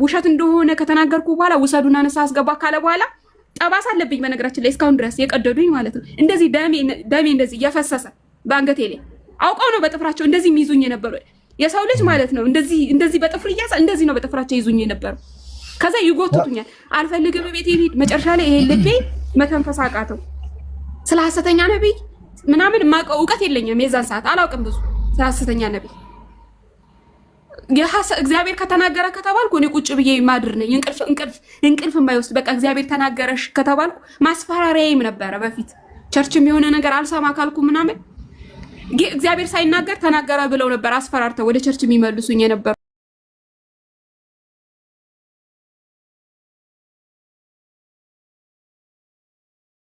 ውሸት እንደሆነ ከተናገርኩ በኋላ ውሰዱና ንስሐ አስገባ ካለ በኋላ ጠባሳ አለብኝ በነገራችን ላይ እስካሁን ድረስ የቀደዱኝ ማለት ነው። እንደዚህ ደሜ እንደዚህ እየፈሰሰ በአንገቴ ላይ አውቀው ነው በጥፍራቸው እንደዚህ የሚይዙኝ የነበሩ የሰው ልጅ ማለት ነው። እንደዚህ በጥፍር እያሳ እንደዚህ ነው በጥፍራቸው ይዙኝ የነበሩ። ከዛ ይጎትቱኛል። አልፈልግም ቤቴ ሄድ። መጨረሻ ላይ ይሄ ልቤ መተንፈስ አቃተው። ስለ ሐሰተኛ ነብይ ምናምን ማቀው እውቀት የለኝም። የዛን ሰዓት አላውቅም ብዙ ስለ ሐሰተኛ ነብይ። እግዚአብሔር ከተናገረ ከተባልኩ እኔ ቁጭ ብዬ ማድር ነኝ። እንቅልፍ የማይወስድ በቃ እግዚአብሔር ተናገረሽ ከተባልኩ ማስፈራሪያዬም ነበረ በፊት። ቸርችም የሆነ ነገር አልሰማ ካልኩ ምናምን እግዚአብሔር ሳይናገር ተናገረ ብለው ነበር አስፈራርተው ወደ ቸርች የሚመልሱኝ የነበሩ።